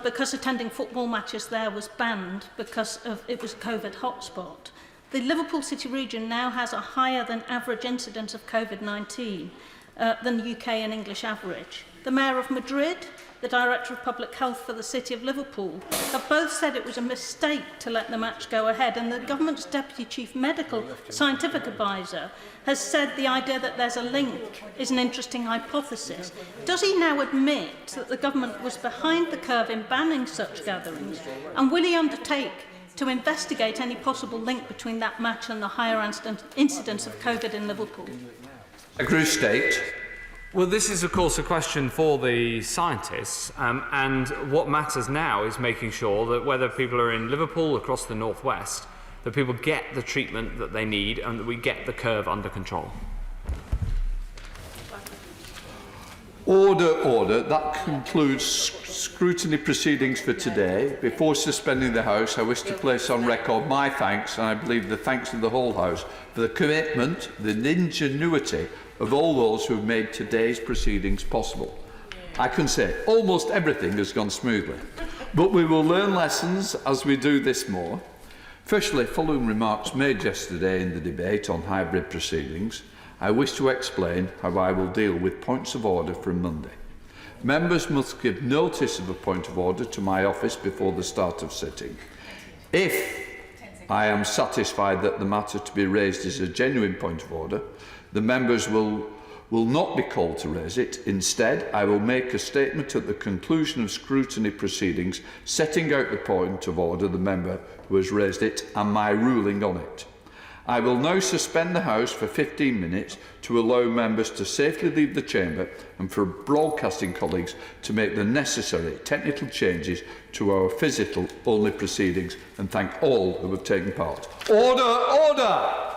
because attending football matches there was banned because it was a COVID hotspot. The Liverpool City region now has a higher than average incidence of COVID-19 than the UK and English average. The Mayor of Madrid, the Director of Public Health for the City of Liverpool, have both said it was a mistake to let the match go ahead, and the government's Deputy Chief Medical Scientific Advisor has said the idea that there's a link is an interesting hypothesis. Does he now admit that the government was behind the curve in banning such gatherings, and will he undertake to investigate any possible link between that match and the higher incidence of COVID in Liverpool? Secretary of State. Well, this is, of course, a question for the scientists, and what matters now is making sure that whether people are in Liverpool, across the northwest, that people get the treatment that they need and that we get the curve under control. Order. That concludes scrutiny proceedings for today. Before suspending the House, I wish to place on record my thanks, and I believe the thanks of the whole House, for the commitment, the ingenuity of all those who have made today's proceedings possible. I can say almost everything has gone smoothly, but we will learn lessons as we do this more. Firstly, following remarks made yesterday in the debate on hybrid proceedings, I wish to explain how I will deal with points of order from Monday. Members must give notice of a point of order to my office before the start of sitting. If I am satisfied that the matter to be raised is a genuine point of order, the members will not be called to raise it. Instead, I will make a statement at the conclusion of scrutiny proceedings, setting out the point of order, the member who has raised it, and my ruling on it. I will now suspend the House for 15 minutes to allow members to safely leave the chamber and for broadcasting colleagues to make the necessary technical changes to our physical-only proceedings, and thank all who have taken part. Order! Order!